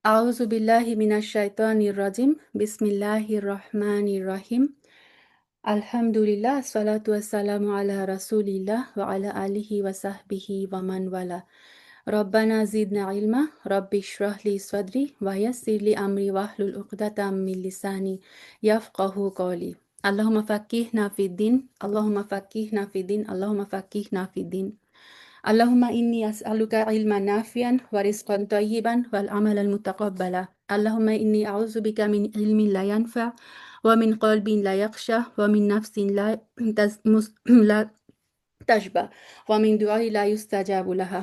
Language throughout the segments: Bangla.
আউযু বিল্লাহি মিনাশ শাইতানির রাজিম। বিসমিল্লাহির রহমানির রহিম। আলহামদুলিল্লাহ, আসসালাতু ওয়াসসালামু আলা রাসূলিল্লাহ ওয়া আলা আলিহি ওয়া সাহবিহি ওয়া মান ওয়ালা। রব্বানা জিদনা ইলমা, রব্বি ইশরাহ লি সাদরি ওয়া ইয়াসসির লি আমরি ওয়াহলুল উকদাতাম মিন লিসানি ইয়াফকাহু কওলি। আল্লাহুম্মা ফাক্কিহনা ফিদ্দিন, আল্লাহুম্মা ফাক্কিহনা ফিদ্দিন, আল্লাহুম্মা ফাক্কিহনা ফিদ্দিন। اللهم إني أسألك علما نافعا ورزقا طيبا والعملا متقبلا. اللهم إني أعوذ بك من علم لا ينفع ومن قلب لا يخشى ومن نفس لا تشبع ومن دعاء لا يستجاب لها.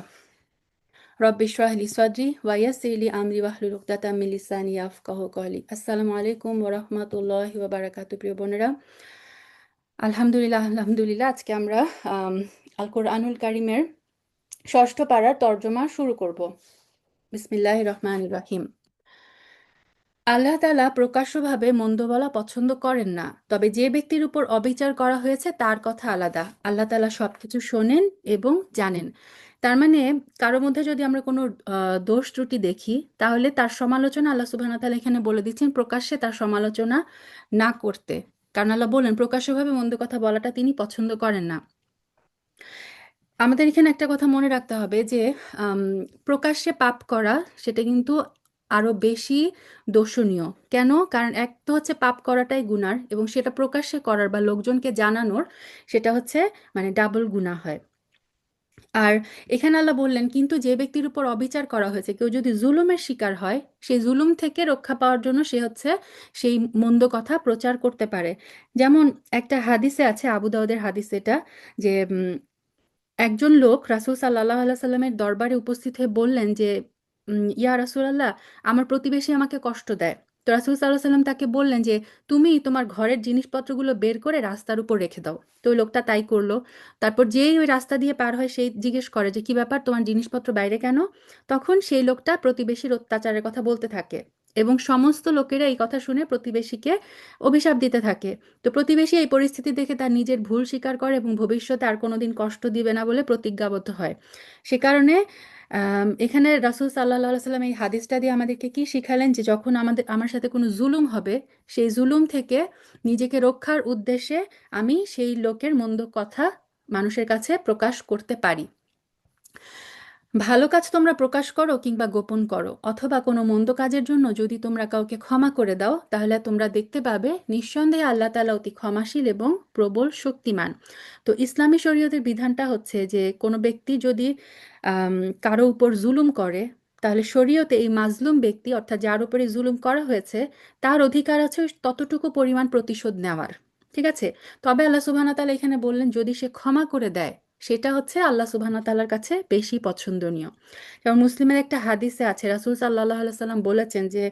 رب اشرح لي صدري ويسر لي أمري واحلل عقدة من লিসানি ইয়াফকাহু কওলি। আসসালামু আলাইকুম ওয়া রাহমাতুল্লাহি ওয়া বারাকাতুহু। প্রিয় বোনেরা, আলহামদুলিল্লাহ আজকে আমরা আল কোরআনুল কারীমের ষষ্ঠ পারার তর্জমা শুরু করব। বিসমিল্লাহির রহমানির রহিম। আল্লাহ তাআলা প্রকাশ্যভাবে মন্দ বলা পছন্দ করেন না, তবে যে ব্যক্তির উপর অবিচার করা হয়েছে তার কথা আলাদা। আল্লাহ তাআলা সবকিছু শোনেন এবং জানেন। তার মানে কারো মধ্যে যদি আমরা কোনো দোষ ত্রুটি দেখি, তাহলে তার সমালোচনা আল্লাহ সুবহানাহু ওয়া তাআলা এখানে বলে দিচ্ছেন প্রকাশ্যে তার সমালোচনা না করতে। কারণ আল্লাহ বলেন প্রকাশ্যভাবে মন্দ কথা বলাটা তিনি পছন্দ করেন না। আমাদের এখানে একটা কথা মনে রাখতে হবে যে আম, প্রকাশ্যে পাপ করা সেটা কিন্তু আরো বেশি দোষণীয়। কেন? কারণ এক তো হচ্ছে পাপ করাটাই গুনার, এবং সেটা প্রকাশ্যে করার বা লোকজনকে জানানোর সেটা হচ্ছে মানে ডাবল গুনাহ হয়। আর এখানে আল্লাহ বললেন কিন্তু যে ব্যক্তির উপর অবিচার করা হয়েছে, কেউ যদি জুলুমের শিকার হয়, সেই জুলুম থেকে রক্ষা পাওয়ার জন্য সে হচ্ছে সেই মন্দ কথা প্রচার করতে পারে। যেমন একটা হাদিসে আছে, আবু দাউদের হাদিস এটা, যে একজন লোক রাসূল সাল্লাল্লাহু আলাইহি সাল্লামের দরবারে উপস্থিত হয়ে বললেন যে ইয়া রাসূলাল্লাহ, আমার প্রতিবেশী আমাকে কষ্ট দেয়। তো রাসূল সাল্লাল্লাহু আলাইহি সাল্লাম তাকে বললেন যে তুমি তোমার ঘরের জিনিসপত্রগুলো বের করে রাস্তার উপর রেখে দাও। তো ওই লোকটা তাই করলো। তারপর যেই ওই রাস্তা দিয়ে পার হয় সেই জিজ্ঞেস করে যে কি ব্যাপার, তোমার জিনিসপত্র বাইরে কেন? তখন সেই লোকটা প্রতিবেশীর অত্যাচারের কথা বলতে থাকে, এবং সমস্ত লোকেরা এই কথা শুনে প্রতিবেশীকে অভিশাপ দিতে থাকে। তো প্রতিবেশী এই পরিস্থিতি দেখে তার নিজের ভুল স্বীকার করে এবং ভবিষ্যতে আর কোনোদিন কষ্ট দিবে না বলে প্রতিজ্ঞাবদ্ধ হয়। সে কারণে এখানে রাসূল সাল্লাল্লাহু আলাইহি সাল্লাম এই হাদিসটা দিয়ে আমাদেরকে কি শিখালেন, যে যখন আমার সাথে কোনো জুলুম হবে, সেই জুলুম থেকে নিজেকে রক্ষার উদ্দেশ্যে আমি সেই লোকের মন্দ কথা মানুষের কাছে প্রকাশ করতে পারি। ভালো কাজ তোমরা প্রকাশ করো কিংবা গোপন করো, অথবা কোনো মন্দ কাজের জন্য যদি তোমরা কাউকে ক্ষমা করে দাও, তাহলে তোমরা দেখতে পাবে নিঃসন্দেহে আল্লাহ তাআলা অতি ক্ষমাশীল এবং প্রবল শক্তিমান। তো ইসলামী শরীয়তের বিধানটা হচ্ছে যে কোনো ব্যক্তি যদি কারো উপর জুলুম করে, তাহলে শরীয়তে এই মাজলুম ব্যক্তি অর্থাৎ যার উপরে জুলুম করা হয়েছে তার অধিকার আছে ততটুকু পরিমাণ প্রতিশোধ নেওয়ার। ঠিক আছে? তবে আল্লাহ সুবহানাহু ওয়া তাআলা এখানে বললেন যদি সে ক্ষমা করে দেয়, সেটা হচ্ছে আল্লাহ সুবহানাহু ওয়া তাআলার কাছে বেশি পছন্দনীয়। যেমন মুসলিমের একটা হাদিসে আছে, রাসূল সাল্লাল্লাহু আলাইহি সাল্লাম বলেছেন যে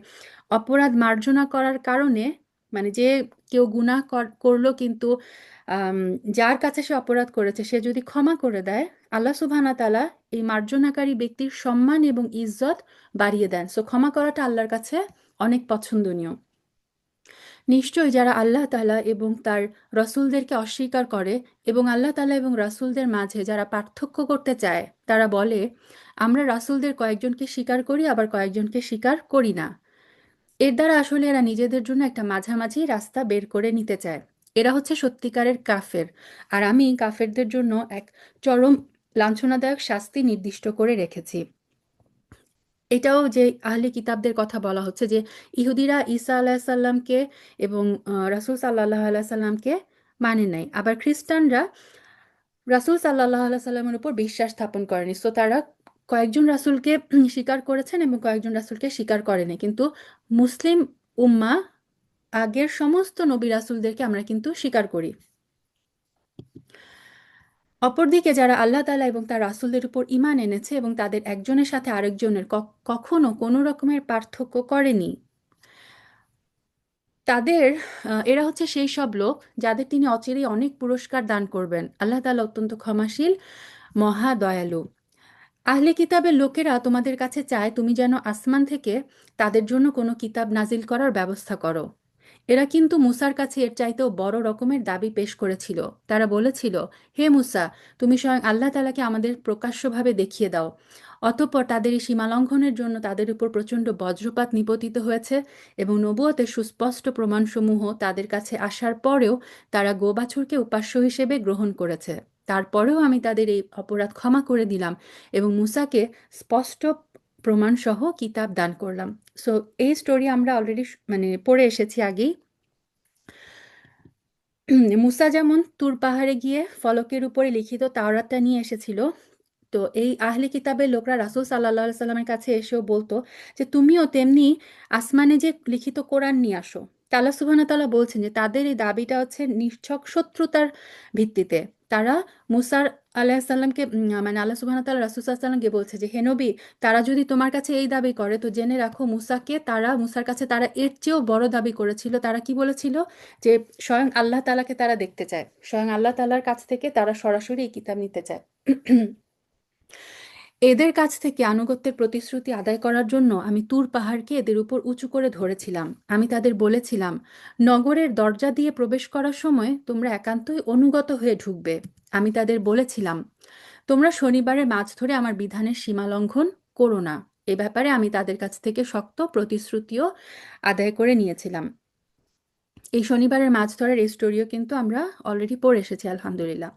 অপরাধ মার্জনা করার কারণে, মানে যে কেউ গুনাহ করলো কিন্তু আম, যার কাছে সে অপরাধ করেছে সে যদি ক্ষমা করে দেয়, আল্লাহ সুবহানাহু ওয়া তাআলা এই মার্জনাকারী ব্যক্তির সম্মান এবং ইজ্জত বাড়িয়ে দেন। সো ক্ষমা করাটা আল্লাহর কাছে অনেক পছন্দনীয়। নিশ্চয়ই যারা আল্লাহ তাআলা এবং তার রসূলদেরকে অস্বীকার করে এবং আল্লাহ তাআলা এবং রাসূলদের মাঝে যারা পার্থক্য করতে চায়, তারা বলে আমরা রাসূলদের কয়েকজনকে স্বীকার করি আবার কয়েকজনকে স্বীকার করি না। এর দ্বারা আসলে এরা নিজেদের জন্য একটা মাঝামাঝি রাস্তা বের করে নিতে চায়। এরা হচ্ছে সত্যিকারের কাফের। আর আমি কাফেরদের জন্য এক চরম লাঞ্ছনাদায়ক শাস্তি নির্দিষ্ট করে রেখেছি। এটাও যে আহলে কিতাবদের কথা বলা হচ্ছে, যে ইহুদিরা ঈসা আলাইসাল্লামকে এবং রাসূল সাল্লাল্লাহু আলাইহি সাল্লামকে মানে নাই, আবার খ্রিস্টানরা রাসূল সাল্লাল্লাহু আলাইহি সাল্লামের উপর বিশ্বাস স্থাপন করেনি। সো তারা কয়েকজন রাসূলকে স্বীকার করেছেন এবং কয়েকজন রাসূলকে স্বীকার করেনি। কিন্তু মুসলিম উম্মাহ আগের সমস্ত নবী রাসূলদেরকে আমরা কিন্তু স্বীকার করি। অপরদিকে যারা আল্লাহ তাআলা এবং তার রাসূলদের উপর ঈমান এনেছে এবং তাদের একজনের সাথে আরেকজনের কখনো কোনো রকমের পার্থক্য করেনি, তাদের এরা হচ্ছে সেই সব লোক যাদের তিনি অচিরেই অনেক পুরস্কার দান করবেন। আল্লাহ তাআলা অত্যন্ত ক্ষমাশীল, মহা দয়ালু। আহলে কিতাবের লোকেরা তোমাদের কাছে চায় তুমি যেন আসমান থেকে তাদের জন্য কোনো কিতাব নাজিল করার ব্যবস্থা করো। এরা কিন্তু মুসার কাছে এর চাইতেও বড় রকমের দাবি পেশ করেছিল। তারা বলেছিল, হে মুসা, তুমি স্বয়ং আল্লাহ তাআলাকে আমাদের প্রকাশ্যভাবে দেখিয়ে দাও, অতঃপর তাদের এই সীমালঙ্ঘনের জন্য তাদের উপর প্রচণ্ড বজ্রপাত নিপতিত হয়েছে এবং নবুয়তের সুস্পষ্ট প্রমাণসমূহ তাদের কাছে আসার পরেও তারা গোবাছুরকে উপাস্য হিসেবে গ্রহণ করেছে। তারপরেও আমি তাদের এই অপরাধ ক্ষমা করে দিলাম এবং মুসাকে স্পষ্ট প্রমাণসহ কিতাব দান করলাম। সো এই স্টোরি আমরা অলরেডি মানে পড়ে এসেছি আগেই। মুসা যেমন তুর পাহাড়ে গিয়ে ফলকের উপরে লিখিত তাওরাতটা নিয়ে এসেছিল, তো এই আহলে কিতাবের লোকরা রাসূল সাল্লাল্লাহু আলাইহি সাল্লামের কাছে এসেও বলতো যে তুমিও তেমনি আসমানে যে লিখিত কোরআন নিয়ে আসো। তা আল্লাহ সুবহানাহু ওয়া তাআলা বলছেন যে তাদের এই দাবিটা হচ্ছে নিছক শত্রুতার ভিত্তিতে। তারা মুসার আলাইহিস সালামকে মানে আল্লাহ সুবহানাহু ওয়া তাআলা রাসূল সাল্লাল্লাহু আলাইহি সাল্লামকে বলছে যে হে নবী, তারা যদি তোমার কাছে এই দাবি করে তো জেনে রাখো মুসার কাছে তারা এর চেয়েও বড় দাবি করেছিল। তারা কি বলেছিল? যে স্বয়ং আল্লাহ তাআলাকে তারা দেখতে চায়। স্বয়ং আল্লাহ তাআলার কাছ থেকে তারা সরাসরি এই কিতাব নিতে চায়। এদের কাছ থেকে আনুগত্যের প্রতিশ্রুতি আদায় করার জন্য আমি তুর পাহাড়কে এদের উপর উঁচু করে ধরেছিলাম। আমি তাদের বলেছিলাম, নগরের দরজা দিয়ে প্রবেশ করার সময় তোমরা একান্তই অনুগত হয়ে ঢুকবে। আমি তাদের বলেছিলাম, তোমরা শনিবারের মাছ ধরে আমার বিধানের সীমা লঙ্ঘন করো না। এ ব্যাপারে আমি তাদের কাছ থেকে শক্ত প্রতিশ্রুতিও আদায় করে নিয়েছিলাম। এই শনিবারের মাছ ধরার এই স্টোরিও কিন্তু আমরা অলরেডি পড়ে এসেছি, আলহামদুলিল্লাহ।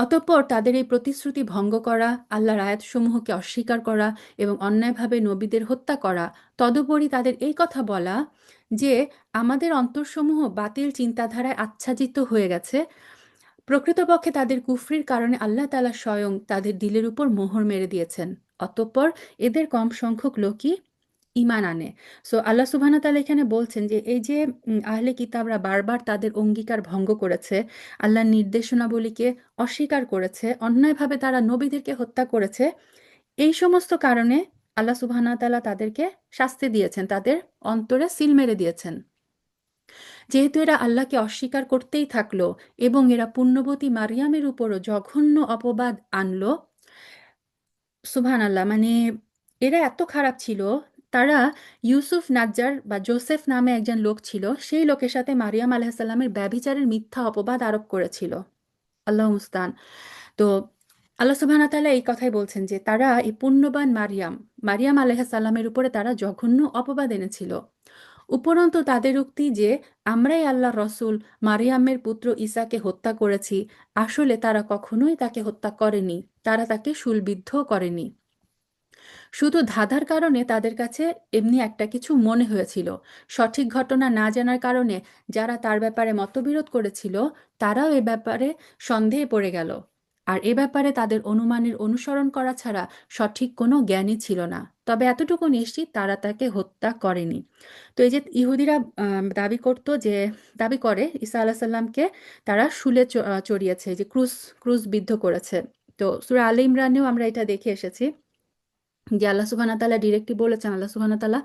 অতঃপর তাদের এই প্রতিশ্রুতি ভঙ্গ করা, আল্লাহর আয়াতসমূহকে অস্বীকার করা এবং অন্যায়ভাবে নবীদের হত্যা করা, তদুপরি তাদের এই কথা বলা যে আমাদের অন্তরসমূহ বাতিল চিন্তাধারায় আচ্ছাদিত হয়ে গেছে, প্রকৃতপক্ষে তাদের কুফরির কারণে আল্লাহ তাআলা স্বয়ং তাদের দিলের উপর মোহর মেরে দিয়েছেন। অতঃপর এদের কম সংখ্যক লোকই ঈমান আনে। সো আল্লাহ সুবহানাহু ওয়া তাআলা এখানে বলছেন যে এই যে আহলে কিতাবরা বারবার তাদের অঙ্গীকার ভঙ্গ করেছে, আল্লাহর নির্দেশনাবলীকে অস্বীকার করেছে, অন্যায়ভাবে তারা নবীদেরকে হত্যা করেছে। এই সমস্ত কারণে আল্লাহ সুবহানাহু ওয়া তাআলা তাদেরকে শাস্তি দিয়েছেন, তাদের অন্তরে সিল মেরে দিয়েছেন। যেহেতু এরা আল্লাহকে অস্বীকার করতেই থাকলো এবং এরা পুণ্যবতী মারিয়ামের উপরও জঘন্য অপবাদ আনলো, সুবহানাল্লাহ, মানে এরা এত খারাপ ছিল। তারা ইউসুফ নাজ্জার বা জোসেফ নামে একজন লোক ছিল, সেই লোকের সাথে মারিয়াম আলাইহিসসালামের ব্যভিচারের মিথ্যা অপবাদ আরোপ করেছিল। আল্লাহ মুস্তান। তো আল্লাহ সুবহানাহু ওয়া তাআলা এই কথাই বলছেন যে তারা এই পুণ্যবান মারিয়াম আলাইহিস সালামের উপরে তারা জঘন্য অপবাদ এনেছিল। উপরন্তু তাদের উক্তি যে আমরাই আল্লাহর রসূল মারিয়ামের পুত্র ঈসাকে হত্যা করেছি, আসলে তারা কখনোই তাকে হত্যা করেনি, তারা তাকে শূলবিদ্ধ করেনি। শুধু ধাঁধার কারণে তাদের কাছে এমনি একটা কিছু মনে হয়েছিল। সঠিক ঘটনা না জানার কারণে যারা তার ব্যাপারে মতবিরোধ করেছিল তারাও এ ব্যাপারে সন্দেহে পড়ে গেল। আর এ ব্যাপারে তাদের অনুমানের অনুসরণ করা ছাড়া সঠিক কোনো জ্ঞানই ছিল না। তবে এতটুকু নিশ্চিত তারা তাকে হত্যা করেনি। তো এই যে ইহুদিরা দাবি করে ঈসা আলাহ সাল্লামকে তারা শুলে চড়িয়েছে, যে ক্রুশ বিদ্ধ করেছে। তো সূরা আলে ইমরানেও আমরা এটা দেখে এসেছি যে আল্লাহ সুবহানাহু ওয়া তাআলা ডিরেক্টলি বলেছেন, আল্লাহ সুবহানাহু ওয়া তাআলা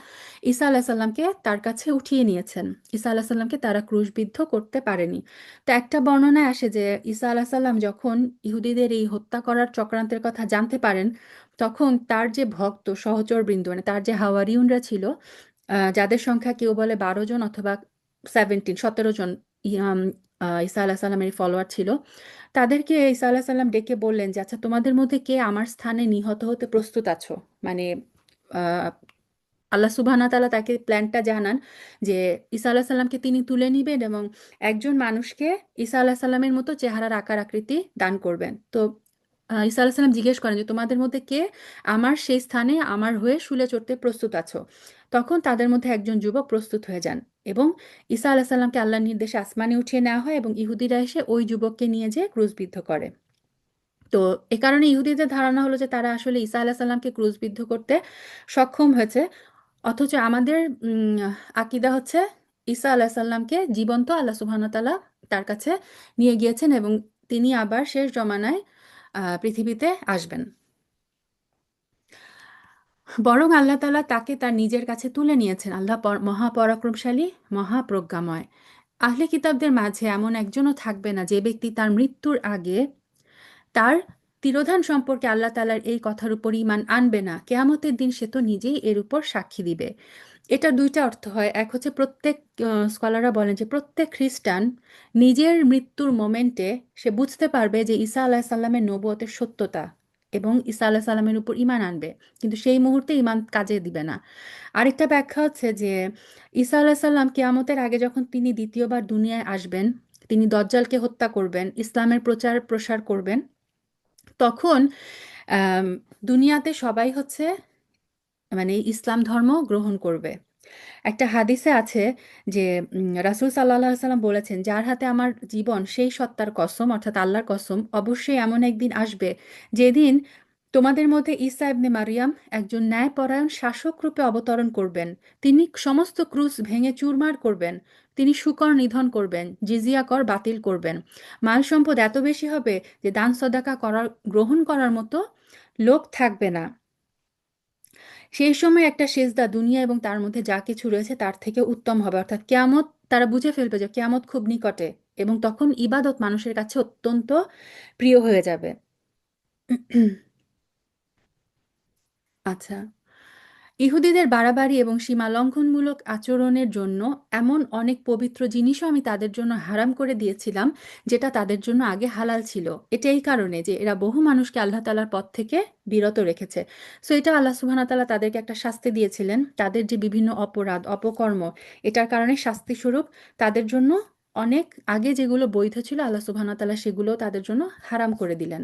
ঈসা আলাইহিস সালামকে তার কাছে উঠিয়ে নিয়েছেন। ঈসা আলাইহিস সালামকে তারা ক্রুশবিদ্ধ করতে পারেনি। তো একটা বর্ণনায় আসে যে ঈসা আলাইহিস সালাম যখন ইহুদিদের এই হত্যা করার চক্রান্তের কথা জানতে পারেন, তখন তার যে ভক্ত সহচরবৃন্দ, মানে তার যে হাওয়ারিউনরা ছিল, যাদের সংখ্যা কেউ বলে 12 জন অথবা 17 জন ইয়াম ঈসা আলাইহিস সালামের ফলোয়ার ছিল, তাদেরকে ঈসা আলাইহিস সালাম ডেকে বললেন যে আচ্ছা, তোমাদের মধ্যে কে আমার স্থানে নিহত হতে প্রস্তুত আছো? মানে আহ, আল্লাহ সুবহানাহু ওয়া তাআলা তাকে প্ল্যানটা জানান যে ঈসা আলাইহিস সালামকে তিনি তুলে নিবেন এবং একজন মানুষকে ঈসা আলাইহিস সালামের মতো চেহারার আকার আকৃতি দান করবেন। তো ঈসা আলাইহিস সালাম জিজ্ঞেস করেন যে তোমাদের মধ্যে কে আমার সেই স্থানে আমার হয়ে শুলে চড়তে প্রস্তুত আছো? তখন তাদের মধ্যে একজন যুবক প্রস্তুত হয়ে যান এবং ঈসা আলাইহিস সালামকে আল্লাহর নির্দেশে আসমানে উঠিয়ে নেওয়া হয় এবং ইহুদিরা এসে ওই যুবককে নিয়ে যেয়ে ক্রুশবিদ্ধ করে। তো এ কারণে ইহুদিদের ধারণা হলো যে তারা আসলে ঈসা আলাইহিস সালামকে ক্রুশবিদ্ধ করতে সক্ষম হয়েছে। অথচ আমাদের আকীদা হচ্ছে ঈসা আলাইহিস সালামকে জীবন্ত আল্লাহ সুবহানাহু ওয়া তাআলা তার কাছে নিয়ে গিয়েছেন এবং তিনি আবার শেষ জমানায় পৃথিবীতে আসবেন। বরং আল্লাহ তাআলা তাকে তার নিজের কাছে তুলে নিয়েছেন। আল্লাহ মহাপরাক্রমশালী, মহাপ্রজ্ঞাময়। আহলে কিতাবদের মাঝে এমন একজনও থাকবে না যে ব্যক্তি তার মৃত্যুর আগে তার তিরোধান সম্পর্কে আল্লাহ তাআলার এই কথার উপর ঈমান আনবে না। কিয়ামতের দিন সে তো নিজেই এর উপর সাক্ষী দিবে। এটার দুইটা অর্থ হয়। এক হচ্ছে প্রত্যেক স্কলাররা বলেন যে প্রত্যেক খ্রিস্টান নিজের মৃত্যুর মোমেন্টে সে বুঝতে পারবে যে ঈসা আলাইহিস সালামের নবুয়তের সত্যতা, এবং ঈসা আলাইহিস সালামের উপর ঈমান আনবে। কিন্তু সেই মুহূর্তে ঈমান কাজে দিবে না। আরেকটা ব্যাখ্যা হচ্ছে যে ঈসা আলাইহিস সালাম কিয়ামতের আগে যখন তিনি দ্বিতীয়বার দুনিয়ায় আসবেন, তিনি দজ্জালকে হত্যা করবেন, ইসলামের প্রচার প্রসার করবেন, তখন আম দুনিয়াতে সবাই হচ্ছে মানে ইসলাম ধর্ম গ্রহণ করবে। একটা হাদিসে আছে যে রাসূল সাল্লাল্লাহু আলাইহি ওয়াসাল্লাম বলেছেন, যার হাতে আমার জীবন সেই সত্তার কসম, অর্থাৎ আল্লাহর কসম, অবশ্যই এমন একদিন আসবে যেদিন তোমাদের মধ্যে ঈসা ইবনে মারিয়াম একজন ন্যায়পরায়ণ শাসক রূপে অবতরণ করবেন। তিনি সমস্ত ক্রুশ ভেঙে চুরমার করবেন। তিনি শুকর নিধন করবেন, জিজিয়া কর বাতিল করবেন। মাল সম্পদ এত বেশি হবে যে দান সদাকা করার গ্রহণ করার মতো লোক থাকবে না। সেই সময় একটা সেজদা দুনিয়া এবং তার মধ্যে যা কিছু রয়েছে তার থেকে উত্তম হবে, অর্থাৎ কিয়ামত তারা বুঝে ফেলবে যে কিয়ামত খুব নিকটে, এবং তখন ইবাদত মানুষের কাছে অত্যন্ত প্রিয় হয়ে যাবে। আচ্ছা, ইহুদিদের বাড়াবাড়ি এবং সীমালঙ্ঘনমূলক আচরণের জন্য এমন অনেক পবিত্র জিনিসও আমি তাদের জন্য হারাম করে দিয়েছিলাম, যেটা তাদের জন্য আগে হালাল ছিল। এটা এই কারণে যে এরা বহু মানুষকে আল্লাহ তাআলার পথ থেকে বিরত রেখেছে। সো এটা আল্লাহ সুবহানাহু ওয়া তাআলা তাদেরকে একটা শাস্তি দিয়েছিলেন। তাদের যে বিভিন্ন অপরাধ, অপকর্ম, এটার কারণে শাস্তিস্বরূপ তাদের জন্য অনেক আগে যেগুলো বৈধ ছিল আল্লাহ সুবহানাহু ওয়া তাআলা সেগুলো তাদের জন্য হারাম করে দিলেন।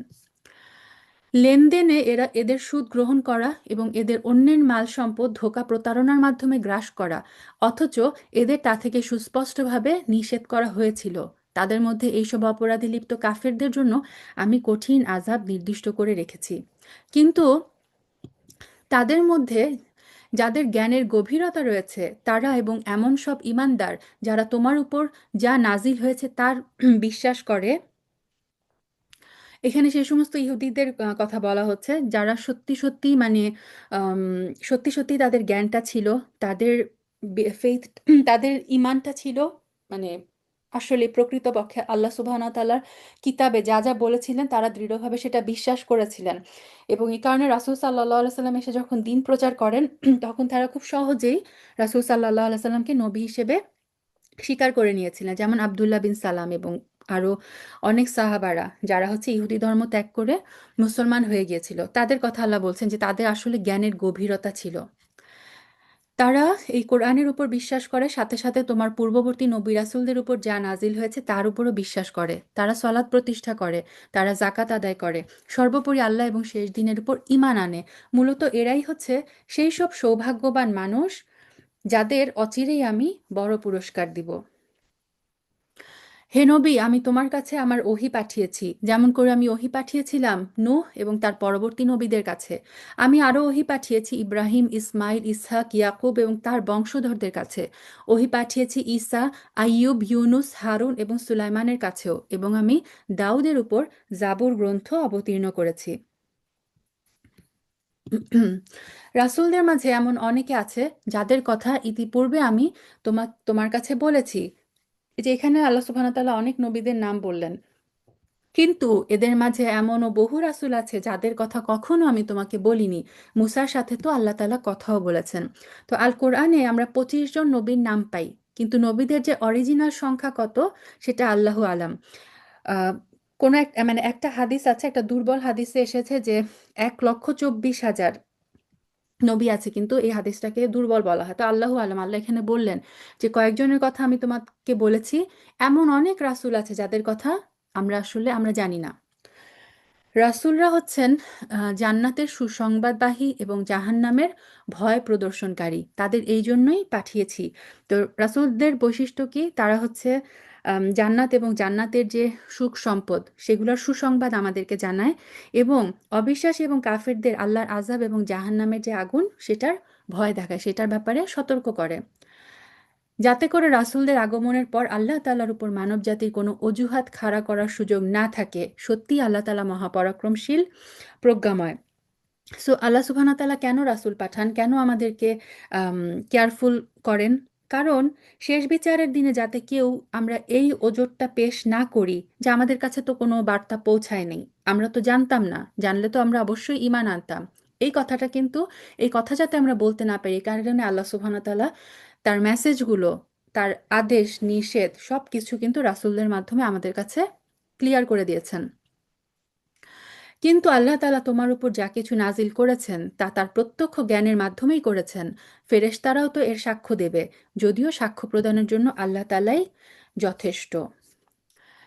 লেনদেনে এরা এদের সুদ গ্রহণ করা এবং এদের অন্যের মাল সম্পদ ধোঁকা প্রতারণার মাধ্যমে গ্রাস করা, অথচ এদের তা থেকে সুস্পষ্টভাবে নিষেধ করা হয়েছিল। তাদের মধ্যে এইসব অপরাধে লিপ্ত কাফেরদের জন্য আমি কঠিন আযাব নির্দিষ্ট করে রেখেছি। কিন্তু তাদের মধ্যে যাদের জ্ঞানের গভীরতা রয়েছে তারা এবং এমন সব ঈমানদার যারা তোমার উপর যা নাজিল হয়েছে তার বিশ্বাস করে, এখানে সেই সমস্ত ইহুদিদের কথা বলা হচ্ছে যারা সত্যি সত্যি মানে আম, সত্যি সত্যি তাদের জ্ঞানটা ছিল, তাদের ফেইথ, তাদের ইমানটা ছিল, মানে আসলে প্রকৃতপক্ষে আল্লাহ সুবহানাহু ওয়া তাআলার কিতাবে যা যা বলেছিলেন তারা দৃঢ়ভাবে সেটা বিশ্বাস করেছিলেন। এবং এই কারণে রাসূল সাল্লাল্লাহু আলাইহি সাল্লাম এসে যখন দিন প্রচার করেন তখন তারা খুব সহজেই রাসূল সাল্লাল্লাহু আলাইহি সাল্লামকে নবী হিসেবে স্বীকার করে নিয়েছিলেন, যেমন আব্দুল্লাহ বিন সালাম এবং আরো অনেক সাহাবারা যারা হচ্ছে ইহুদি ধর্ম ত্যাগ করে মুসলমান হয়ে গিয়েছিল। তাদের কথা আল্লাহ বলছেন যে তাদের আসলে জ্ঞানের গভীরতা ছিল। তারা এই কোরআনের উপর বিশ্বাস করে, সাথে সাথে তোমার পূর্ববর্তী নবী রাসূলদের উপর যা নাজিল হয়েছে তার উপরও বিশ্বাস করে। তারা সলাৎ প্রতিষ্ঠা করে, তারা জাকাত আদায় করে, সর্বোপরি আল্লাহ এবং শেষ দিনের উপর ঈমান আনে। মূলত এরাই হচ্ছে সেই সব সৌভাগ্যবান মানুষ যাদের অচিরেই আমি বড় পুরস্কার দিব। হে নবী, আমি তোমার কাছে আমার ওহী পাঠিয়েছি, যেমন করে আমি ওহী পাঠিয়েছিলাম নূহ এবং তার পরবর্তী নবীদের কাছে। আমি আরও ওহী পাঠিয়েছি ইব্রাহিম, ইসমাইল, ইসহাক, ইয়াকুব এবং তার বংশধরদের কাছে। ওহী পাঠিয়েছি ঈসা, আইয়ুব, ইউনুস, হারুন এবং সুলাইমানের কাছেও, এবং আমি দাউদের উপর জাবুর গ্রন্থ অবতীর্ণ করেছি। রাসূলদের মাঝে এমন অনেকে আছে যাদের কথা ইতিপূর্বে আমি তোমার কাছে বলেছি। এই যে এখানে আল্লাহ সুবহানাহু ওয়া তাআলা অনেক নবীদের নাম বললেন, কিন্তু এদের মাঝে এমনও বহু রাসূল আছে যাদের কথা কখনো আমি তোমাকে বলিনি। মুসার সাথে তো আল্লাহ তাআলা কথাও বলেছেন। তো আল কোরআনে আমরা 25 জন নবীর নাম পাই, কিন্তু নবীদের যে অরিজিনাল সংখ্যা কত সেটা আল্লাহু আলাম। আহ, কোন এক মানে একটা হাদিস আছে, একটা দুর্বল হাদিসে এসেছে যে 1,24,000 নবী আছে, কিন্তু এই হাদিসটাকে দুর্বল বলা হয়। তো আল্লাহু আলাম, আল্লাহ এখানে বললেন যে কয়েকজনের কথা আমি তোমাকে বলেছি, এমন অনেক রাসূল আছে যাদের কথা আমরা জানি না। রাসূলরা হচ্ছেন জান্নাতের সুসংবাদবাহী এবং জাহান্নামের ভয় প্রদর্শনকারী। তাদের এই জন্যই পাঠিয়েছি। তো রাসূলদের বৈশিষ্ট্য কি? তারা হচ্ছে জান্নাত এবং জান্নাতের যে সুখ সম্পদ সেগুলোর সুসংবাদ আমাদেরকে জানায়, এবং অবিশ্বাসী এবং কাফেরদের আল্লাহর আযাব এবং জাহান্নামের যে আগুন সেটার ভয় দেখায়, সেটার ব্যাপারে সতর্ক করে, যাতে করে রাসূলদের আগমনের পর আল্লাহ তাআলার উপর মানবজাতির কোনো অজুহাত খাড়া করার সুযোগ না থাকে। সত্যিই আল্লাহ তাআলা মহাপরাক্রমশীল, প্রজ্ঞাময়। সো আল্লাহ সুবহানাহু ওয়া তাআলা কেন রাসূল পাঠান, কেন আমাদেরকে কেয়ারফুল করেন? কারণ শেষ বিচারের দিনে যাতে কেউ আমরা এই ওজরটা পেশ না করি যে আমাদের কাছে তো কোনো বার্তা পৌঁছায়নি, আমরা তো জানতাম না, জানলে তো আমরা অবশ্যই ঈমান আনতাম। এই কথাটা কিন্তু, এই কথা যাতে আমরা বলতে না পারি, এই কারণে আল্লাহ সুবহানাহু ওয়া তাআলা তার মেসেজগুলো, তার আদেশ নিষেধ সবকিছু কিন্তু রাসূলদের মাধ্যমে আমাদের কাছে ক্লিয়ার করে দিয়েছেন। কিন্তু আল্লাহ তাআলা তোমার উপর যা কিছু নাজিল করেছেন তা তার প্রত্যক্ষ জ্ঞানের মাধ্যমেই করেছেন। ফেরেশতারাও তো এর সাক্ষ্য দেবে, যদিও সাক্ষ্য প্রদানের জন্য আল্লাহ তাআলাই যথেষ্ট।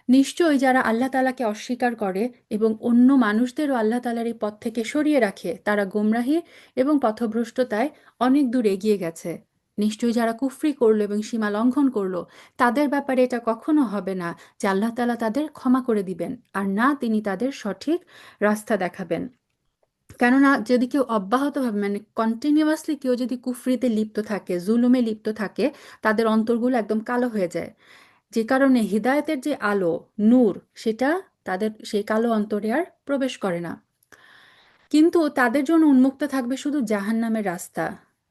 নিশ্চয়ই যারা আল্লাহ তাআলাকে অস্বীকার করে এবং অন্য মানুষদেরও আল্লাহ তাআলার এই পথ থেকে সরিয়ে রাখে, তারা গোমরাহি এবং পথভ্রষ্টতায় অনেক দূর এগিয়ে গেছে। নিশ্চয়ই যারা কুফরি করলো এবং সীমা লঙ্ঘন করলো, তাদের ব্যাপারে এটা কখনো হবে না যে আল্লাহ তাআলা তাদের ক্ষমা করে দিবেন, আর না তিনি তাদের সঠিক রাস্তা দেখাবেন। কেননা যদি কেউ অব্যাহতভাবে মানে কন্টিনিউয়াসলি কেউ যদি কুফরিতে লিপ্ত থাকে, জুলুমে লিপ্ত থাকে, তাদের অন্তরগুলো একদম কালো হয়ে যায়। যে কারণে হিদায়াতের যে আলো, নূর, সেটা তাদের সেই কালো অন্তরে আর প্রবেশ করে না। কিন্তু তাদের জন্য উন্মুক্ত থাকবে শুধু জাহান্নামের রাস্তা।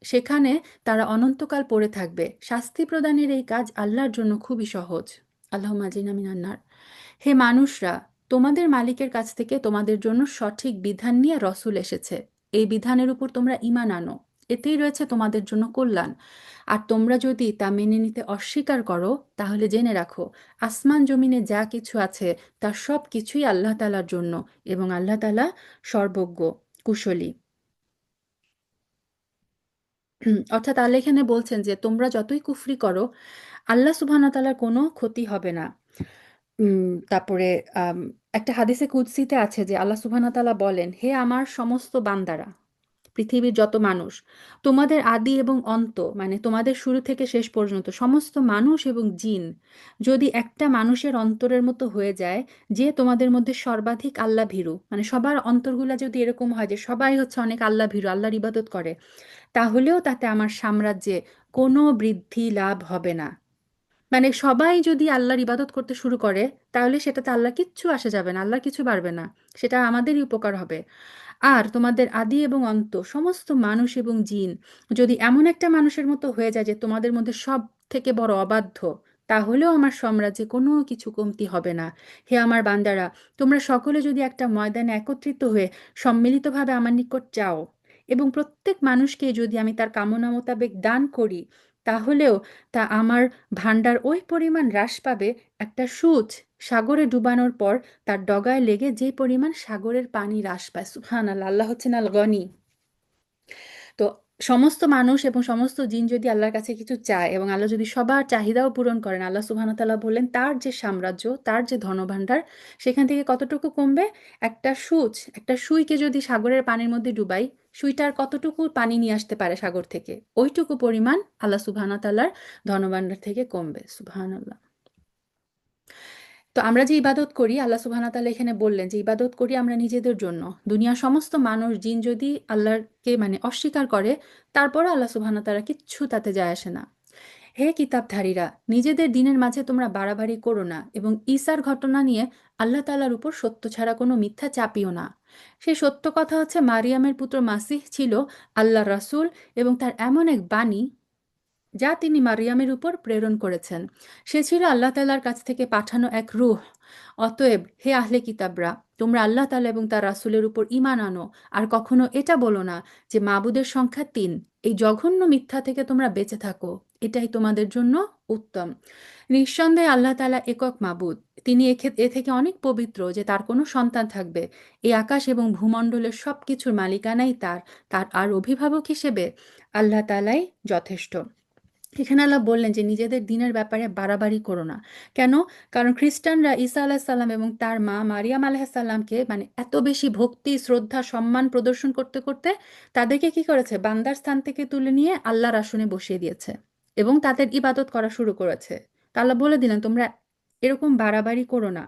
সেখানে তারা অনন্তকাল পড়ে থাকবে। শাস্তি প্রদানের এই কাজ আল্লাহর জন্য খুবই সহজ। আল্লাহুম্মা আজিরনা মিনান নার। হে মানুষরা, তোমাদের মালিকের কাছ থেকে তোমাদের জন্য সঠিক বিধান নিয়ে রসূল এসেছে। এই বিধানের উপর তোমরা ঈমান আনো। এতেই রয়েছে তোমাদের জন্য কল্যাণ। আর তোমরা যদি তা মেনে নিতে অস্বীকার করো, তাহলে জেনে রাখো, আসমান জমিনে যা কিছু আছে তার সব কিছুই আল্লাহ তাআলার জন্য, এবং আল্লাহ তাআলা সর্বজ্ঞ, কুশলী। অর্থাৎ আল্লাহ এখানে বলছেন যে তোমরা যতই কুফরি করো, আল্লাহ সুবহানাহু ওয়া তাআলার কোনো ক্ষতি হবে না। তারপরে আম একটা হাদিসে কুদসিতে আছে যে আল্লাহ সুবহানাহু ওয়া তাআলা বলেন, হে আমার সমস্ত বান্দারা, পৃথিবীর যত মানুষ, তোমাদের আদি এবং অন্ত মানে তোমাদের শুরু থেকে শেষ পর্যন্ত সমস্ত মানুষ এবং জিন যদি একটা মানুষের অন্তরের মতো হয়ে যায়, যে তোমাদের মধ্যে সর্বাধিক আল্লাহ ভীরু, মানে সবার অন্তরগুলা যদি এরকম হয় যে সবাই হচ্ছে অনেক আল্লাহ ভীরু, আল্লাহর ইবাদত করে, তাহলেও তাতে আমার সাম্রাজ্যে কোনো বৃদ্ধি লাভ হবে না। মানে সবাই যদি আল্লাহর ইবাদত করতে শুরু করে, তাহলে সেটাতে আল্লাহ কিচ্ছু আসে যাবে না, আল্লাহর কিছু বাড়বে না, সেটা আমাদেরই উপকার হবে। আর তোমাদের আদি এবং অন্ত সমস্ত মানুষ এবং জিন যদি এমন একটা মানুষের মতো হয়ে যায় যে তোমাদের মধ্যে সব থেকে বড় অবাধ্য, তাহলেও আমার সাম্রাজ্যে কোনো কিছু কমতি হবে না। হে আমার বান্দারা, তোমরা সকলে যদি একটা ময়দানে একত্রিত হয়ে সম্মিলিতভাবে আমার নিকট চাও, এবং প্রত্যেক মানুষকে যদি আমি তার কামনা মোতাবেক দান করি, তাহলেও তা আমার ভাণ্ডার ওই পরিমাণ হ্রাস পাবে, একটা সূচ সাগরে ডুবানোর পর তার ডগায় লেগে যে পরিমাণ সাগরের পানি হ্রাস পায়। সুবহানাল্লাহ, আল্লাহ হচ্ছেন আল গনি। তো সমস্ত মানুষ এবং সমস্ত জিন যদি আল্লাহর কাছে কিছু চায় এবং আল্লাহ যদি সবার চাহিদাও পূরণ করেন, আল্লাহ সুবহানাহু ওয়া তাআলা বললেন তার যে সাম্রাজ্য, তার যে ধনভাণ্ডার, সেখান থেকে কতটুকু কমবে? একটা সূচ, একটা সুইকে যদি সাগরের পানির মধ্যে ডুবাই, সুইটার কতটুকু পানি নিয়ে আসতে পারে সাগর থেকে? ওইটুকু পরিমাণ আল্লাহ সুবহানাহু ওয়া তাআলার ধনভাণ্ডার থেকে কমবে। সুবহানাল্লাহ। তো আমরা যে ইবাদত করি, আল্লাহ সুবহানাহু ওয়া তাআলা এখানে বললেন যে ইবাদত করি আমরা নিজেদের জন্য। দুনিয়ার সমস্ত মানুষ জিন যদি আল্লাহকে মানে অস্বীকার করে, তারপরে আল্লাহ সুবহানাহু ওয়া তাআলা কিচ্ছু তাতে যায় আসে না। হে কিতাবধারীরা, নিজেদের দিনের মাঝে তোমরা বাড়াবাড়ি করো না, এবং ঈসার ঘটনা নিয়ে আল্লাহ তাআলার উপর সত্য ছাড়া কোনো মিথ্যা চাপিও না। সেই সত্য কথা হচ্ছে মারিয়ামের পুত্র মাসিহ ছিল আল্লাহর রাসূল এবং তার এমন এক বাণী যা তিনি মারিয়ামের উপর প্রেরণ করেছেন। সে ছিল আল্লাহ তাআলার কাছ থেকে পাঠানো এক রূহ। অতএব হে আহলে কিতাবরা, তোমরা আল্লাহ তাআলা এবং তার রাসূলের উপর ঈমান আনো, আর কখনো এটা বলো না যে মাবুদের সংখ্যা ৩। এই জঘন্য মিথ্যা থেকে তোমরা বেঁচে থাকো, এটাই তোমাদের জন্য উত্তম। নিঃসন্দেহে আল্লাহ তাআলা একক মাবুদ। তিনি এ থেকে অনেক পবিত্র যে তার কোনো সন্তান থাকবে। এই আকাশ এবং ভূমণ্ডলের সবকিছুর মালিকানাই তার। তার আর অভিভাবক হিসেবে আল্লাহ তাআলাই যথেষ্ট। এখানে আল্লাহ বললেন যে নিজেদের দিনের ব্যাপারে বাড়াবাড়ি করো না। কেন? কারণ খ্রিস্টানরা ঈসা আলাহিসাল্লাম এবং তার মা মারিয়াম আলাহিসাল্লামকে মানে এত বেশি ভক্তি, শ্রদ্ধা, সম্মান প্রদর্শন করতে করতে তাদেরকে কি করেছে? বান্দার স্থান থেকে তুলে নিয়ে আল্লাহর আসনে বসিয়ে দিয়েছে এবং তাদের ইবাদত করা শুরু করেছে। তা আল্লাহ বলে দিলেন তোমরা এরকম বাড়াবাড়ি করো না।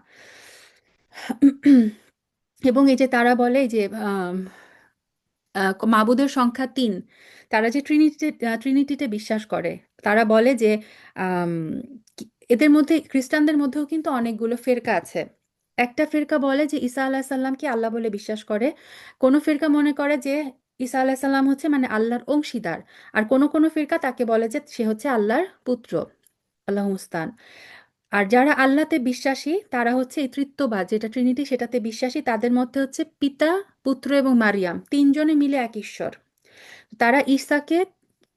এবং এই যে তারা বলে যে মাবুদের সংখ্যা ৩। তারা যে ট্রিনিটিতে বিশ্বাস করে, তারা বলে যে আম, এদের মধ্যে খ্রিস্টানদের মধ্যেও কিন্তু অনেকগুলো ফিরকা আছে। একটা ফিরকা বলে যে ঈসা আলাহ সাল্লামকে আল্লাহ বলে বিশ্বাস করে। কোনো ফিরকা মনে করে যে ঈসা আলাহ সাল্লাম হচ্ছে মানে আল্লাহর অংশীদার। আর কোনো কোনো ফিরকা তাকে বলে যে সে হচ্ছে আল্লাহর পুত্র। আল্লাহ মুস্তান। আর যারা আল্লাহতে বিশ্বাসী, তারা হচ্ছে এই তৃত্ববাদ, যেটা ট্রিনিটি, সেটাতে বিশ্বাসী। তাদের মধ্যে হচ্ছে পিতা, পুত্র এবং মারিয়াম তিনজনে মিলে এক ঈশ্বর। তারা ঈসাকে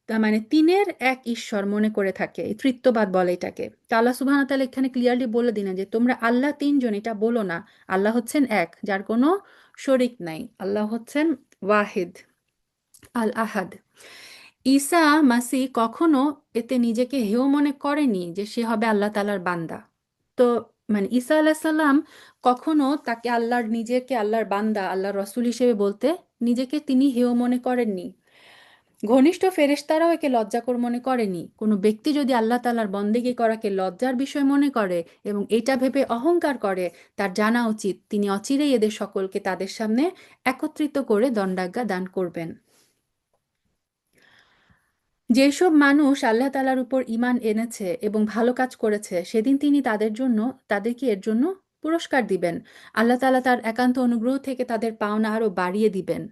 তার মানে তিনের এক ঈশ্বর মনে করে থাকে, এই তৃত্ববাদ বলে এটাকে। তো আল্লাহ সুবহানাহু ওয়া তাআলা এখানে ক্লিয়ারলি বলে দিলেন যে তোমরা আল্লাহ তিনজন এটা বলো না, আল্লাহ হচ্ছেন এক, যার কোনো শরিক নাই, আল্লাহ হচ্ছেন ওয়াহিদ আল আহাদ। ঈসা মাসি কখনো এতে নিজেকে হেয় মনে করেনি যে সে হবে আল্লাহ তাআলার বান্দা। তো মানে ঈসা আলাইহিস সালাম কখনো তাকে নিজেকে আল্লাহর বান্দা, আল্লাহর রসূল হিসেবে বলতে নিজেকে তিনি হেয় মনে করেননি। ঘনিষ্ঠ ফেরেশতারাও একে লজ্জাকর মনে করেনি। কোনো ব্যক্তি যদি আল্লাহ তাআলার বন্দেগী করাকে লজ্জার বিষয় মনে করে এবং এটা ভেবে অহংকার করে, তার জানা উচিত তিনি অচিরেই এদের সকলকে তাদের সামনে একত্রিত করে দণ্ডাজ্ঞা দান করবেন। যেসব মানুষ আল্লাহ তাআলার উপর ঈমান এনেছে এবং ভালো কাজ করেছে, সেদিন তিনি তাদেরকে এর জন্য পুরস্কার দিবেন। আল্লাহ তাআলা তার একান্ত অনুগ্রহ থেকে তাদের পাওনা আরও বাড়িয়ে দিবেন।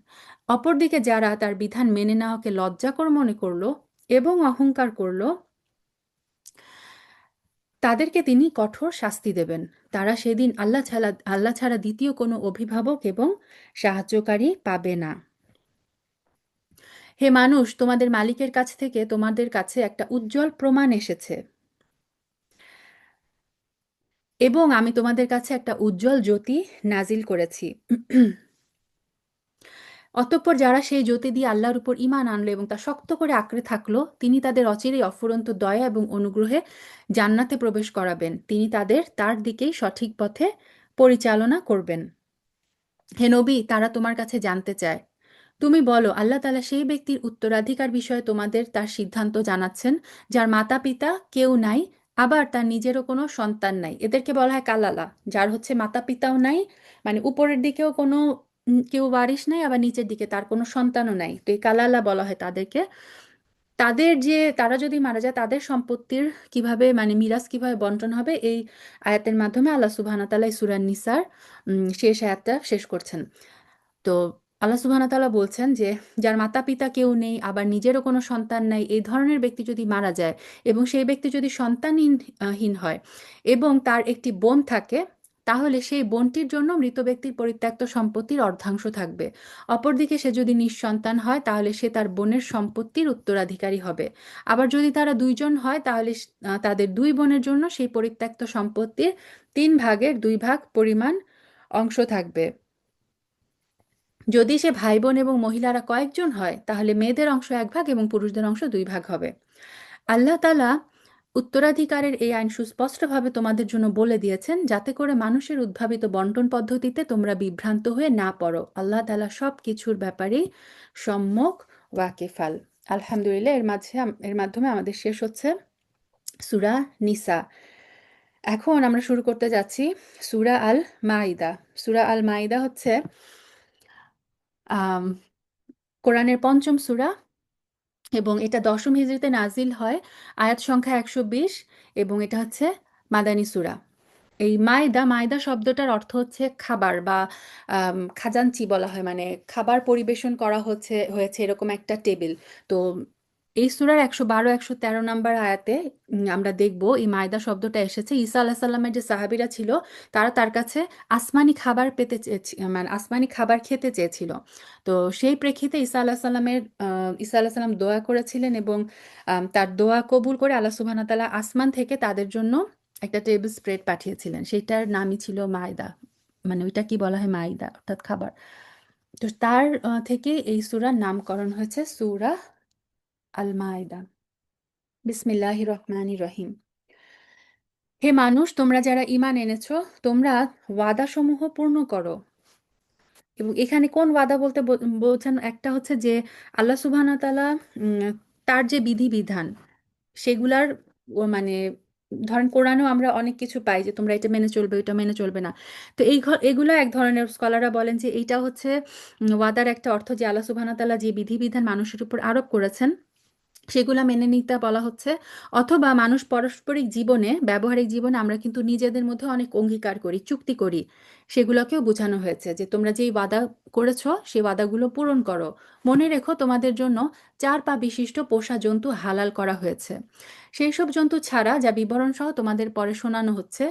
অপরদিকে যারা তার বিধান মেনে নেওয়াকে লজ্জাকর মনে করলো এবং অহংকার করলো, তাদেরকে তিনি কঠোর শাস্তি দেবেন। তারা সেদিন আল্লাহ ছাড়া দ্বিতীয় কোনো অভিভাবক এবং সাহায্যকারী পাবে না। হে মানুষ, তোমাদের মালিকের কাছ থেকে তোমাদের কাছে একটা উজ্জ্বল প্রমাণ এসেছে এবং আমি তোমাদের কাছে একটা উজ্জ্বল জ্যোতি নাজিল করেছি। অতঃপর যারা সেই জ্যোতি দিয়ে আল্লাহর উপর ঈমান আনলো এবং তা শক্ত করে আঁকড়ে থাকলো, তিনি তাদের অচিরেই অফুরন্ত দয়া এবং অনুগ্রহে জান্নাতে প্রবেশ করাবেন। তিনি তাদের তার দিকেই সঠিক পথে পরিচালনা করবেন। হে নবী, তারা তোমার কাছে জানতে চায়, তুমি বলো, আল্লাহ তাআলা সেই ব্যক্তির উত্তরাধিকার বিষয়ে তোমাদের তার সিদ্ধান্ত জানাচ্ছেন যার মাতা পিতা কেউ নাই, আবার তার নিজেরও কোনো সন্তান নাই। এদেরকে বলা হয় কালালা, যার হচ্ছে মাতা পিতাও নাই, মানে উপরের দিকেও কোনো কেউ ওয়ারিশ নাই, আবার নিচের দিকে তার কোনো সন্তানও নাই। তো এই কালালা বলা হয় তাদেরকে। তারা যদি মারা যায়, তাদের সম্পত্তির কিভাবে মানে মিরাজ কিভাবে বন্টন হবে, এই আয়াতের মাধ্যমে আল্লাহ সুবহানাহু ওয়া তাআলা এই সূরা নিসার শেষ আয়াতটা শেষ করছেন। তো আল্লাহ সুবহানাহু ওয়া তাআলা বলছেন যে যার মাতা পিতা কেউ নেই, আবার নিজেরও কোনো সন্তান নাই, এই ধরনের ব্যক্তি যদি মারা যায় এবং সেই ব্যক্তি যদি সন্তানহীন হয় এবং তার একটি বোন থাকে, তাহলে সেই বোনটির জন্য মৃত ব্যক্তির পরিত্যক্ত সম্পত্তির অর্ধাংশ থাকবে। অপরদিকে সে যদি নিঃসন্তান হয়, তাহলে সে তার বোনের সম্পত্তির উত্তরাধিকারী হবে। আবার যদি তারা দুইজন হয়, তাহলে তাদের দুই বোনের জন্য সেই পরিত্যক্ত সম্পত্তির 3/2 পরিমাণ অংশ থাকবে। যদি সে ভাই বোন এবং মহিলারা কয়েকজন হয়, তাহলে মেয়েদের অংশ 1 ভাগ এবং পুরুষদের অংশ 2 ভাগ হবে। আল্লাহ তাআলা উত্তরাধিকারের এই আইন সুস্পষ্টভাবে তোমাদের জন্য বলে দিয়েছেন, যাতে করে মানুষের উদ্ভাবিত বন্টন পদ্ধতিতে তোমরা বিভ্রান্ত হয়ে না পড়ো। আল্লাহ তাআলা সব কিছুর ব্যাপারেই সম্যক ওয়াকিফাল। আলহামদুলিল্লাহ, এর মাধ্যমে আমাদের শেষ হচ্ছে সূরা নিসা। এখন আমরা শুরু করতে যাচ্ছি সূরা আল মাইদা। সূরা আল মাইদা হচ্ছে আম, কোরআনের পঞ্চম সূরা এবং এটা 10ম হিজরিতে নাজিল হয়। আয়াত সংখ্যা 120 এবং এটা হচ্ছে মাদানী সূরা। এই মায়দা শব্দটার অর্থ হচ্ছে খাবার বা খাজাঞ্চি বলা হয়, মানে খাবার পরিবেশন করা হয়েছে এরকম একটা টেবিল। তো এই সূরার 112 113 নাম্বার আয়াতে আমরা দেখব এই মায়দা শব্দটা এসেছে। ঈসা আলাইহিস সালামের যে সাহাবীরা ছিল, তারা তার কাছে আসমানি খাবার মানে আসমানি খাবার খেতে চেয়েছিল। তো সেই প্রেক্ষিতে ঈসা আলাইহিস সালাম দোয়া করেছিলেন এবং তার দোয়া কবুল করে আল্লাহ সুবহানাহু ওয়া তাআলা আসমান থেকে তাদের জন্য একটা টেবিল স্প্রেড পাঠিয়েছিলেন। সেটার নামই ছিল মায়দা, মানে ওইটা কি বলা হয়, মায়দা অর্থাৎ খাবার। তো তার থেকে এই সূরার নামকরণ হয়েছে সূরা আল মায়দা। বিসমিল্লাহির রহমানির রহিম। হে মানুষ, তোমরা যারা ঈমান এনেছো, তোমরা ওয়াদাসমূহ পূর্ণ করো। এবং এখানে কোন ওয়াদা বলতে বোঝানো, একটা হচ্ছে যে আল্লাহ সুবহানাহু ওয়া তাআলা তার যে বিধিবিধান সেগুলার মানে ধরেন কোরআনেও আমরা অনেক কিছু পাই যে তোমরা এটা মেনে চলবে, এটা মেনে চলবে না। তো এগুলো এক ধরনের, স্কলাররা বলেন যে এইটা হচ্ছে ওয়াদার একটা অর্থ, যে আল্লাহ সুবহানাহু ওয়া তাআলা যে বিধিবিধান মানুষের উপর আরোপ করেছেন সেগুলা মেনে নিতে বলা হচ্ছে। অথবা মানুষ পারস্পরিক জীবনে, ব্যবহারিক জীবনে আমরা কিন্তু নিজেদের মধ্যে অনেক অঙ্গীকার করি, চুক্তি করি, সেগুলোকেও বোঝানো হয়েছে যে তোমরা যেই ওয়াদা করেছো সেই ওয়াদাগুলো পূরণ করো। মনে রেখো, তোমাদের জন্য 4 পা বিশিষ্ট পোষা জন্তু হালাল করা হয়েছে, সেই সব জন্তু ছাড়া যা বিবরণ সহ তোমাদের পরে শোনানো হচ্ছে।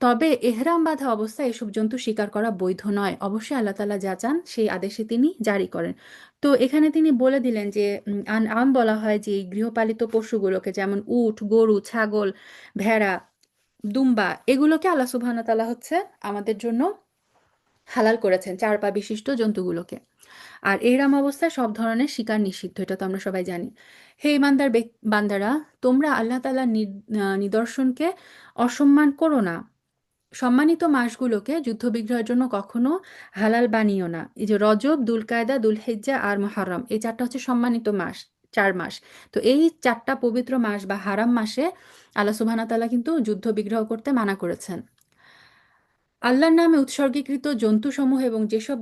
তবে এহরাম বাঁধা অবস্থায় এসব জন্তু শিকার করা বৈধ নয়। অবশ্যই আল্লাহ তাআলা যা চান সেই আদেশে তিনি জারি করেন। তো এখানে তিনি বলে দিলেন যে আম বলা হয় যে এই গৃহপালিত পশুগুলোকে, যেমন উট, গরু, ছাগল, ভেড়া, দুম্বা, এগুলোকে আল্লাহ সুবহানাহু ওয়া তাআলা হচ্ছে আমাদের জন্য হালাল করেছেন, চার পা বিশিষ্ট জন্তুগুলোকে। আর এহরাম অবস্থায় সব ধরনের শিকার নিষিদ্ধ, এটা তো আমরা সবাই জানি। হে ইমানদার বান্দারা, তোমরা আল্লাহ তাআলার নিদর্শনকে অসম্মান করো না। সম্মানিত মাসগুলোকে যুদ্ধবিগ্রহের জন্য কখনো হালাল বানিও না। এই যে রজব, দুলকায়দা, দুলহিজ্জা আর মুহররম, এই চারটা হচ্ছে সম্মানিত মাস, 4 মাস। তো এই 4টা পবিত্র মাস বা হারাম মাসে আল্লাহ সুবহানাহু ওয়া তাআলা কিন্তু যুদ্ধ বিগ্রহ করতে মানা করেছেন। আল্লাহর নামে উৎসর্গীকৃত জন্তুসমূহ এবং যেসব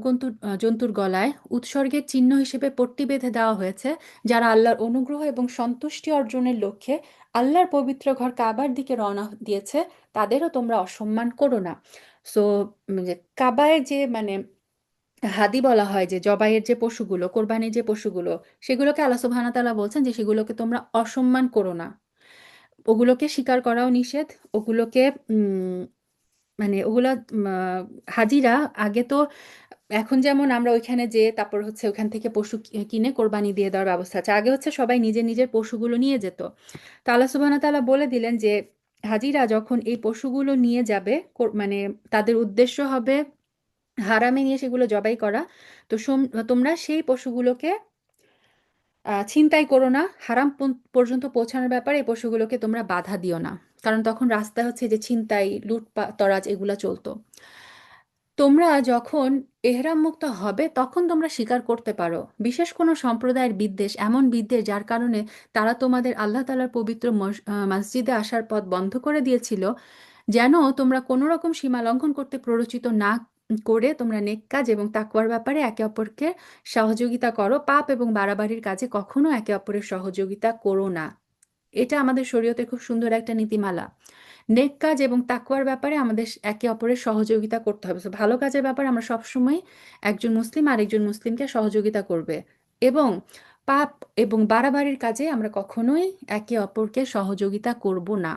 জন্তুর গলায় উৎসর্গের চিহ্ন হিসেবে পট্টি বেঁধে দেওয়া হয়েছে, যারা আল্লাহর অনুগ্রহ এবং সন্তুষ্টি অর্জনের লক্ষ্যে আল্লাহর পবিত্র ঘর কাবার দিকে রওনা দিয়েছে, তাদেরও তোমরা অসম্মান করো না। সো যে কাবায় যে মানে হাদি বলা হয়, যে জবাইয়ের যে পশুগুলো, কোরবানির যে পশুগুলো, সেগুলোকে আল্লাহ সুবহানাহু ওয়া তাআলা বলছেন যে সেগুলোকে তোমরা অসম্মান করো না। ওগুলোকে শিকার করাও নিষেধ। ওগুলোকে মানে ওগুলা হাজিরা আগে তো, এখন যেমন আমরা ওইখানে যে তারপর হচ্ছে ওখান থেকে পশু কিনে কোরবানি দিয়ে দেওয়ার ব্যবস্থা আছে, আগে হচ্ছে সবাই নিজের নিজের পশুগুলো নিয়ে যেত। তো আল্লাহ সুবহানাহু ওয়া তাআলা বলে দিলেন যে হাজিরা যখন এই পশুগুলো নিয়ে যাবে, মানে তাদের উদ্দেশ্য হবে হারামে নিয়ে সেগুলো জবাই করা। তো তোমরা সেই পশুগুলোকে ছিনতাই করো না। হারাম পর্যন্ত পৌঁছানোর ব্যাপারে এই পশুগুলোকে তোমরা বাধা দিও না, কারণ তখন রাস্তায় হচ্ছে যে ছিনতাই, তরাজ এগুলা চলতো। তোমরা যখন এহরাম মুক্ত হবে তখন তোমরা স্বীকার করতে পারো বিশেষ কোনো সম্প্রদায়ের বিদ্বেষ, এমন বিদ্বেষ যার কারণে তারা তোমাদের আল্লাহ তাআলার পবিত্র মসজিদে আসার পথ বন্ধ করে দিয়েছিল, যেন তোমরা কোনো রকম সীমা লঙ্ঘন করতে প্ররোচিত না করে তোমরা নেক কাজ এবং তাকওয়ার ব্যাপারে একে অপরকে সহযোগিতা করো। পাপ এবং বাড়াবাড়ির কাজে কখনো একে অপরের সহযোগিতা করো না। এটা আমাদের শরীয়তে খুব সুন্দর একটা নীতিমালা। নেক কাজ এবং তাকওয়ার ব্যাপারে আমাদের একে অপরের সহযোগিতা করতে হবে। So, ভালো কাজের ব্যাপারে আমরা সবসময় একজন মুসলিম আরেকজন মুসলিমকে সহযোগিতা করবে, এবং পাপ এবং বাড়াবাড়ির কাজে আমরা কখনোই একে অপরকে সহযোগিতা করব না।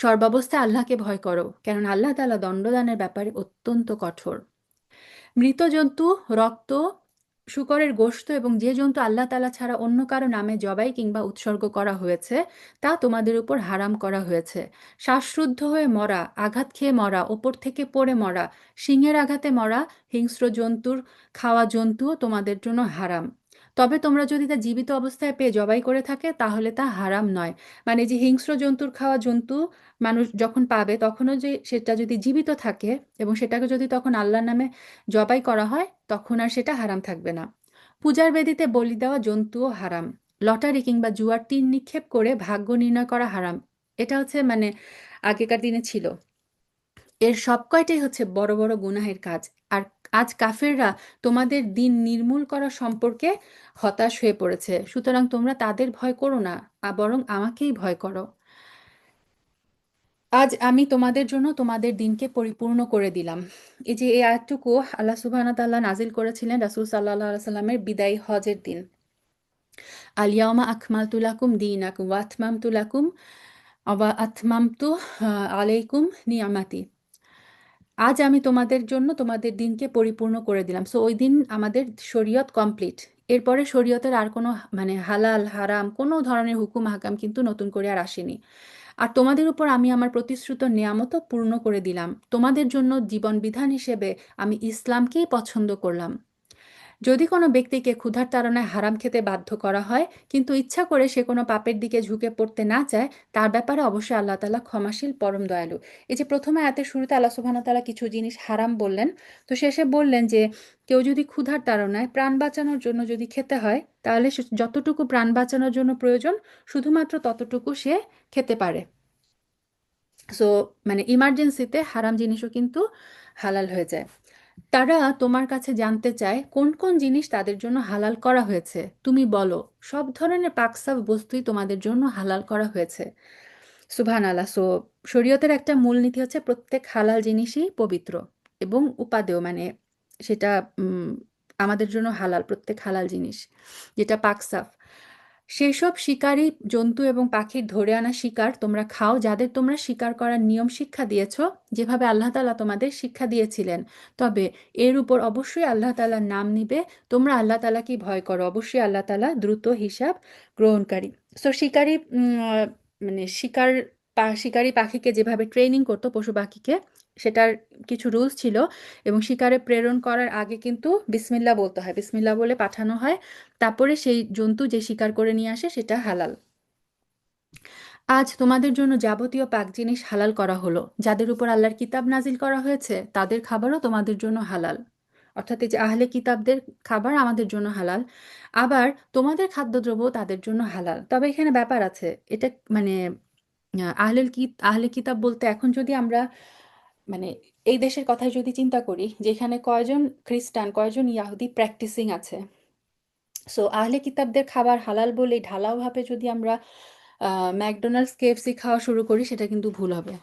সর্বাবস্থায় আল্লাহকে ভয় করো, কেননা আল্লাহ তাআলা দণ্ডদানের ব্যাপারে অত্যন্ত কঠোর। মৃত জন্তু, রক্ত, শূকরের গোশত এবং যে জন্তু আল্লাহ তাআলা ছাড়া অন্য কারো নামে জবাই কিংবা উৎসর্গ করা হয়েছে তা তোমাদের উপর হারাম করা হয়েছে। শ্বাসরুদ্ধ হয়ে মরা, আঘাত খেয়ে মরা, ওপর থেকে পড়ে মরা, সিংহের আঘাতে মরা হিংস্র জন্তুর খাওয়া জন্তুও তোমাদের জন্য হারাম। তবে তোমরা যদি তা জীবিত অবস্থায় পেয়ে জবাই করে থাকে তাহলে তা হারাম নয়। মানে যে হিংস্র জন্তুর খাওয়া জন্তু মানুষ যখন পাবে, তখনও যে সেটা যদি জীবিত থাকে এবং সেটাকে যদি তখন আল্লাহর নামে জবাই করা হয়, তখন আর সেটা হারাম থাকবে না। পূজার বেদিতে বলি দেওয়া জন্তুও হারাম। লটারি কিংবা জুয়ার তীর নিক্ষেপ করে ভাগ্য নির্ণয় করা হারাম। এটা হচ্ছে মানে আগেকার দিনে ছিল। এর সব কয়টাই হচ্ছে বড় বড় গুনাহের কাজ। আর আজ কাফেররা তোমাদের দিন নির্মূল করা সম্পর্কে হতাশ হয়ে পড়েছে। সুতরাং তোমরা তাদের ভয় করো না, বরং আমাকেই ভয় করো। আজ আমি তোমাদের জন্য তোমাদের দিনকে পরিপূর্ণ করে দিলাম। এই যে এই আয়াতটুকু আল্লাহ সুবহানাহু ওয়া তাআলা নাজিল করেছিলেন রাসূল সাল্লাল্লাহু আলাইহি সাল্লামের বিদায়ী হজের দিন। আল ইয়াউমা আকমালতু লাকুম দীনাকুম ওয়া আতমামতু লাকুম ওয়া আতমামতু আলাইকুম নিয়ামাতি। আজ আমি তোমাদের জন্য তোমাদের দিনকে পরিপূর্ণ করে দিলাম। সো ওই দিন আমাদের শরীয়ত কমপ্লিট। এরপরে শরীয়তের আর কোনো মানে হালাল হারাম কোনো ধরনের হুকুম হাকাম কিন্তু নতুন করে আর আসেনি। আর তোমাদের উপর আমি আমার প্রতিশ্রুত নেয়ামতও পূর্ণ করে দিলাম। তোমাদের জন্য জীবন বিধান হিসেবে আমি ইসলামকেই পছন্দ করলাম। যদি কোনো ব্যক্তিকে ক্ষুধার তাড়নায় হারাম খেতে বাধ্য করা হয়, কিন্তু ইচ্ছা করে সে কোনো পাপের দিকে ঝুঁকে পড়তে না চায়, তার ব্যাপারে অবশ্যই আল্লাহ তাআলা ক্ষমাশীল, পরম দয়ালু। এই যে প্রথমে আয়াতের শুরুতে আল্লাহ সুবহানাহু ওয়া তাআলা কিছু জিনিস হারাম বললেন, তো শেষে বললেন যে কেউ যদি ক্ষুধার তাড়নায় প্রাণ বাঁচানোর জন্য যদি খেতে হয়, তাহলে সে যতটুকু প্রাণ বাঁচানোর জন্য প্রয়োজন শুধুমাত্র ততটুকু সে খেতে পারে। সো মানে ইমার্জেন্সিতে হারাম জিনিসও কিন্তু হালাল হয়ে যায়। তারা তোমার কাছে জানতে চায় কোন কোন জিনিস তাদের জন্য হালাল করা হয়েছে। তুমি বলো, সব ধরনের পাকসাফ বস্তুই তোমাদের জন্য হালাল করা হয়েছে। সুবহানাল্লাহ। সো শরীয়তের একটা মূলনীতি হচ্ছে প্রত্যেক হালাল জিনিসই পবিত্র এবং উপাদেয়, মানে সেটা আমাদের জন্য হালাল, প্রত্যেক হালাল জিনিস যেটা পাকসাফ সেই সব শিকারী জন্তু এবং পাখির ধরে আনা শিকার তোমরা খাও যাদের তোমরা শিকার করার নিয়ম শিক্ষা দিয়েছ, যেভাবে আল্লাহ তাআলা তোমাদের শিক্ষা দিয়েছিলেন। তবে এর উপর অবশ্যই আল্লাহ তাআলার নাম নিবে। তোমরা আল্লাহ তাআলাকে ভয় করো, অবশ্যই আল্লাহ তাআলা দ্রুত হিসাব গ্রহণকারী। সো শিকারী মানে শিকারী পাখিকে যেভাবে ট্রেনিং করতো পশু পাখিকে, সেটার কিছু রুলস ছিল। এবং শিকারে প্রেরণ করার আগে কিন্তু বিসমিল্লাহ বলতে হয়, বিসমিল্লাহ বলে পাঠানো হয়, তারপরে সেই জন্তু যে শিকার করে নিয়ে আসে সেটা হালাল। আজ তোমাদের জন্য যাবতীয় পাক জিনিস হালাল করা হলো। যাদের উপর আল্লাহর কিতাব নাজিল করা হয়েছে তাদের খাবারও তোমাদের জন্য হালাল। অর্থাৎ এই যে আহলে কিতাবদের খাবার আমাদের জন্য হালাল, আবার তোমাদের খাদ্যদ্রব্য তাদের জন্য হালাল। তবে এখানে ব্যাপার আছে, এটা মানে আহলে কিতাব বলতে এখন যদি আমরা মানে এই দেশের কথাই যদি চিন্তা করি, যেখানে কয়জন খ্রিস্টান কয়জন ইয়াহুদি প্র্যাকটিসিং আছে, সো আহলে কিতাবদের খাবার হালাল বলে ঢালাওভাবে যদি আমরা ম্যাকডোনাল্ডস কেএফসি খাওয়া শুরু করি, সেটা কিন্তু ভুল হবে।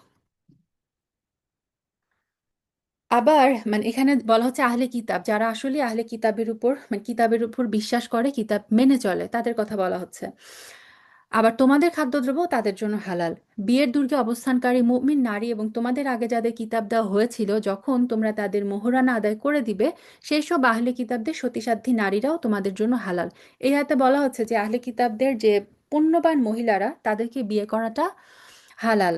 আবার এখানে বলা হচ্ছে আহলে কিতাব, যারা আসলে আহলে কিতাবের উপর কিতাবের উপর বিশ্বাস করে, কিতাব মেনে চলে, তাদের কথা বলা হচ্ছে। আবার তোমাদের খাদ্যদ্রব্য তাদের জন্য হালাল। বিয়ের দুর্গে অবস্থানকারী মুমিন নারী এবং তোমাদের আগে যাদের কিতাব দেওয়া হয়েছিল, যখন তোমরা তাদের মোহরানা আদায় করে দিবে, সেই সব আহলে কিতাবদের সতীসাধ্যী নারীরাও তোমাদের জন্য হালাল। এই হাতে বলা হচ্ছে যে আহলে কিতাবদের যে পুণ্যবান মহিলারা, তাদেরকে বিয়ে করাটা হালাল।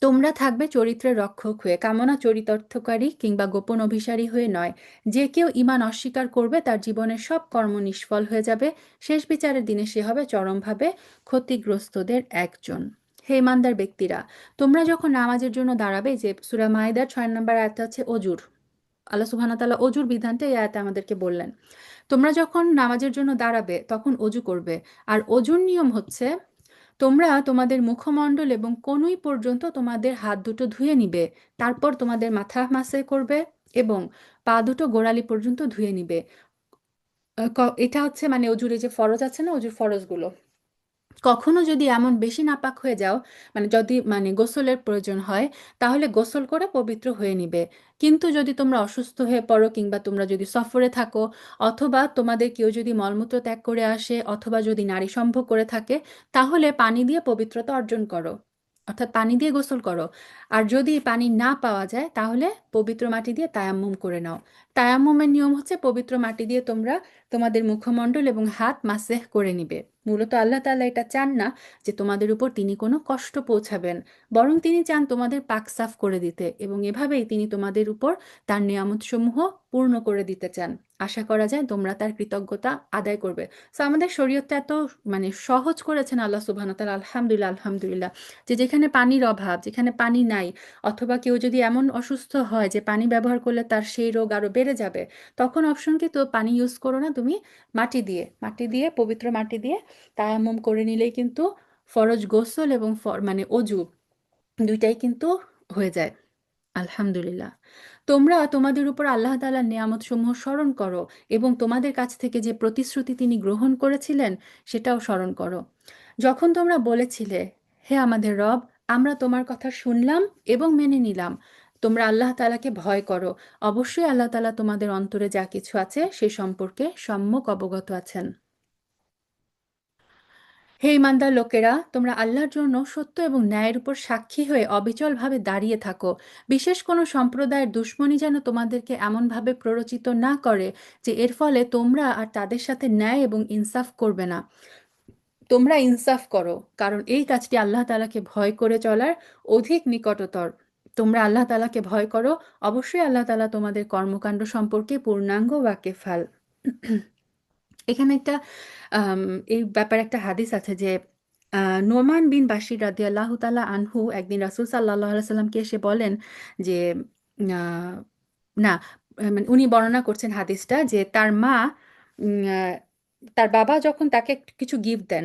তোমরা থাকবে চরিত্রের রক্ষক হয়ে, কামনা চরিতার্থকারী কিংবা গোপন অভিসারী হয়ে নয়। যে কেউ ঈমান অস্বীকার করবে তার জীবনের সব কর্ম নিষ্ফল হয়ে যাবে। শেষ বিচারের দিনে সে হবে চরমভাবে ক্ষতিগ্রস্তদের একজন। হে ঈমানদার ব্যক্তিরা, তোমরা যখন নামাজের জন্য দাঁড়াবে, যে সূরা মাইদার 6 নম্বর আয়াতটা হচ্ছে অজুর, আল্লাহ সুবহানাহু ওয়া তাআলা অজুর বিধানটা এই আয়াতে আমাদেরকে বললেন। তোমরা যখন নামাজের জন্য দাঁড়াবে তখন অজু করবে। আর অজুর নিয়ম হচ্ছে, তোমরা তোমাদের মুখমণ্ডল এবং কনুই পর্যন্ত তোমাদের হাত দুটো ধুয়ে নিবে, তারপর তোমাদের মাথা মাসে করবে এবং পা দুটো গোড়ালি পর্যন্ত ধুয়ে নিবে। এটা হচ্ছে অজুরে যে ফরজ আছে না, অজুর ফরজগুলো। কখনো যদি এমন বেশি নাপাক হয়ে যাও, যদি গোসলের প্রয়োজন হয়, তাহলে গোসল করে পবিত্র হয়ে নিবে। কিন্তু যদি তোমরা অসুস্থ হয়ে পড়ো, কিংবা তোমরা যদি সফরে থাকো, অথবা তোমাদের কেউ যদি মলমূত্র ত্যাগ করে আসে, অথবা যদি নারী সম্ভোগ করে থাকে, তাহলে পানি দিয়ে পবিত্রতা অর্জন করো, অর্থাৎ পানি দিয়ে গোসল করো। আর যদি পানি না পাওয়া যায়, তাহলে পবিত্র মাটি দিয়ে তায়াম্মুম করে নাও। তায়াম্মুমের নিয়ম হচ্ছে, পবিত্র মাটি দিয়ে তোমরা তোমাদের মুখমণ্ডল এবং হাত মাসেহ করে নিবে। মূলত আল্লাহ তাআলা এটা চান না যে তোমাদের উপর তিনি কোনো কষ্ট পৌঁছাবেন, বরং তিনি চান তোমাদের পাক সাফ করে দিতে, এবং এভাবেই তিনি তোমাদের উপর তার নিয়ামতসমূহ পূর্ণ করে দিতে চান। আশা করা যায় তোমরা তার কৃতজ্ঞতা আদায় করবে। সো আমাদের শরীয়তটা এত সহজ করেছেন আল্লাহ সুবহানাহু ওয়া তাআলা, আলহামদুলিল্লাহ আলহামদুলিল্লাহ। যে যেখানে পানির অভাব, যেখানে পানি নাই, অথবা কেউ যদি এমন অসুস্থ হয় যে পানি ব্যবহার করলে তার সেই রোগ আরো বেড়ে যাবে, তখন অপশন কি, তো পানি ইউজ করো না, তুমি মাটি দিয়ে পবিত্র মাটি দিয়ে তায়াম্মুম করে নিলেই কিন্তু ফরজ গোসল এবং অজু দুইটাই কিন্তু হয়ে যায়। আলহামদুলিল্লাহ। তোমরা তোমাদের উপর আল্লাহ তাআলার নিয়ামত সমূহ স্মরণ করো, এবং তোমাদের কাছ থেকে যে প্রতিশ্রুতি তিনি গ্রহণ করেছিলেন সেটাও স্মরণ করো। যখন তোমরা বলেছিলে, হে আমাদের রব, আমরা তোমার কথা শুনলাম এবং মেনে নিলাম, তোমরা আল্লাহ তাআলাকে ভয় করো। অবশ্যই আল্লাহ তাআলা তোমাদের অন্তরে যা কিছু আছে সে সম্পর্কে সম্যক অবগত আছেন। হে ইমানদার লোকেরা, তোমরা আল্লাহর জন্য সত্য এবং ন্যায়ের উপর সাক্ষী হয়ে অবিচলভাবে দাঁড়িয়ে থাকো। বিশেষ কোনো সম্প্রদায়ের দুশমনী যেন তোমাদেরকে এমনভাবে প্ররোচিত না করে যে এর ফলে তোমরা আর তাদের সাথে ন্যায় এবং ইনসাফ করবে না। তোমরা ইনসাফ করো, কারণ এই কাজটি আল্লাহ তাআলাকে ভয় করে চলার অধিক নিকটতর। তোমরা আল্লাহ তাআলাকে ভয় করো, অবশ্যই আল্লাহ তাআলা তোমাদের কর্মকাণ্ড সম্পর্কে পূর্ণাঙ্গ ওয়াকিফাল। এখানে একটা আম, এই ব্যাপারে একটা হাদিস আছে যে নোমান বিন বাশির রাদিয়াল্লাহু তাআলা আনহু একদিন রাসূল সাল্লাল্লাহু আলাইহি সাল্লামকে এসে বলেন যে আহ, না, উনি বর্ণনা করছেন হাদিসটা, যে তার মা তার বাবা যখন তাকে কিছু গিফট দেন,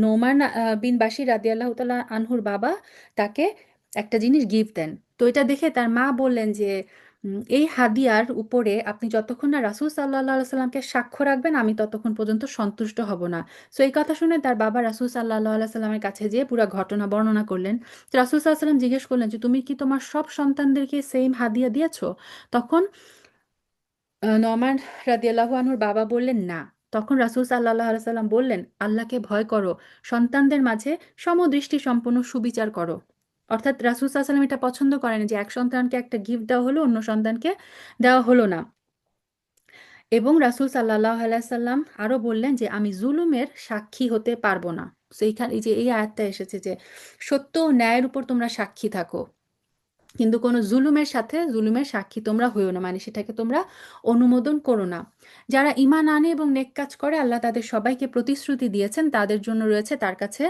নোমান বিন বাশির রাদিয়াল্লাহু তাআলা আনহুর বাবা তাকে একটা জিনিস গিফট দেন। তো এটা দেখে তার মা বললেন যে এই হাদিয়ার উপরে আপনি যতক্ষণ না রাসূল সাল্লাল্লাহু আলাইহি সাল্লামকে সাক্ষ্য রাখবেন, আমি ততক্ষণ পর্যন্ত সন্তুষ্ট হব না। সো এই কথা শুনে তার বাবা রাসূল সাল্লাল্লাহু আলাইহি সাল্লামের কাছে যেয়ে পুরো ঘটনা বর্ণনা করলেন। তো রাসূল সাল্লাল্লাহু আলাইহি সাল্লাম জিজ্ঞেস করলেন যে তুমি কি তোমার সব সন্তানদেরকে সেম হাদিয়া দিয়েছো? তখন নমান রাদিয়াল্লাহু আনহুর বাবা বললেন, না, তখন রাসূল সাল্লাল্লাহু আলাইহি সাল্লাম বললেন, আল্লাহকে ভয় করো, সন্তানদের মাঝে সমদৃষ্টি সম্পন্ন সুবিচার করো। অর্থাৎ রাসূল সাল্লাল্লাহু আলাইহি সাল্লাম এটা পছন্দ করেন যে এক সন্তানকে একটা গিফট দেওয়া হলো, অন্য সন্তানকে দেওয়া হলো না। এবং রাসূল সাল্লাল্লাহু আলাইহি সাল্লাম আরো বললেন যে আমি জুলুমের সাক্ষী হতে পারবো না। তো এইখানে এই যে এই আয়াতটা এসেছে যে সত্য ও ন্যায়ের উপর তোমরা সাক্ষী থাকো, কিন্তু কোনো জুলুমের সাথে জুলুমের সাক্ষী তোমরা হইও না, মানে সেটাকে তোমরা অনুমোদন করো না। যারা ঈমান আনে এবং নেক কাজ করে, আল্লাহ তাদের সবাইকে প্রতিশ্রুতি দিয়েছেন তাদের জন্য রয়েছে তার কাছে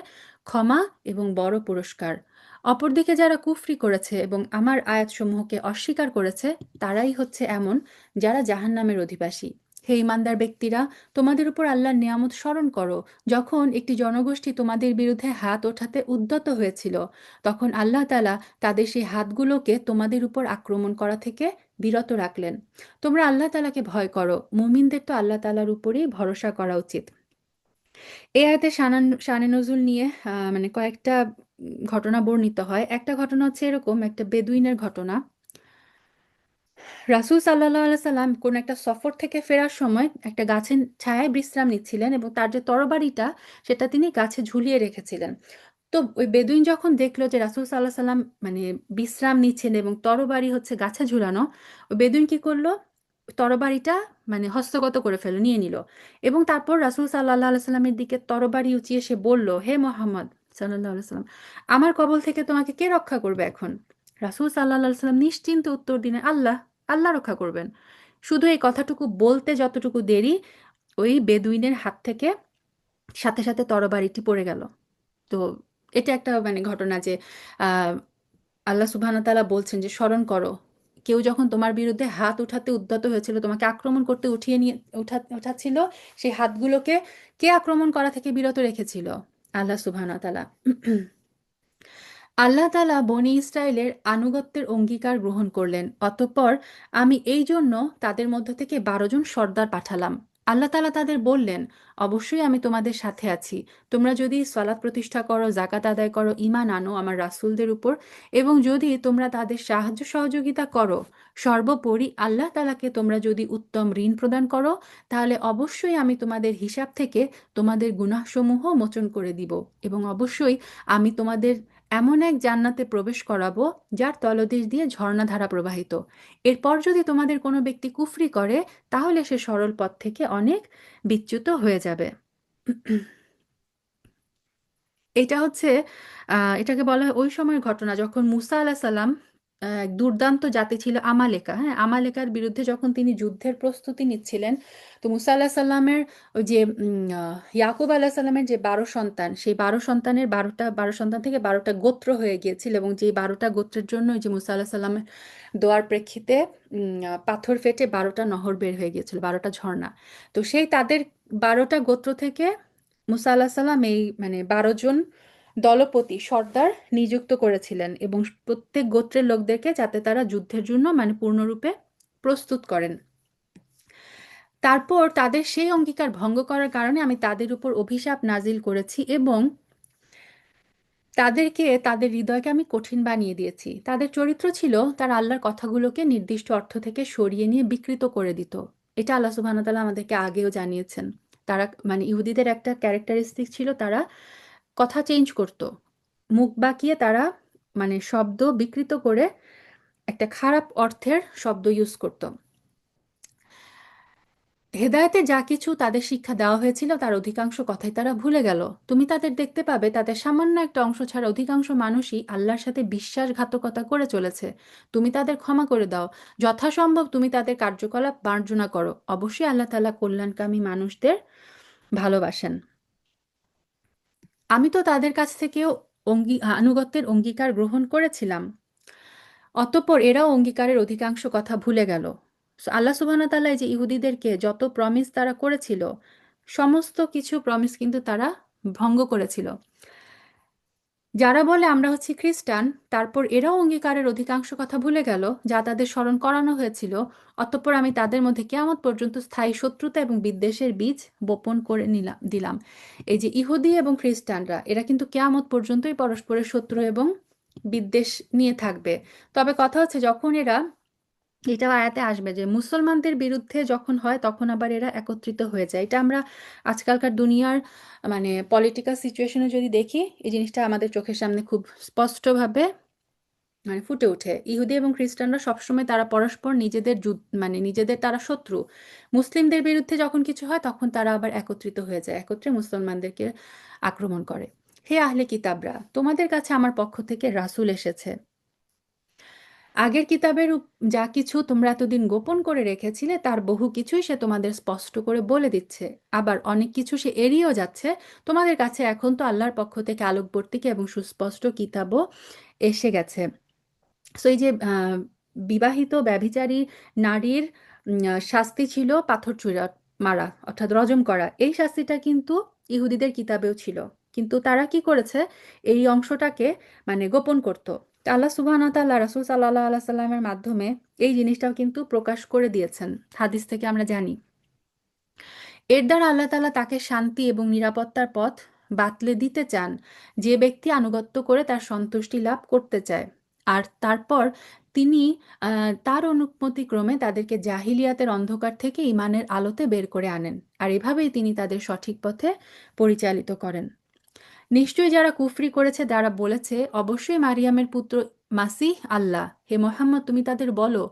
ক্ষমা এবং বড় পুরস্কার। অপরদিকে যারা কুফরি করেছে এবং আমার আয়াতসমূহকে অস্বীকার করেছে, তারাই হচ্ছে এমন যারা জাহান্নামের অধিবাসী। হে ঈমানদার ব্যক্তিরা, তোমাদের উপর আল্লাহর নিয়ামত স্মরণ করো, যখন একটি জনগোষ্ঠী তোমাদের বিরুদ্ধে হাত ওঠাতে উদ্যত হয়েছিল, তখন আল্লাহ তাআলা তাদের সেই হাতগুলোকে তোমাদের উপর আক্রমণ করা থেকে বিরত রাখলেন। তোমরা আল্লাহ তাআলাকে ভয় করো, মুমিনদের তো আল্লাহ তাআলার উপরেই ভরসা করা উচিত। এই আয়াতে শানে নজুল নিয়ে মানে কয়েকটা ঘটনা বর্ণিত হয়। একটা ঘটনা হচ্ছে এরকম, একটা বেদুইনের ঘটনা। রাসূল সাল্লাল্লাহু আলাইহি সাল্লাম কোন একটা সফর থেকে ফেরার সময় একটা গাছের ছায়ায় বিশ্রাম নিচ্ছিলেন এবং তার যে তরবারিটা সেটা তিনি গাছে ঝুলিয়ে রেখেছিলেন। তো ওই বেদুইন যখন দেখলো যে রাসূল সাল্লাল্লাহু আলাইহি সাল্লাম মানে বিশ্রাম নিচ্ছেন এবং তরবারি হচ্ছে গাছে ঝুলানো, ওই বেদুইন কি করলো, তরবারিটা মানে হস্তগত করে ফেললো, নিয়ে নিল। এবং তারপর রাসূল সাল্লাল্লাহু আলাইহি সাল্লামের দিকে তরবারি উঁচিয়ে সে বলল, হে মোহাম্মদ সাল্লাল্লাহু আলাইহি সাল্লাম, আমার কবল থেকে তোমাকে কে রক্ষা করবে এখন? রাসূল সাল্লাল্লাহু আলাইহি সাল্লাম নিশ্চিন্ত উত্তর দিলেন, আল্লাহ, আল্লাহ রক্ষা করবেন। শুধু এই কথাটুকু বলতে যতটুকু দেরি, ওই বেদুইনের হাত থেকে সাথে সাথে তরবারিটি পড়ে গেল। তো এটা একটা মানে ঘটনা যে আহ, আল্লাহ সুবহানাহু ওয়া তাআলা বলছেন যে স্মরণ করো, কেউ যখন তোমার বিরুদ্ধে হাত উঠাতে উদ্যত হয়েছিল, তোমাকে আক্রমণ করতে উঠাচ্ছিল, সেই হাতগুলোকে কে আক্রমণ করা থেকে বিরত রেখেছিল? আল্লাহ সুবহানাহু ওয়া তাআলা। আল্লাহ তাআলা বনী ইসরায়েলের আনুগত্যের অঙ্গীকার গ্রহণ করলেন। অতঃপর আমি এই জন্য তাদের মধ্য থেকে 12 জন সর্দার পাঠালাম। আল্লাহ তাআলা তাদের বললেন, অবশ্যই আমি তোমাদের সাথে আছি। তোমরা যদি সালাত প্রতিষ্ঠা করো, যাকাত আদায় করো, ঈমান আনো আমার রাসূলদের উপর, এবং যদি তোমরা তাদের সাহায্য সহযোগিতা করো, সর্বোপরি আল্লাহ তাআলাকে তোমরা যদি উত্তম ঋণ প্রদান করো, তাহলে অবশ্যই আমি তোমাদের হিসাব থেকে তোমাদের গুনাহসমূহ মোচন করে দিব, এবং অবশ্যই আমি তোমাদের এমন এক জান্নাতে প্রবেশ করাবো যার তলদেশ দিয়ে ঝর্ণাধারা প্রবাহিত। এরপর যদি তোমাদের কোনো ব্যক্তি কুফরি করে, তাহলে সে সরল পথ থেকে অনেক বিচ্যুত হয়ে যাবে। এটা হচ্ছে এটাকে বলা হয় ওই সময়ের ঘটনা যখন মুসা আলাহিসাল্লাম সাল্লাম এক দুর্দান্ত জাতি ছিল আমালেকা, হ্যাঁ, আমালেকার বিরুদ্ধে যখন তিনি যুদ্ধের প্রস্তুতি নিচ্ছিলেন। তো মুসা আলাহিসাল্লামের সাল্লামের ওই যে ইয়াকুব আলাহিসাল্লামের সাল্লামের যে 12 সন্তান, সেই 12 সন্তানের 12 সন্তান থেকে 12টা গোত্র হয়ে গিয়েছিল, এবং যে 12টা গোত্রের জন্য ওই যে মুসা আলাহিসাল্লামের সাল্লামের দোয়ার প্রেক্ষিতে পাথর ফেটে 12টা নহর বের হয়ে গিয়েছিল, 12টা ঝর্ণা। তো সেই তাদের 12টা গোত্র থেকে মুসা আল্লাহ সাল্লাম এই মানে 12 জন দলপতি সর্দার নিযুক্ত করেছিলেন, এবং প্রত্যেক গোত্রের লোকদেরকে যাতে তারা যুদ্ধের জন্য মানে পূর্ণরূপে প্রস্তুত করেন। তারপর তাদের সেই অঙ্গীকার ভঙ্গ করার কারণে আমি তাদের উপর অভিশাপ নাজিল করেছি, এবং তাদেরকে তাদের হৃদয়কে আমি কঠিন বানিয়ে দিয়েছি। তাদের চরিত্র ছিল তারা আল্লাহর কথাগুলোকে নির্দিষ্ট অর্থ থেকে সরিয়ে নিয়ে বিকৃত করে দিত। এটা আল্লাহ সুবহানাহু ওয়া তাআলা আমাদেরকে আগেও জানিয়েছেন। তারা মানে ইহুদিদের একটা ক্যারেক্টারিস্টিক ছিল, তারা কথা চেঞ্জ করত, মুখ বাঁকিয়ে তারা মানে শব্দ বিকৃত করে একটা খারাপ অর্থের শব্দ ইউজ করত। হেদায়েতে যা কিছু তাদের শিক্ষা দেওয়া হয়েছিল তার অধিকাংশ কথাই তারা ভুলে গেল। তুমি তাদের দেখতে পাবে তাদের সামান্য একটা অংশ ছাড়া অধিকাংশ মানুষই আল্লাহর সাথে বিশ্বাসঘাতকতা করে চলেছে। তুমি তাদের ক্ষমা করে দাও, যথাসম্ভব তুমি তাদের কার্যকলাপ মার্জনা করো। অবশ্যই আল্লাহ তাআলা কল্যাণকামী মানুষদের ভালোবাসেন। আমি তো তাদের কাছ থেকেও আনুগত্যের অঙ্গীকার গ্রহণ করেছিলাম, অতঃপর এরাও অঙ্গীকারের অধিকাংশ কথা ভুলে গেল। আল্লাহ সুবহানাহু ওয়া তাআলা এই যে ইহুদিদেরকে যত প্রমিস তারা করেছিল, সমস্ত কিছু প্রমিস কিন্তু তারা ভঙ্গ করেছিল। যারা বলে আমরা হচ্ছি খ্রিস্টান, তারপর এরাও অঙ্গীকারের অধিকাংশ কথা ভুলে গেল যা তাদের স্মরণ করানো হয়েছিল। অতঃপর আমি তাদের মধ্যে কিয়ামত পর্যন্ত স্থায়ী শত্রুতা এবং বিদ্বেষের বীজ বপন করে দিলাম। এই যে ইহুদি এবং খ্রিস্টানরা, এরা কিন্তু কিয়ামত পর্যন্তই পরস্পরের শত্রু এবং বিদ্বেষ নিয়ে থাকবে। তবে কথা হচ্ছে যখন এরা এটাও আয়াতে আসবে যে মুসলমানদের বিরুদ্ধে যখন হয় তখন আবার এরা একত্রিত হয়ে যায়। এটা আমরা আজকালকার দুনিয়ার মানে পলিটিক্যাল সিচুয়েশনে যদি দেখি, এই জিনিসটা আমাদের চোখের সামনে খুব স্পষ্টভাবে মানে ফুটে ওঠে। ইহুদি এবং খ্রিস্টানরা সবসময় তারা পরস্পর নিজেদের মানে নিজেদের তারা শত্রু। মুসলিমদের বিরুদ্ধে যখন কিছু হয় তখন তারা আবার একত্রিত হয়ে যায়, একত্রে মুসলমানদেরকে আক্রমণ করে। হে আহলে কিতাবরা, তোমাদের কাছে আমার পক্ষ থেকে রাসূল এসেছে। আগের কিতাবের যা কিছু তোমরা এতদিন গোপন করে রেখেছিলে তার বহু কিছুই সে তোমাদের স্পষ্ট করে বলে দিচ্ছে। আবার অনেক কিছু সে এড়িয়েও যাচ্ছে। তোমাদের কাছে এখন তো আল্লাহর পক্ষ থেকে আলোকবর্তিকা এবং সুস্পষ্ট কিতাবও এসে গেছে। সো এই যে বিবাহিত ব্যভিচারী নারীর শাস্তি ছিল পাথর ছুঁড়া মারা, অর্থাৎ রজম করা। এই শাস্তিটা কিন্তু ইহুদিদের কিতাবেও ছিল, কিন্তু তারা কি করেছে, এই অংশটাকে মানে গোপন করত। তা আল্লাহ সুবহানাহু ওয়া তাআলা রাসূল সাল্লাল্লাহু আলাইহি সাল্লামের মাধ্যমে এই জিনিসটাও কিন্তু প্রকাশ করে দিয়েছেন। হাদিস থেকে আমরা জানি এর দ্বারা আল্লাহ তাআলা তাকে শান্তি এবং নিরাপত্তার পথ বাতলে দিতে চান, যে ব্যক্তি আনুগত্য করে তার সন্তুষ্টি লাভ করতে চায়। আর তারপর তিনি তার অনুমতিক্রমে তাদেরকে জাহিলিয়াতের অন্ধকার থেকে ঈমানের আলোতে বের করে আনেন। আর এভাবেই তিনি তাদের সঠিক পথে পরিচালিত করেন। নিশ্চয়ই যারা কুফরি করেছে তারা বলেছে, অবশ্যই মারিয়ামের পুত্র মাসিহ আল্লাহ। হে মোহাম্মদ, তুমি তাদের বলো,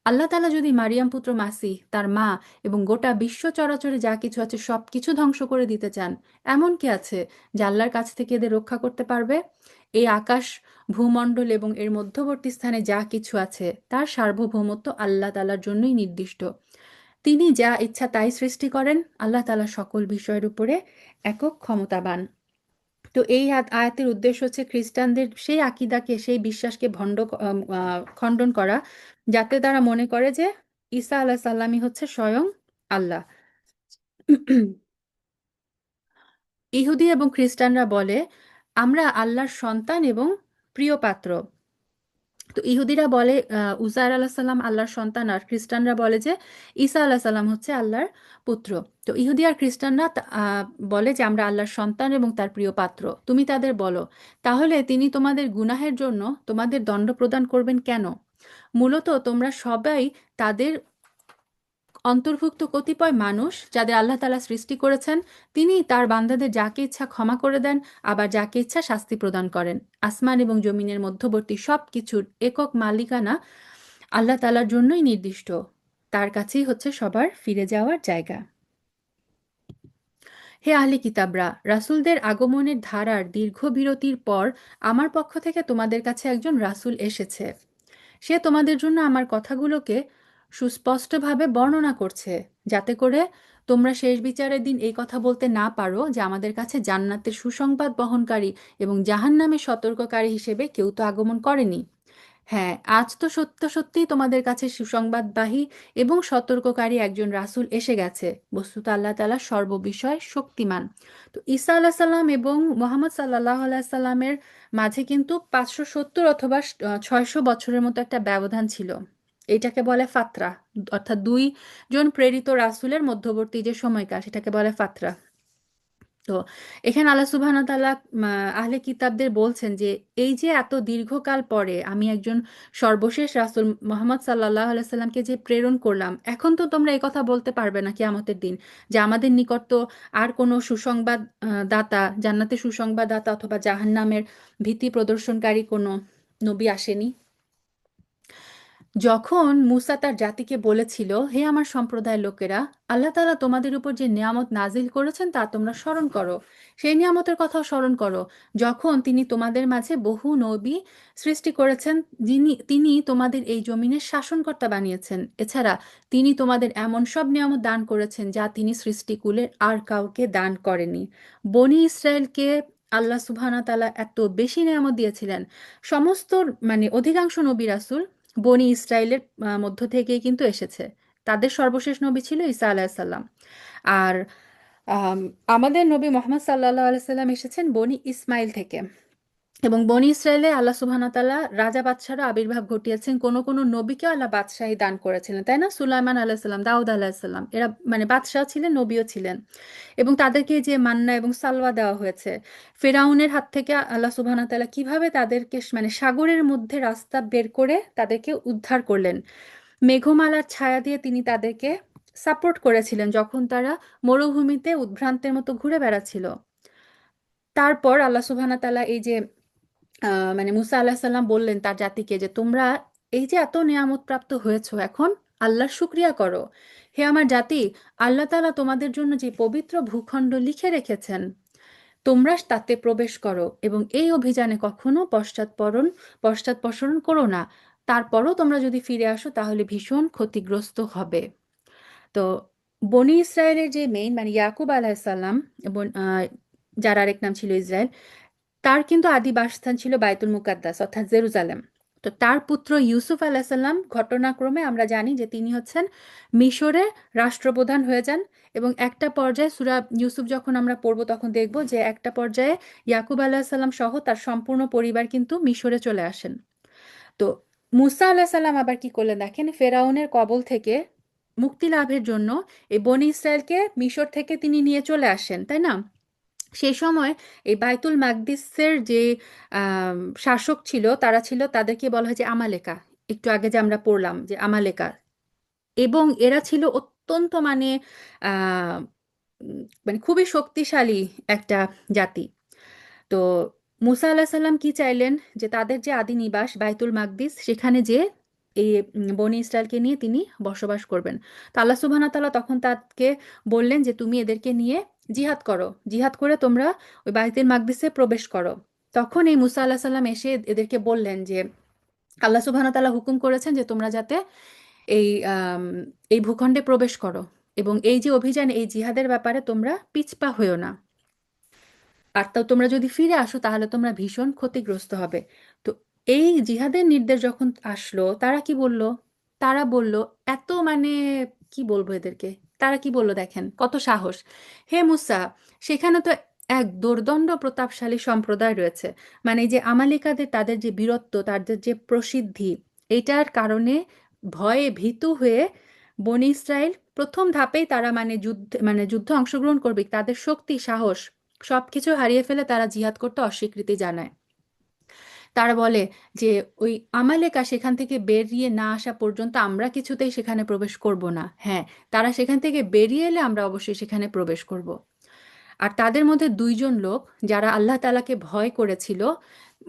আল্লাহ তাআলা যদি মারিয়াম পুত্র মাসিহ, তার মা এবং গোটা বিশ্ব চরাচরে যা কিছু আছে সব কিছু ধ্বংস করে দিতে চান, এমন কি আছে যে আল্লাহর কাছ থেকে এদের রক্ষা করতে পারবে? এই আকাশ, ভূমণ্ডল এবং এর মধ্যবর্তী স্থানে যা কিছু আছে তার সার্বভৌমত্ব আল্লাহ তাআলার জন্যই নির্দিষ্ট। তিনি যা ইচ্ছা তাই সৃষ্টি করেন। আল্লাহ তাআলা সকল বিষয়ের উপরে একক ক্ষমতাবান। তো এই আয়াতের উদ্দেশ্য হচ্ছে খ্রিস্টানদের সেই আকিদাকে, সেই বিশ্বাসকে খণ্ডন করা, যাতে তারা মনে করে যে ঈসা আলাহ সাল্লামই হচ্ছে স্বয়ং আল্লাহ। ইহুদি এবং খ্রিস্টানরা বলে আমরা আল্লাহর সন্তান এবং প্রিয় পাত্র। তো ইহুদিরা বলে উজাইর আলাহ সাল্লাম আল্লাহর সন্তান, আর খ্রিস্টানরা বলে যে ঈসা আলাহ সাল্লাম হচ্ছে আল্লাহর পুত্র। তো ইহুদি আর খ্রিস্টানরা বলে যে আমরা আল্লাহর সন্তান এবং তার প্রিয় পাত্র। তুমি তাদের বলো, তাহলে তিনি তোমাদের গুনাহের জন্য তোমাদের দণ্ড প্রদান করবেন কেন? মূলত তোমরা সবাই তাদের অন্তর্ভুক্ত কতিপয় মানুষ যাদের আল্লাহ তাআলা সৃষ্টি করেছেন। তিনি তার বান্দাদের যাকে ইচ্ছা ক্ষমা করে দেন, আবার যাকে ইচ্ছা শাস্তি প্রদান করেন। আসমান এবং জমিনের মধ্যবর্তী সব কিছুর একক মালিকানা আল্লাহ তাআলার জন্যই নির্দিষ্ট। তার কাছেই হচ্ছে সবার ফিরে যাওয়ার জায়গা। হে আহলে কিতাবরা, রাসূলদের আগমনের ধারার দীর্ঘ বিরতির পর আমার পক্ষ থেকে তোমাদের কাছে একজন রাসূল এসেছে। সে তোমাদের জন্য আমার কথাগুলোকে সুস্পষ্টভাবে বর্ণনা করছে, যাতে করে তোমরা শেষ বিচারের দিন এই কথা বলতে না পারো যে আমাদের কাছে জান্নাতের সুসংবাদ বহনকারী এবং জাহান্নামের সতর্ককারী হিসেবে কেউ তো আগমন করেনি। হ্যাঁ, আজ তো সত্য সত্যিই তোমাদের কাছে সুসংবাদবাহী এবং সতর্ককারী একজন রাসূল এসে গেছে। বস্তুত আল্লাহ তাআলা সর্ববিষয় শক্তিমান। তো ঈসা আলাহ সাল্লাম এবং মোহাম্মদ সাল্লাল্লাহু আলাইহি সাল্লামের মাঝে কিন্তু 570 অথবা 600 বছরের মতো একটা ব্যবধান ছিল। এটাকে বলে ফাতরা, অর্থাৎ দুই জন প্রেরিত রাসূলের মধ্যবর্তী যে সময়কাল সেটাকে বলে ফাতরা। তো এখানে আল্লাহ সুবহানাহু ওয়া তাআলা আহলে কিতাবদের বলছেন যে এই যে এত দীর্ঘকাল পরে আমি একজন সর্বশেষ রাসূল মুহাম্মদ সাল্লাল্লাহু আলাইহি সাল্লামকে যে প্রেরণ করলাম, এখন তো তোমরা এই কথা বলতে পারবে না কিয়ামতের দিন যে আমাদের নিকট তো আর কোনো সুসংবাদ দাতা, জান্নাতের সুসংবাদ দাতা অথবা জাহান্নামের ভীতি প্রদর্শনকারী কোনো নবী আসেনি। যখন মুসা তার জাতিকে বলেছিল, হে আমার সম্প্রদায়ের লোকেরা, আল্লাহ তাআলা তোমাদের উপর যে নিয়ামত নাজিল করেছেন তা তোমরা স্মরণ করো। সেই নিয়ামতের কথাও স্মরণ করো যখন তিনি তোমাদের মাঝে বহু নবী সৃষ্টি করেছেন, তিনি তোমাদের এই জমিনের শাসনকর্তা বানিয়েছেন। এছাড়া তিনি তোমাদের এমন সব নিয়ামত দান করেছেন যা তিনি সৃষ্টিকুলের আর কাউকে দান করেনি। বনি ইসরায়েলকে আল্লাহ সুবহানাহু ওয়া তাআলা এত বেশি নিয়ামত দিয়েছিলেন। সমস্ত মানে অধিকাংশ নবী রাসূল বনি ইসরায়েলের মধ্য থেকেই কিন্তু এসেছে। তাদের সর্বশেষ নবী ছিল ঈসা আলাইহিস সালাম। আর আম, আমাদের নবী মুহাম্মদ সাল্লাল্লাহু আলাইহি সাল্লাম এসেছেন বনি ইসমাইল থেকে। এবং বনি ইসরায়েলে আল্লাহ সুবহানাহু ওয়া তাআলা রাজা বাদশারও আবির্ভাব ঘটিয়েছেন। কোন কোন নবীকে আল্লাহ বাদশাহী দান করেছিলেন, তাই না? সুলাইমান আলাইহিস সালাম, দাউদ আলাইহিস সালাম, এরা মানে বাদশাহ ছিলেন, নবীও ছিলেন। এবং তাদেরকে যে মান্না এবং সালওয়া দেওয়া হয়েছে, ফেরাউনের হাত থেকে আল্লাহ সুবহানাহু ওয়া তাআলা কিভাবে তাদেরকে মানে সাগরের মধ্যে রাস্তা বের করে তাদেরকে উদ্ধার করলেন, মেঘমালার ছায়া দিয়ে তিনি তাদেরকে সাপোর্ট করেছিলেন যখন তারা মরুভূমিতে উদ্ভ্রান্তের মতো ঘুরে বেড়াচ্ছিল। তারপর আল্লাহ সুবহানাহু ওয়া তাআলা এই যে মানে মুসা আলাহিসাল্লাম সাল্লাম বললেন তার জাতিকে যে তোমরা এই যে এত নিয়ামত প্রাপ্ত হয়েছো, এখন আল্লাহর শুকরিয়া করো। হে আমার জাতি, আল্লাহ তাআলা তোমাদের জন্য যে পবিত্র ভূখণ্ড লিখে রেখেছেন, তোমরা তাতে প্রবেশ করো এবং এই অভিযানে কখনো পশ্চাৎপসরণ করো না। তারপরও তোমরা যদি ফিরে আসো তাহলে ভীষণ ক্ষতিগ্রস্ত হবে। তো বনি ইসরায়েলের যে মেইন মানে ইয়াকুব আলাহিসাল্লাম এবং যার আরেক নাম ছিল ইসরায়েল, তার কিন্তু আদি বাসস্থান ছিল বাইতুল মুকাদ্দাস অর্থাৎ জেরুজালেম। তো তার পুত্র ইউসুফ আলাহিসাল্লাম ঘটনাক্রমে আমরা জানি যে তিনি হচ্ছেন মিশরে রাষ্ট্রপ্রধান হয়ে যান। এবং একটা পর্যায়ে সূরা ইউসুফ যখন আমরা পড়ব তখন দেখব যে একটা পর্যায়ে ইয়াকুব আলাহিসাল্লাম সহ তার সম্পূর্ণ পরিবার কিন্তু মিশরে চলে আসেন। তো মুসা আলাহিসাল্লাম আবার কি করলেন দেখেন, ফেরাউনের কবল থেকে মুক্তি লাভের জন্য এই বনি ইসরায়েলকে মিশর থেকে তিনি নিয়ে চলে আসেন, তাই না? সেই সময় এই বাইতুল মাকদিসের যে আম, শাসক ছিল তারা ছিল, তাদেরকে বলা হয় যে আমালেকা। একটু আগে যে আমরা পড়লাম যে আমালেকা, এবং এরা ছিল অত্যন্ত মানে আহ, মানে খুবই শক্তিশালী একটা জাতি। তো মুসা আল্লাহ সাল্লাম কি চাইলেন যে তাদের যে আদি নিবাস বাইতুল মাকদিস সেখানে যে এই বনি ইসরায়েলকে নিয়ে তিনি বসবাস করবেন। তো আল্লাহ সুবহানাহু ওয়া তাআলা তখন তাকে বললেন যে তুমি এদেরকে নিয়ে জিহাদ করো, জিহাদ করে তোমরা ওই বাইতুল মাকদিসে প্রবেশ করো। তখন এই মুসা আল্লাহ সাল্লাম এসে এদেরকে বললেন যে আল্লাহ সুবহানাহু ওয়া তাআলা হুকুম করেছেন যে তোমরা যাতে এই এই ভূখণ্ডে প্রবেশ করো এবং এই যে অভিযান এই জিহাদের ব্যাপারে তোমরা পিছপা হইও না। আর তাও তোমরা যদি ফিরে আসো তাহলে তোমরা ভীষণ ক্ষতিগ্রস্ত হবে। তো এই জিহাদের নির্দেশ যখন আসলো তারা কি বলল? তারা বলল এত মানে কি বলবো এদেরকে, তারা কি বলল দেখেন কত সাহস। হে মুসা, সেখানে তো এক দুর্দণ্ড প্রতাপশালী সম্প্রদায় রয়েছে, মানে এই যে আমালিকাদের তাদের যে বীরত্ব তাদের যে প্রসিদ্ধি, এটার কারণে ভয়ে ভীতু হয়ে বনি ইসরাইল প্রথম ধাপেই তারা যুদ্ধে অংশগ্রহণ করবে, তাদের শক্তি সাহস সবকিছু হারিয়ে ফেলে তারা জিহাদ করতে অস্বীকৃতি জানায়। তারা বলে যে ওই আমালেকা সেখান থেকে বেরিয়ে না আসা পর্যন্ত আমরা কিছুতেই সেখানে প্রবেশ করব না। হ্যাঁ, তারা সেখান থেকে বেরিয়ে এলে আমরা অবশ্যই সেখানে প্রবেশ করব। আর তাদের মধ্যে দুইজন লোক যারা আল্লাহ তাআলাকে ভয় করেছিল,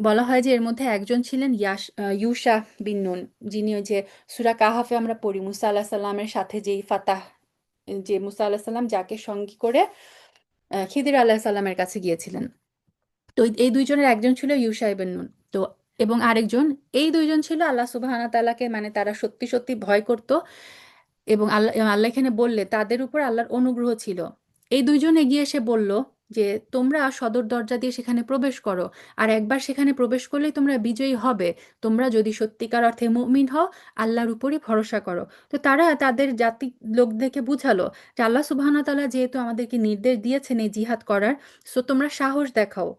বলা হয় যে এর মধ্যে একজন ছিলেন ইউশা বিন নুন, যিনি ওই যে সূরা কাহাফে আমরা পড়ি মুসা আল্লাহ সাল্লামের সাথে যেই ফাতাহ, যে মুসা আল্লাহ সাল্লাম যাকে সঙ্গী করে খিদির আল্লাহ সাল্লামের কাছে গিয়েছিলেন। তো এই দুইজনের একজন ছিল ইউশা ইবন নুন। তো এবং আরেকজন, এই দুইজন ছিল আল্লাহ সুবহানাহু তাআলাকে মানে তারা সত্যি সত্যি ভয় করত। এবং আল্লাহ এখানে বললে তাদের উপর আল্লাহর অনুগ্রহ ছিল। এই দুইজন এগিয়ে এসে বলল যে তোমরা সদর দরজা দিয়ে সেখানে প্রবেশ করো, আর একবার সেখানে প্রবেশ করলেই তোমরা বিজয়ী হবে, তোমরা যদি সত্যিকার অর্থে মুমিন হও, আল্লাহর উপরই ভরসা করো। তো তারা তাদের জাতি লোকদেরকে বুঝালো যে আল্লাহ সুবহানাহু তাআলা যেহেতু আমাদেরকে নির্দেশ দিয়েছেন এই জিহাদ করার, সো তোমরা সাহস দেখাও,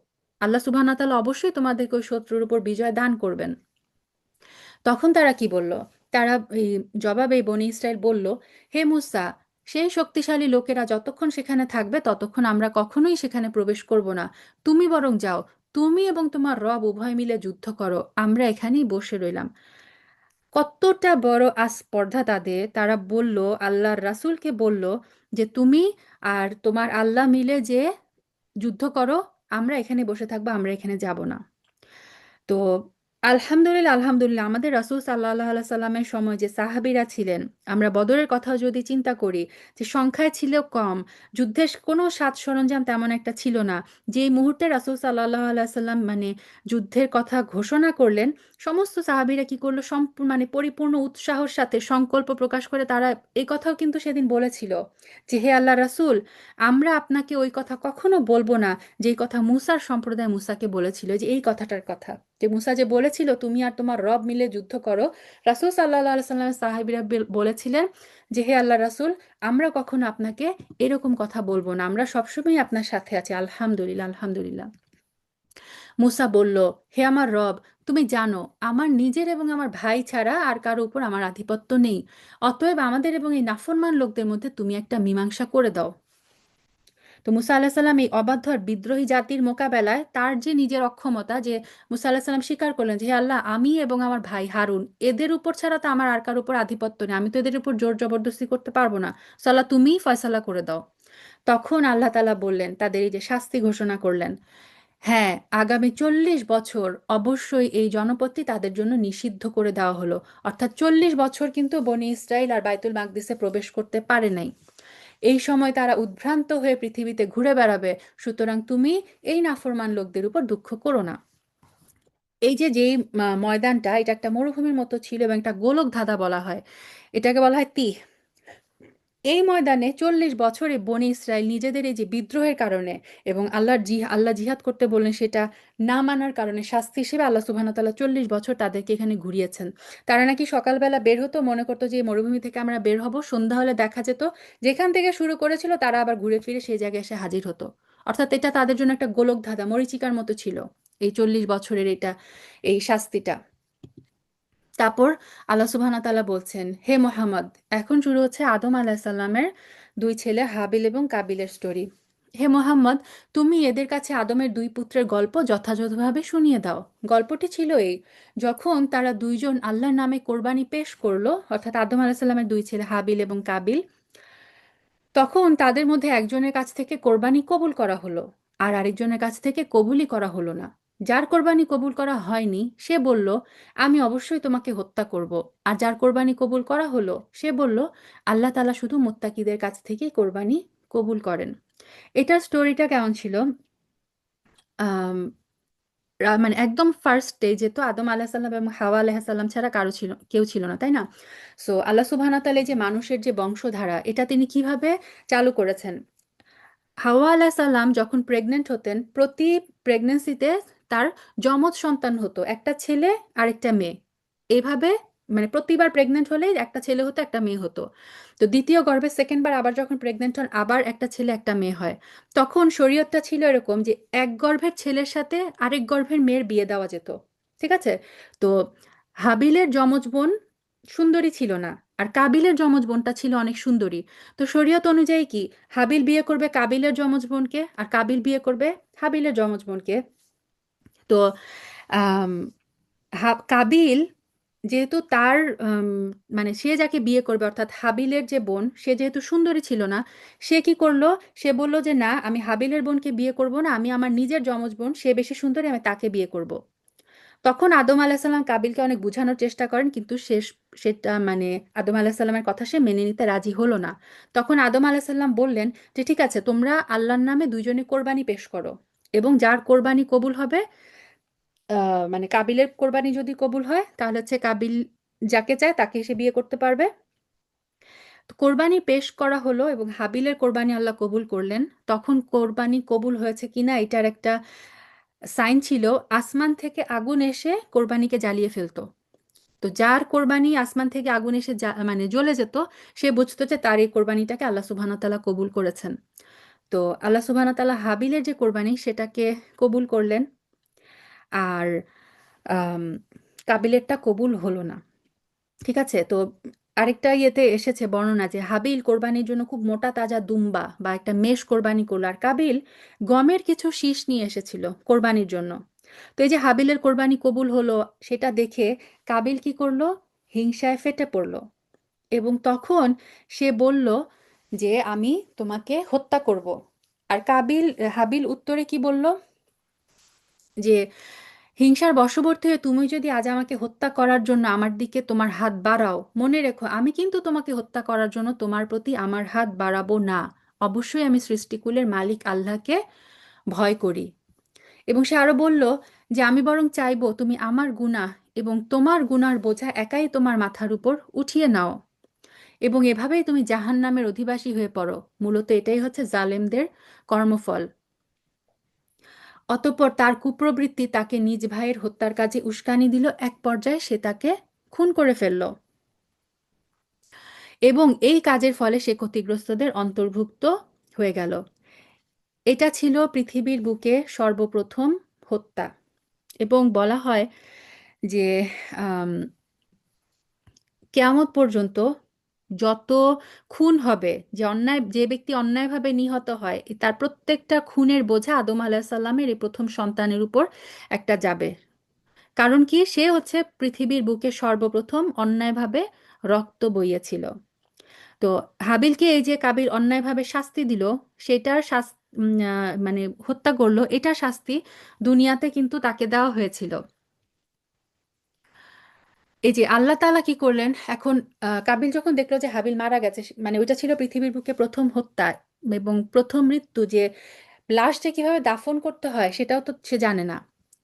আল্লাহ সুবহানাহু তাআলা অবশ্যই তোমাদেরকে ওই শত্রুর উপর বিজয় দান করবেন। তখন তারা কি বলল? তারা এই জবাবে বনি ইসরাইল বলল, হে মুসা, সেই শক্তিশালী লোকেরা যতক্ষণ সেখানে থাকবে ততক্ষণ আমরা কখনোই সেখানে প্রবেশ করব না। তুমি বরং যাও, তুমি এবং তোমার রব উভয় মিলে যুদ্ধ করো, আমরা এখানেই বসে রইলাম। কতটা বড় আস্পর্ধা তাদের! তারা বলল, আল্লাহর রাসূলকে বলল যে তুমি আর তোমার আল্লাহ মিলে যে যুদ্ধ করো, আমরা এখানে বসে থাকবো, আমরা এখানে যাব না। তো আলহামদুলিল্লাহ আলহামদুলিল্লাহ, আমাদের রাসূল সাল্লাল্লাহু আলাইহি সাল্লামের সময় যে সাহাবীরা ছিলেন, আমরা বদরের কথাও যদি চিন্তা করি, যে সংখ্যায় ছিল কম, যুদ্ধের কোনো সাজ সরঞ্জাম তেমন একটা ছিল না, যেই মুহূর্তে রাসূল সাল্লাল্লাহু আলাইহি সাল্লাম মানে যুদ্ধের কথা ঘোষণা করলেন, সমস্ত সাহাবীরা কি করলো, মানে পরিপূর্ণ উৎসাহের সাথে সংকল্প প্রকাশ করে তারা এই কথাও কিন্তু সেদিন বলেছিল যে হে আল্লাহ রাসূল, আমরা আপনাকে ওই কথা কখনো বলবো না যেই কথা মুসার সম্প্রদায় মুসাকে বলেছিল, যে এই কথাটার কথা, যে মুসা যে বলেছিল তুমি আর তোমার রব মিলে যুদ্ধ করো, রাসূল সাল্লাল্লাহু আলাইহি সাল্লামের সাহাবীরা বলেছিলেন যে হে আল্লাহ রাসূল, আমরা কখনো আপনাকে এরকম কথা বলবো না, আমরা সবসময় আপনার সাথে আছি। আলহামদুলিল্লাহ আলহামদুলিল্লাহ। মুসা বলল, হে আমার রব, তুমি জানো আমার নিজের এবং আমার ভাই ছাড়া আর কারো উপর আমার আধিপত্য নেই, অতএব আমাদের এবং এই নাফরমান লোকদের মধ্যে তুমি একটা মীমাংসা করে দাও। তো মুসা আল্লাহ সাল্লাম এই অবাধ্য আর বিদ্রোহী জাতির মোকাবেলায় তার যে নিজের অক্ষমতা, যে মুসা আল্লাহ সাল্লাম স্বীকার করলেন যে হে আল্লাহ, আমি এবং আমার ভাই হারুন এদের উপর ছাড়া তো আমার আর কার উপর আধিপত্য নেই, আমি তো এদের উপর জোর জবরদস্তি করতে পারবো না, সো আল্লাহ তুমিই ফয়সালা করে দাও। তখন আল্লাহ তাআলা বললেন, তাদের এই যে শাস্তি ঘোষণা করলেন, হ্যাঁ, আগামী 40 বছর অবশ্যই এই জনপদটি তাদের জন্য নিষিদ্ধ করে দেওয়া হলো। অর্থাৎ 40 বছর কিন্তু বনি ইসরাইল আর বাইতুল মাকদিসে প্রবেশ করতে পারে নাই। এই সময় তারা উদ্ভ্রান্ত হয়ে পৃথিবীতে ঘুরে বেড়াবে। সুতরাং তুমি এই নাফরমান লোকদের উপর দুঃখ করো না। এই যে যেই ময়দানটা, এটা একটা মরুভূমির মতো ছিল এবং একটা গোলক ধাঁধা বলা হয়, এটাকে বলা হয় তিহ। এই ময়দানে 40 বছরে বনি ইসরায়েল নিজেদের এই যে বিদ্রোহের কারণে এবং আল্লাহ জিহাদ করতে বললেন সেটা না মানার কারণে শাস্তি হিসেবে আল্লাহ সুবহানাহু ওয়া তাআলা 40 বছর তাদেরকে এখানে ঘুরিয়েছেন। তারা নাকি সকালবেলা বের হতো, মনে করতো যে এই মরুভূমি থেকে আমরা বের হব, সন্ধ্যা হলে দেখা যেত যেখান থেকে শুরু করেছিল তারা আবার ঘুরে ফিরে সেই জায়গায় এসে হাজির হতো। অর্থাৎ এটা তাদের জন্য একটা গোলক ধাঁধা, মরীচিকার মতো ছিল এই 40 বছরের এই শাস্তিটা। তারপর আল্লাহ সুবহানাহু ওয়া তাআলা বলছেন, হে মোহাম্মদ, এখন শুরু হচ্ছে আদম আলাহিসাল্লামের দুই ছেলে হাবিল এবং কাবিলের স্টোরি। হে মোহাম্মদ, তুমি এদের কাছে আদমের দুই পুত্রের গল্প যথাযথভাবে শুনিয়ে দাও। গল্পটি ছিল এই: যখন তারা দুইজন আল্লাহর নামে কোরবানি পেশ করলো, অর্থাৎ আদম আলাহিসাল্লামের দুই ছেলে হাবিল এবং কাবিল, তখন তাদের মধ্যে একজনের কাছ থেকে কোরবানি কবুল করা হলো আর আরেকজনের কাছ থেকে কবুলই করা হলো না। যার কোরবানি কবুল করা হয়নি সে বলল, আমি অবশ্যই তোমাকে হত্যা করব। আর যার কোরবানি কবুল করা হলো সে বলল, আল্লাহ তাআলা শুধু মুত্তাকিদের কাছ থেকেই কোরবানি কবুল করেন। এটার স্টোরিটা কেমন ছিল? আম, মানে একদম ফার্স্ট স্টেজে তো আদম আলাহিসাল্লাম এবং হাওয়া আলাহিসাল্লাম ছাড়া কেউ ছিল না, তাই না? সো আল্লাহ সুবহানাহু ওয়া তাআলা এই যে মানুষের যে বংশধারা, এটা তিনি কিভাবে চালু করেছেন। হাওয়া আলাহিসাল্লাম যখন প্রেগনেন্ট হতেন, প্রতি প্রেগনেন্সিতে তার যমজ সন্তান হতো, একটা ছেলে আর একটা মেয়ে। এইভাবে মানে প্রতিবার প্রেগনেন্ট হলেই একটা ছেলে হতো একটা মেয়ে হতো। তো দ্বিতীয় গর্ভে সেকেন্ড বার আবার যখন প্রেগনেন্ট হন, আবার একটা ছেলে একটা মেয়ে হয়। তখন শরীয়তটা ছিল এরকম যে এক গর্ভের ছেলের সাথে আরেক গর্ভের মেয়ের বিয়ে দেওয়া যেত। ঠিক আছে? তো হাবিলের যমজ বোন সুন্দরী ছিল না, আর কাবিলের যমজ বোনটা ছিল অনেক সুন্দরী। তো শরীয়ত অনুযায়ী কি, হাবিল বিয়ে করবে কাবিলের যমজ বোনকে আর কাবিল বিয়ে করবে হাবিলের যমজ বোনকে। তো আম, কাবিল যেহেতু তার আম, মানে সে যাকে বিয়ে করবে অর্থাৎ হাবিলের যে বোন, সে যেহেতু সুন্দরী ছিল না, সে কি করলো, সে বলল যে না, আমি হাবিলের বোনকে বিয়ে করব না, আমি আমার নিজের যমজ বোন, সে বেশি সুন্দরী, আমি তাকে বিয়ে করব। তখন আদম আলাহিসাল্লাম কাবিলকে অনেক বোঝানোর চেষ্টা করেন, কিন্তু সেটা মানে আদম আলাহিসাল্লামের কথা সে মেনে নিতে রাজি হলো না। তখন আদম আলাহিসাল্লাম বললেন যে ঠিক আছে, তোমরা আল্লাহর নামে দুইজনে কোরবানি পেশ করো, এবং যার কোরবানি কবুল হবে, মানে কাবিলের কোরবানি যদি কবুল হয় তাহলে হচ্ছে কাবিল যাকে চায় তাকে সে বিয়ে করতে পারবে। তো কোরবানি পেশ করা হলো এবং হাবিলের কোরবানি আল্লাহ কবুল করলেন। তখন কোরবানি কবুল হয়েছে কিনা এটার একটা সাইন ছিল, আসমান থেকে আগুন এসে কোরবানিকে জ্বালিয়ে ফেলতো। তো যার কোরবানি আসমান থেকে আগুন এসে মানে জ্বলে যেত, সে বুঝতো যে তার এই কোরবানিটাকে আল্লাহ সুবহানাহু ওয়া তাআলা কবুল করেছেন। তো আল্লাহ সুবহানাহু ওয়া তাআলা হাবিলের যে কোরবানি সেটাকে কবুল করলেন, আর আম, কাবিলেরটা কবুল হলো না। ঠিক আছে? তো আরেকটা ইয়েতে এসেছে বর্ণনা যে হাবিল কোরবানির জন্য খুব মোটা তাজা দুম্বা বা একটা মেষ কোরবানি করলো, আর কাবিল গমের কিছু শীষ নিয়ে এসেছিল কোরবানির জন্য। তো এই যে হাবিলের কোরবানি কবুল হলো সেটা দেখে কাবিল কি করলো, হিংসায় ফেটে পড়লো এবং তখন সে বলল যে আমি তোমাকে হত্যা করব। আর হাবিল উত্তরে কি বলল, যে হিংসার বশবর্তী হয়ে তুমি যদি আজ আমাকে হত্যা করার জন্য আমার দিকে তোমার হাত বাড়াও, মনে রেখো আমি কিন্তু তোমাকে হত্যা করার জন্য তোমার প্রতি আমার হাত বাড়াবো না। অবশ্যই আমি সৃষ্টিকুলের মালিক আল্লাহকে ভয় করি। এবং সে আরো বলল যে আমি বরং চাইবো তুমি আমার গুনাহ এবং তোমার গুনার বোঝা একাই তোমার মাথার উপর উঠিয়ে নাও এবং এভাবেই তুমি জাহান্নামের অধিবাসী হয়ে পড়ো। মূলত এটাই হচ্ছে জালেমদের কর্মফল। অতঃপর তার কুপ্রবৃত্তি তাকে নিজ ভাইয়ের হত্যার কাজে উস্কানি দিল, এক পর্যায়ে সে তাকে খুন করে ফেলল এবং এই কাজের ফলে সে ক্ষতিগ্রস্তদের অন্তর্ভুক্ত হয়ে গেল। এটা ছিল পৃথিবীর বুকে সর্বপ্রথম হত্যা। এবং বলা হয় যে আম, কিয়ামত পর্যন্ত যত খুন হবে, যে ব্যক্তি অন্যায়ভাবে নিহত হয়, তার প্রত্যেকটা খুনের বোঝা আদম আলাহিসাল্লামের এই প্রথম সন্তানের উপর একটা যাবে। কারণ কি, সে হচ্ছে পৃথিবীর বুকে সর্বপ্রথম অন্যায়ভাবে রক্ত বইয়েছিল। তো হাবিলকে এই যে কাবিল অন্যায়ভাবে শাস্তি দিল, সেটার মানে হত্যা করলো, এটার শাস্তি দুনিয়াতে কিন্তু তাকে দেওয়া হয়েছিল। এই যে আল্লাহ তাআলা কি করলেন এখন, কাবিল যখন দেখলো যে হাবিল মারা গেছে, মানে ওইটা ছিল পৃথিবীর বুকে প্রথম হত্যা এবং প্রথম মৃত্যু, যে লাশটা কিভাবে দাফন করতে হয় সেটাও তো সে জানে না।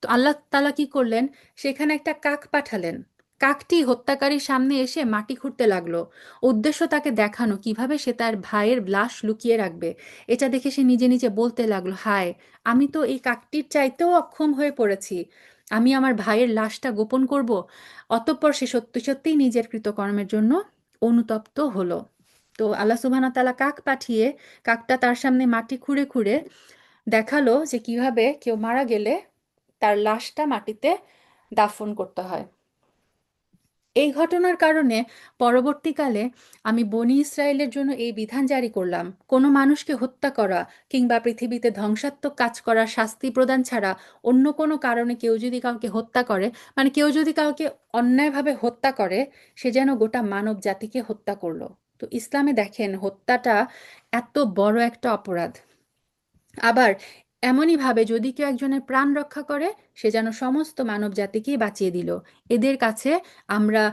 তো আল্লাহ তাআলা কি করলেন, সেখানে একটা কাক পাঠালেন। কাকটি হত্যাকারীর সামনে এসে মাটি খুঁড়তে লাগলো। উদ্দেশ্য তাকে দেখানো কিভাবে সে তার ভাইয়ের লাশ লুকিয়ে রাখবে। এটা দেখে সে নিজে নিজে বলতে লাগলো, হায়, আমি তো এই কাকটির চাইতেও অক্ষম হয়ে পড়েছি, আমি আমার ভাইয়ের লাশটা গোপন করব। অতঃপর সে সত্যি সত্যিই নিজের কৃতকর্মের জন্য অনুতপ্ত হলো। তো আল্লাহ সুবহানাহু ওয়া তাআলা কাক পাঠিয়ে কাকটা তার সামনে মাটি খুঁড়ে খুঁড়ে দেখালো যে কিভাবে কেউ মারা গেলে তার লাশটা মাটিতে দাফন করতে হয়। এই ঘটনার কারণে পরবর্তীকালে আমি বনি ইসরায়েলের জন্য এই বিধান জারি করলাম, কোনো মানুষকে হত্যা করা কিংবা পৃথিবীতে ধ্বংসাত্মক কাজ করার শাস্তি প্রদান ছাড়া অন্য কোনো কারণে কেউ যদি কাউকে হত্যা করে, মানে কেউ যদি কাউকে অন্যায়ভাবে হত্যা করে, সে যেন গোটা মানব জাতিকে হত্যা করলো। তো ইসলামে দেখেন, হত্যাটা এত বড় একটা অপরাধ। আবার এমনইভাবে যদি কেউ একজনের প্রাণ রক্ষা করে, সে যেন সমস্ত মানব জাতিকেই বাঁচিয়ে দিল। এদের কাছে আমরা,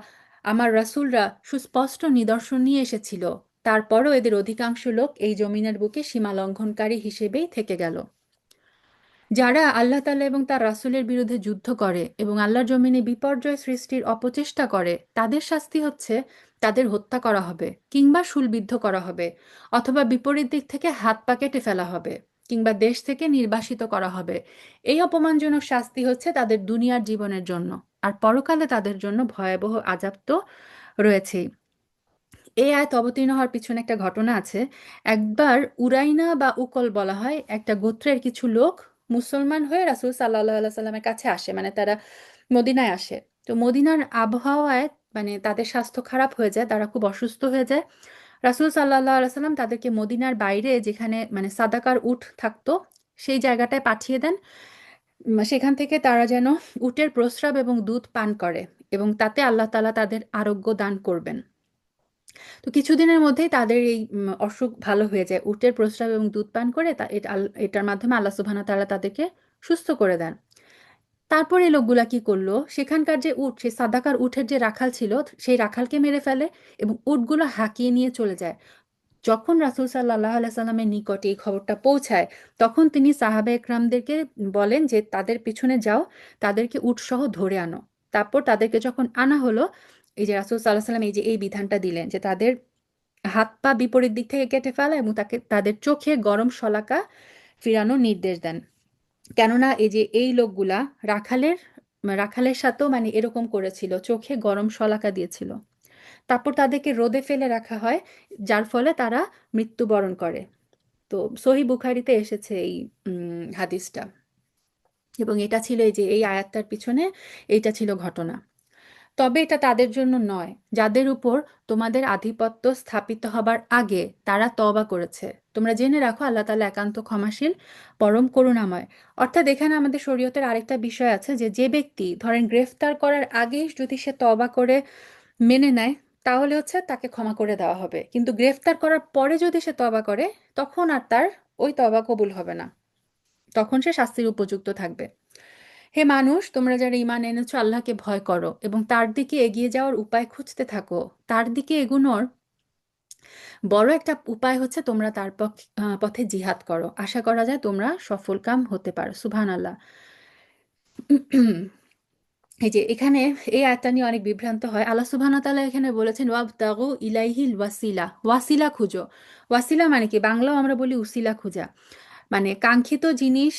আমার রাসূলরা সুস্পষ্ট নিদর্শন নিয়ে এসেছিল, তারপরও এদের অধিকাংশ লোক এই জমিনের বুকে সীমা লঙ্ঘনকারী হিসেবেই থেকে গেল। যারা আল্লাহ তাআলা এবং তার রাসূলের বিরুদ্ধে যুদ্ধ করে এবং আল্লাহর জমিনে বিপর্যয় সৃষ্টির অপচেষ্টা করে, তাদের শাস্তি হচ্ছে তাদের হত্যা করা হবে কিংবা শূলবিদ্ধ করা হবে, অথবা বিপরীত দিক থেকে হাত পা কেটে ফেলা হবে, কিংবা দেশ থেকে নির্বাসিত করা হবে। এই অপমানজনক শাস্তি হচ্ছে তাদের দুনিয়ার জীবনের জন্য, আর পরকালে তাদের জন্য ভয়াবহ আযাব তো রয়েছেই। এই আয়াত অবতীর্ণ হওয়ার পিছনে একটা ঘটনা আছে। একবার উরাইনা বা উকল বলা হয় একটা গোত্রের কিছু লোক মুসলমান হয়ে রাসূল সাল্লাল্লাহু আলাইহি সাল্লামের কাছে আসে, মানে তারা মদিনায় আসে। তো মদিনার আবহাওয়ায় মানে তাদের স্বাস্থ্য খারাপ হয়ে যায়, তারা খুব অসুস্থ হয়ে যায়। রাসূল সাল্লাল্লাহু আলাইহি সাল্লাম তাদেরকে মদিনার বাইরে যেখানে মানে সাদাকার উট থাকতো, সেই জায়গাটায় পাঠিয়ে দেন। সেখান থেকে তারা যেন উটের প্রস্রাব এবং দুধ পান করে, এবং তাতে আল্লাহ তাআলা তাদের আরোগ্য দান করবেন। তো কিছুদিনের মধ্যেই তাদের এই অসুখ ভালো হয়ে যায়। উটের প্রস্রাব এবং দুধ পান করে এটার মাধ্যমে আল্লাহ সুবহানাহু ওয়া তাআলা তাদেরকে সুস্থ করে দেন। তারপর এই লোকগুলা কি করলো, সেখানকার যে উট, সেই সাদাকার উটের যে রাখাল ছিল, সেই রাখালকে মেরে ফেলে এবং উটগুলো হাঁকিয়ে নিয়ে চলে যায়। যখন রাসূল সাল্লাল্লাহু আলাইহি সাল্লামের নিকটে এই খবরটা পৌঁছায়, তখন তিনি সাহাবা একরামদেরকে বলেন যে তাদের পিছনে যাও, তাদেরকে উটসহ ধরে আনো। তারপর তাদেরকে যখন আনা হলো, এই যে রাসূল সাল্লাল্লাহু আলাইহি সাল্লাম এই বিধানটা দিলেন যে তাদের হাত পা বিপরীত দিক থেকে কেটে ফেলা এবং তাদের চোখে গরম শলাকা ফিরানোর নির্দেশ দেন। কেননা এই লোকগুলা রাখালের রাখালের সাথেও মানে এরকম করেছিল, চোখে গরম শলাকা দিয়েছিল। তারপর তাদেরকে রোদে ফেলে রাখা হয়, যার ফলে তারা মৃত্যুবরণ করে। তো সহিহ বুখারীতে এসেছে এই হাদিসটা। এবং এটা ছিল এই আয়াতটার পিছনে এইটা ছিল ঘটনা। তবে এটা তাদের জন্য নয়, যাদের উপর তোমাদের আধিপত্য স্থাপিত হবার আগে তারা তওবা করেছে। তোমরা জেনে রাখো, আল্লাহ তাআলা একান্ত ক্ষমাশীল, পরম করুণাময়। অর্থাৎ এখানে আমাদের শরীয়তের আরেকটা বিষয় আছে যে যে ব্যক্তি ধরেন গ্রেফতার করার আগেই যদি সে তওবা করে মেনে নেয়, তাহলে হচ্ছে তাকে ক্ষমা করে দেওয়া হবে। কিন্তু গ্রেফতার করার পরে যদি সে তওবা করে, তখন আর তার ওই তওবা কবুল হবে না, তখন সে শাস্তির উপযুক্ত থাকবে। হে মানুষ, তোমরা যারা ঈমান এনেছো, আল্লাহকে ভয় করো এবং তার দিকে এগিয়ে যাওয়ার উপায় খুঁজতে থাকো। তার দিকে এগুনোর বড় একটা উপায় হচ্ছে তোমরা তার পথে জিহাদ করো। আশা করা যায় তোমরা সফলকাম হতে পারো। সুবহানাল্লাহ। এখানে এই আয়াতটা নিয়ে অনেক বিভ্রান্ত হয়। আল্লাহ সুবহানাহু ওয়া তাআলা এখানে বলেছেন, ওয়াবতাগু ইলাইহিল ওয়াসিলা। ওয়াসিলা খুঁজো। ওয়াসিলা মানে কি, বাংলাও আমরা বলি উসিলা খোঁজা। মানে কাঙ্ক্ষিত জিনিস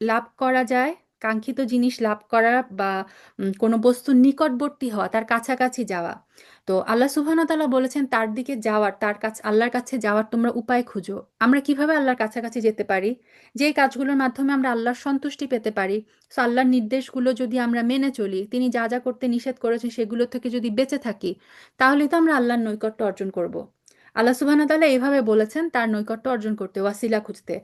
লাভ করা যায় কাঙ্ক্ষিত জিনিস লাভ করা বা কোনো বস্তুর নিকটবর্তী হওয়া, তার কাছাকাছি যাওয়া। তো আল্লাহ সুবহানাহু ওয়া তাআলা বলেছেন তার দিকে যাওয়ার, তার কাছে, আল্লাহর কাছে যাওয়ার তোমরা উপায় খুঁজো। আমরা কিভাবে আল্লাহর কাছাকাছি যেতে পারি? যেই কাজগুলোর মাধ্যমে আমরা আল্লাহর সন্তুষ্টি পেতে পারি। সো আল্লাহর নির্দেশগুলো যদি আমরা মেনে চলি, তিনি যা যা করতে নিষেধ করেছেন সেগুলো থেকে যদি বেঁচে থাকি, তাহলে তো আমরা আল্লাহর নৈকট্য অর্জন করব। আল্লাহ সুবহানাহু ওয়া তাআলা এইভাবে বলেছেন তার নৈকট্য অর্জন করতে, ওয়াসিলা খুঁজতে।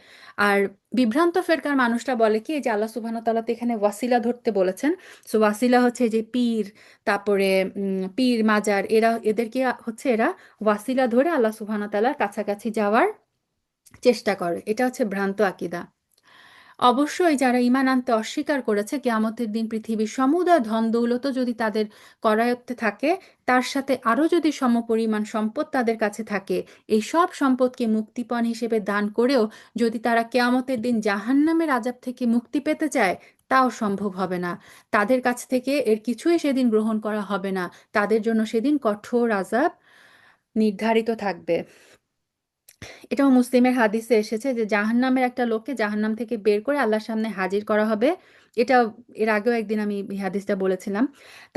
আর বিভ্রান্ত ফেরকার মানুষটা বলে কি, এই যে আল্লাহ সুবহানাহু ওয়া তাআলা তো এখানে ওয়াসিলা ধরতে বলেছেন। সো ওয়াসিলা হচ্ছে এই যে পীর, তারপরে পীর মাজার, এরা, এদেরকে হচ্ছে এরা ওয়াসিলা ধরে আল্লাহ সুবহানাহু ওয়া তাআলার কাছাকাছি যাওয়ার চেষ্টা করে। এটা হচ্ছে ভ্রান্ত আকীদা। অবশ্যই যারা ঈমান আনতে অস্বীকার করেছে, কিয়ামতের দিন পৃথিবীর সমুদয় ধন দৌলতও যদি তাদের করায়ত্তে থাকে, তার সাথে আরও যদি সমপরিমাণ সম্পদ তাদের কাছে থাকে, এই সব সম্পদকে মুক্তিপণ হিসেবে দান করেও যদি তারা কিয়ামতের দিন জাহান্নামের আযাব থেকে মুক্তি পেতে চায়, তাও সম্ভব হবে না। তাদের কাছ থেকে এর কিছুই সেদিন গ্রহণ করা হবে না। তাদের জন্য সেদিন কঠোর আযাব নির্ধারিত থাকবে। এটাও মুসলিমের হাদিসে এসেছে যে জাহান্নামের একটা লোককে জাহান্নাম থেকে বের করে আল্লাহর সামনে হাজির করা হবে। এটা এর আগেও একদিন আমি এই হাদিসটা বলেছিলাম।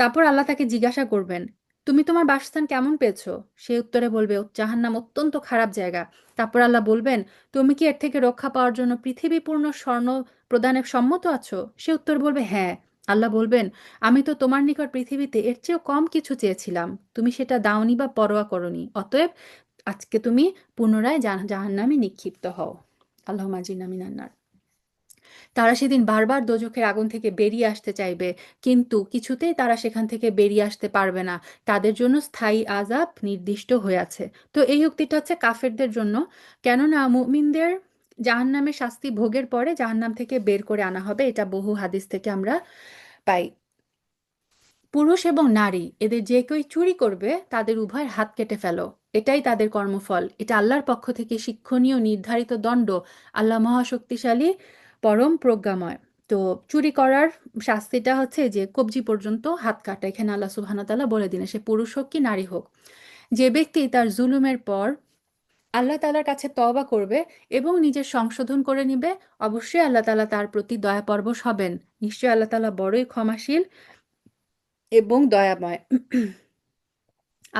তারপর আল্লাহ তাকে জিজ্ঞাসা করবেন, তুমি তোমার বাসস্থান কেমন পেয়েছো? সে উত্তরে বলবে, জাহান্নাম অত্যন্ত খারাপ জায়গা। তারপর আল্লাহ বলবেন, তুমি কি এর থেকে রক্ষা পাওয়ার জন্য পৃথিবী পূর্ণ স্বর্ণ প্রদানে সম্মত আছো? সে উত্তর বলবে, হ্যাঁ। আল্লাহ বলবেন, আমি তো তোমার নিকট পৃথিবীতে এর চেয়েও কম কিছু চেয়েছিলাম, তুমি সেটা দাওনি বা পরোয়া করনি, অতএব আজকে তুমি পুনরায় জাহান্নামে নিক্ষিপ্ত হও। আল্লাহুম্মা আজিরনা মিনান নার। তারা সেদিন বারবার দোজখের আগুন থেকে বেরিয়ে আসতে চাইবে, কিন্তু কিছুতেই তারা সেখান থেকে বেরিয়ে আসতে পারবে না। তাদের জন্য স্থায়ী আযাব নির্দিষ্ট হয়ে আছে। তো এই উক্তিটা হচ্ছে কাফেরদের জন্য। কেননা মুমিনদের জাহান্নামের শাস্তি ভোগের পরে জাহান্নাম থেকে বের করে আনা হবে, এটা বহু হাদিস থেকে আমরা পাই। পুরুষ এবং নারী এদের যে কেউ চুরি করবে, তাদের উভয়ের হাত কেটে ফেলো, এটাই তাদের কর্মফল। এটা আল্লাহর পক্ষ থেকে শিক্ষণীয় নির্ধারিত দণ্ড। আল্লাহ মহাশক্তিশালী, পরম প্রজ্ঞাময়। তো চুরি করার শাস্তিটা হচ্ছে যে কবজি পর্যন্ত হাত কাটা। এখানে আল্লাহ সুবহানাহু ওয়া তাআলা বলে দিলেন, সে পুরুষ হোক কি নারী হোক। যে ব্যক্তি তার জুলুমের পর আল্লাহ তাআলার কাছে তওবা করবে এবং নিজের সংশোধন করে নিবে, অবশ্যই আল্লাহ তাআলা তার প্রতি দয়াপরবশ হবেন। নিশ্চয়ই আল্লাহ তাআলা বড়ই ক্ষমাশীল এবং দয়াময়।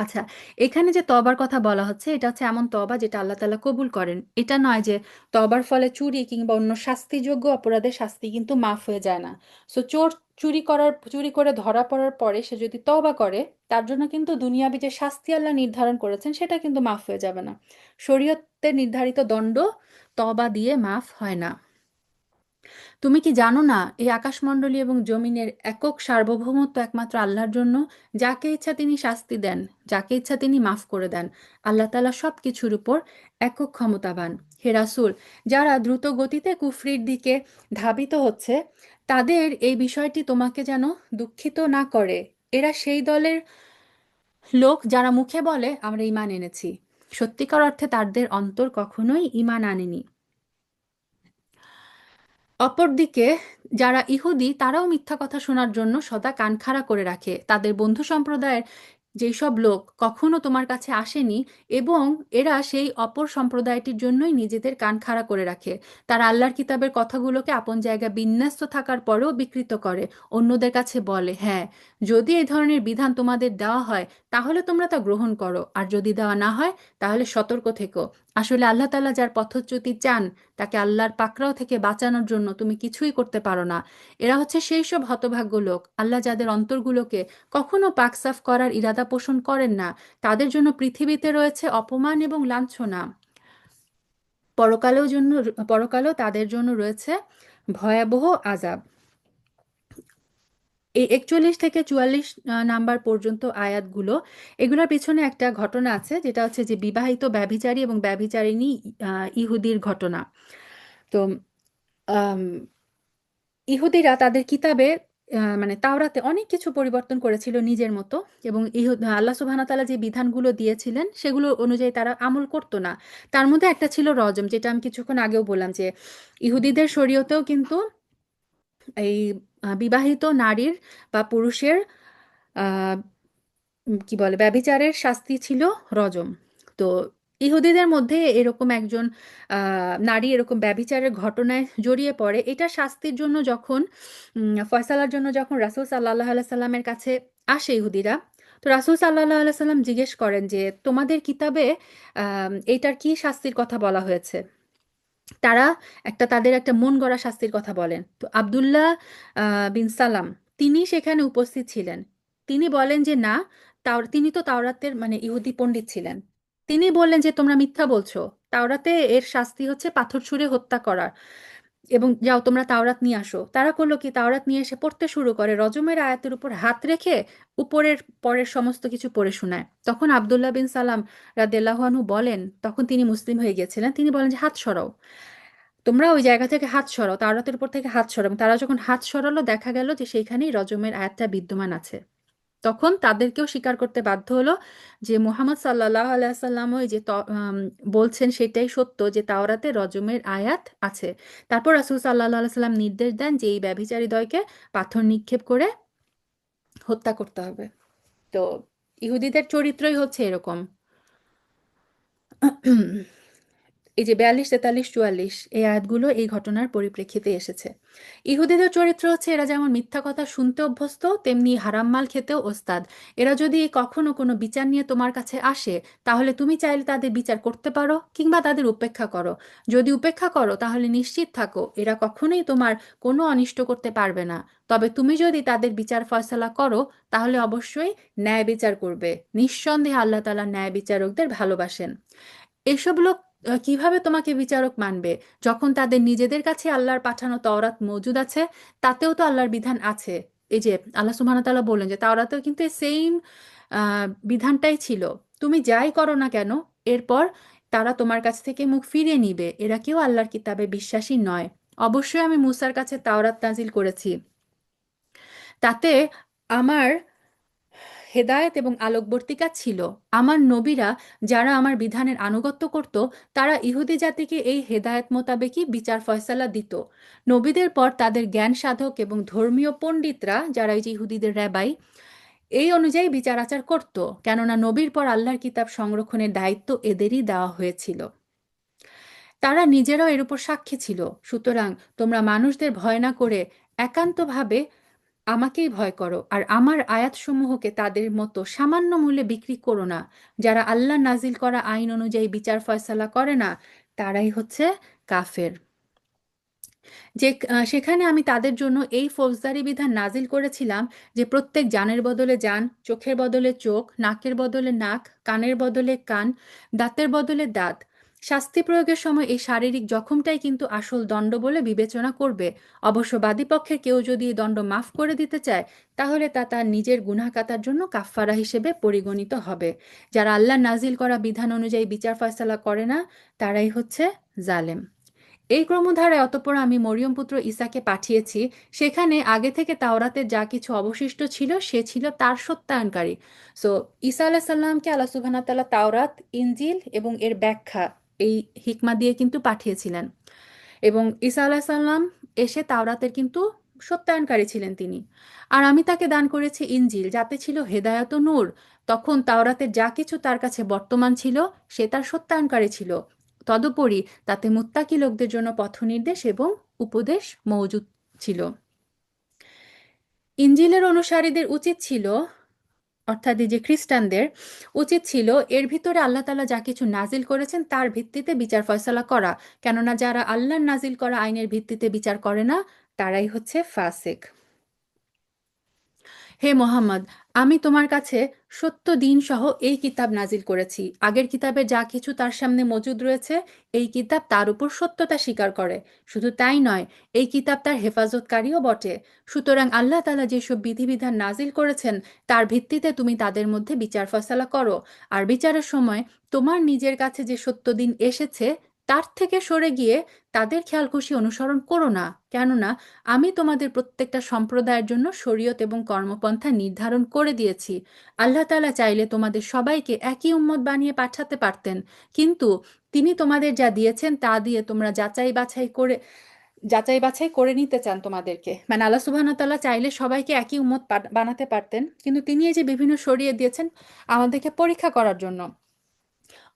আচ্ছা, এখানে যে তওবার কথা বলা হচ্ছে, এটা হচ্ছে এমন তওবা যেটা আল্লাহ তাআলা কবুল করেন। এটা নয় যে তওবার ফলে চুরি কিংবা অন্য শাস্তিযোগ্য অপরাধের শাস্তি কিন্তু মাফ হয়ে যায় না। সো চোর চুরি করে ধরা পড়ার পরে সে যদি তওবা করে, তার জন্য কিন্তু দুনিয়াবি যে শাস্তি আল্লাহ নির্ধারণ করেছেন সেটা কিন্তু মাফ হয়ে যাবে না। শরীয়তে নির্ধারিত দণ্ড তওবা দিয়ে মাফ হয় না। তুমি কি জানো না, এই আকাশমণ্ডলী এবং জমিনের একক সার্বভৌমত্ব একমাত্র আল্লাহর জন্য? যাকে ইচ্ছা তিনি শাস্তি দেন, যাকে ইচ্ছা তিনি মাফ করে দেন। আল্লাহ তাআলা সব কিছুর উপর একক ক্ষমতাবান। হে রাসূল, যারা দ্রুত গতিতে কুফরির দিকে ধাবিত হচ্ছে, তাদের এই বিষয়টি তোমাকে যেন দুঃখিত না করে। এরা সেই দলের লোক যারা মুখে বলে আমরা ঈমান এনেছি, সত্যিকার অর্থে তাদের অন্তর কখনোই ঈমান আনেনি। অপরদিকে যারা ইহুদি, তারাও মিথ্যা কথা শোনার জন্য সদা কান খাড়া করে রাখে। তাদের বন্ধু সম্প্রদায়ের যেসব লোক কখনো তোমার কাছে আসেনি, এবং এরা সেই অপর সম্প্রদায়টির জন্যই নিজেদের কান খাড়া করে রাখে। তারা আল্লাহর কিতাবের কথাগুলোকে আপন জায়গায় বিন্যস্ত থাকার পরেও বিকৃত করে। অন্যদের কাছে বলে, হ্যাঁ, যদি এই ধরনের বিধান তোমাদের দেওয়া হয় তাহলে তোমরা তা গ্রহণ করো, আর যদি দেওয়া না হয় তাহলে সতর্ক থেকো। আসলে আল্লাহ তাআলা যার পথচ্যুতি চান, তাকে আল্লাহর পাকড়াও থেকে বাঁচানোর জন্য তুমি কিছুই করতে পারো না। এরা হচ্ছে সেই সব হতভাগ্য লোক, আল্লাহ যাদের অন্তরগুলোকে কখনো পাকসাফ করার ইরাদা পোষণ করেন না। তাদের জন্য পৃথিবীতে রয়েছে অপমান এবং লাঞ্ছনা। পরকালেও তাদের জন্য রয়েছে ভয়াবহ আযাব। এই 41 থেকে 44 নাম্বার পর্যন্ত আয়াতগুলো, এগুলোর পিছনে একটা ঘটনা আছে, যেটা হচ্ছে যে বিবাহিত ব্যভিচারী এবং ব্যভিচারিণী ইহুদির ঘটনা। তো আম, ইহুদিরা তাদের কিতাবে, মানে তাওরাতে অনেক কিছু পরিবর্তন করেছিল নিজের মতো, এবং আল্লাহ সুবহানাহু ওয়া তাআলা যে বিধানগুলো দিয়েছিলেন সেগুলো অনুযায়ী তারা আমল করতো না। তার মধ্যে একটা ছিল রজম, যেটা আমি কিছুক্ষণ আগেও বললাম যে ইহুদিদের শরীয়তেও কিন্তু এই বিবাহিত নারীর বা পুরুষের কি বলে ব্যভিচারের শাস্তি ছিল রজম। তো ইহুদিদের মধ্যে এরকম একজন নারী এরকম ব্যভিচারের ঘটনায় জড়িয়ে পড়ে। এটা শাস্তির জন্য যখন ফয়সালার জন্য যখন রাসূল সাল্লাল্লাহু আলাইহি সাল্লামের কাছে আসে ইহুদিরা, তো রাসূল সাল্লাল্লাহু আলাইহি সাল্লাম জিজ্ঞেস করেন যে তোমাদের কিতাবে এইটার কি শাস্তির কথা বলা হয়েছে? তারা তাদের একটা মন গড়া শাস্তির কথা বলেন। তো আব্দুল্লাহ বিন সালাম তিনি সেখানে উপস্থিত ছিলেন। তিনি বলেন যে না, তিনি তো তাওরাতের মানে ইহুদি পণ্ডিত ছিলেন। তিনি বললেন যে তোমরা মিথ্যা বলছো, তাওরাতে এর শাস্তি হচ্ছে পাথর ছুঁড়ে হত্যা করা, এবং যাও তোমরা তাওরাত নিয়ে আসো। তারা করলো কি, তাওরাত নিয়ে এসে পড়তে শুরু করে, রজমের আয়াতের উপর হাত রেখে উপরের পরের সমস্ত কিছু পড়ে শোনায়। তখন আব্দুল্লাহ বিন সালাম রাদিয়াল্লাহু আনহু বলেন, তখন তিনি মুসলিম হয়ে গিয়েছিলেন, তিনি বলেন যে হাত সরাও, তোমরা ওই জায়গা থেকে হাত সরাও, তাওরাতের উপর থেকে হাত সরাও। এবং তারা যখন হাত সরালো দেখা গেল যে সেইখানেই রজমের আয়াতটা বিদ্যমান আছে। তখন তাদেরকেও স্বীকার করতে বাধ্য হলো যে মুহাম্মদ সাল্লাল্লাহু আলাইহি সাল্লাম ওই যে বলছেন সেটাই সত্য, যে তাওরাতে রজমের আয়াত আছে। তারপর রাসূল সাল্লাল্লাহু আলাইহি সাল্লাম নির্দেশ দেন যে এই ব্যভিচারীদ্বয়কে পাথর নিক্ষেপ করে হত্যা করতে হবে। তো ইহুদিদের চরিত্রই হচ্ছে এরকম। এই যে 42, 43, 44 এই আয়াতগুলো এই ঘটনার পরিপ্রেক্ষিতে এসেছে। ইহুদিদের চরিত্র হচ্ছে এরা যেমন মিথ্যা কথা শুনতে অভ্যস্ত, তেমনি হারাম মাল খেতেও ওস্তাদ। এরা যদি কখনো কোনো বিচার নিয়ে তোমার কাছে আসে, তাহলে তুমি চাইলে তাদের বিচার করতে পারো কিংবা তাদের উপেক্ষা করো। যদি উপেক্ষা করো তাহলে নিশ্চিত থাকো এরা কখনোই তোমার কোনো অনিষ্ট করতে পারবে না। তবে তুমি যদি তাদের বিচার ফয়সালা করো, তাহলে অবশ্যই ন্যায় বিচার করবে। নিঃসন্দেহে আল্লাহ তাআলা ন্যায় বিচারকদের ভালোবাসেন। এসব লোক কিভাবে তোমাকে বিচারক মানবে যখন তাদের নিজেদের কাছে আল্লাহর পাঠানো তাওরাত মজুদ আছে? তাতেও তো আল্লাহর বিধান আছে। এই যে আল্লাহ সুবহানাহু ওয়া তাআলা বললেন যে তাওরাতেও কিন্তু এই সেম বিধানটাই ছিল। তুমি যাই করো না কেন, এরপর তারা তোমার কাছ থেকে মুখ ফিরিয়ে নিবে। এরা কেউ আল্লাহর কিতাবে বিশ্বাসী নয়। অবশ্যই আমি মুসার কাছে তাওরাত নাজিল করেছি, তাতে আমার হেদায়েত এবং আলোকবর্তিকা ছিল। আমার নবীরা যারা আমার বিধানের আনুগত্য করত, তারা ইহুদি জাতিকে এই হেদায়েত মোতাবেকই বিচার ফয়সালা দিত। নবীদের পর তাদের জ্ঞান সাধক এবং ধর্মীয় পণ্ডিতরা, যারা এই যে ইহুদিদের রেবাই, এই অনুযায়ী বিচার আচার করত, কেননা নবীর পর আল্লাহর কিতাব সংরক্ষণের দায়িত্ব এদেরই দেওয়া হয়েছিল। তারা নিজেরাও এর উপর সাক্ষী ছিল। সুতরাং তোমরা মানুষদের ভয় না করে একান্তভাবে আমাকেই ভয় করো, আর আমার আয়াতসমূহকে তাদের মতো সামান্য মূল্যে বিক্রি করো না। যারা আল্লাহ নাজিল করা আইন অনুযায়ী বিচার ফয়সালা করে না, তারাই হচ্ছে কাফের। যে সেখানে আমি তাদের জন্য এই ফৌজদারি বিধান নাজিল করেছিলাম যে প্রত্যেক জানের বদলে জান, চোখের বদলে চোখ, নাকের বদলে নাক, কানের বদলে কান, দাঁতের বদলে দাঁত। শাস্তি প্রয়োগের সময় এই শারীরিক জখমটাই কিন্তু আসল দণ্ড বলে বিবেচনা করবে। অবশ্য বাদীপক্ষের কেউ যদি এই দণ্ড মাফ করে দিতে চায়, তাহলে তা তার নিজের গুনাহগাতার জন্য কাফফারা হিসেবে পরিগণিত হবে। যারা আল্লাহ নাজিল করা বিধান অনুযায়ী বিচার ফয়সালা করে না, তারাই হচ্ছে জালেম। এই ক্রমধারায় অতঃপর আমি মরিয়ম পুত্র ঈসাকে পাঠিয়েছি। সেখানে আগে থেকে তাওরাতের যা কিছু অবশিষ্ট ছিল সে ছিল তার সত্যায়নকারী। সো ঈসা আলাইহিস সালামকে আল্লাহ সুবহানাহু ওয়া তাআলা তাওরাত, ইনজিল এবং এর ব্যাখ্যা, এই হিকমা দিয়ে কিন্তু পাঠিয়েছিলেন। এবং ঈসা আলাইহিস সালাম এসে তাওরাতের কিন্তু সত্যায়নকারী ছিলেন তিনি। আর আমি তাকে দান করেছি ইনজিল, যাতে ছিল হেদায়াত ও নূর। তখন তাওরাতের যা কিছু তার কাছে বর্তমান ছিল সে তার সত্যায়নকারী ছিল। তদুপরি তাতে মুত্তাকি লোকদের জন্য পথনির্দেশ এবং উপদেশ মওজুদ ছিল। ইনজিলের অনুসারীদের উচিত ছিল, অর্থাৎ এই যে খ্রিস্টানদের উচিত ছিল, এর ভিতরে আল্লাহ তাআলা যা কিছু নাজিল করেছেন তার ভিত্তিতে বিচার ফয়সালা করা। কেননা যারা আল্লাহর নাজিল করা আইনের ভিত্তিতে বিচার করে না, তারাই হচ্ছে ফাসিক। হে মোহাম্মদ, আমি তোমার কাছে সত্য দিন সহ এই কিতাব নাজিল করেছি। আগের কিতাবে যা কিছু তার সামনে মজুদ রয়েছে, এই কিতাব তার উপর সত্যতা স্বীকার করে। শুধু তাই নয়, এই কিতাব তার হেফাজতকারীও বটে। সুতরাং আল্লাহ তাআলা যেসব বিধিবিধান নাজিল করেছেন তার ভিত্তিতে তুমি তাদের মধ্যে বিচার ফয়সালা করো। আর বিচারের সময় তোমার নিজের কাছে যে সত্য দিন এসেছে তার থেকে সরে গিয়ে তাদের খেয়ালখুশি অনুসরণ করো না, কেননা আমি তোমাদের প্রত্যেকটা সম্প্রদায়ের জন্য শরীয়ত এবং কর্মপন্থা নির্ধারণ করে দিয়েছি। আল্লাহ তাআলা চাইলে তোমাদের সবাইকে একই উম্মত বানিয়ে পাঠাতে পারতেন, কিন্তু তিনি তোমাদের যা দিয়েছেন তা দিয়ে তোমরা যাচাই বাছাই করে নিতে চান তোমাদেরকে। মানে আল্লাহ সুবহানাহু ওয়া তাআলা চাইলে সবাইকে একই উম্মত বানাতে পারতেন, কিন্তু তিনি এই যে বিভিন্ন শরিয়ত দিয়েছেন আমাদেরকে পরীক্ষা করার জন্য।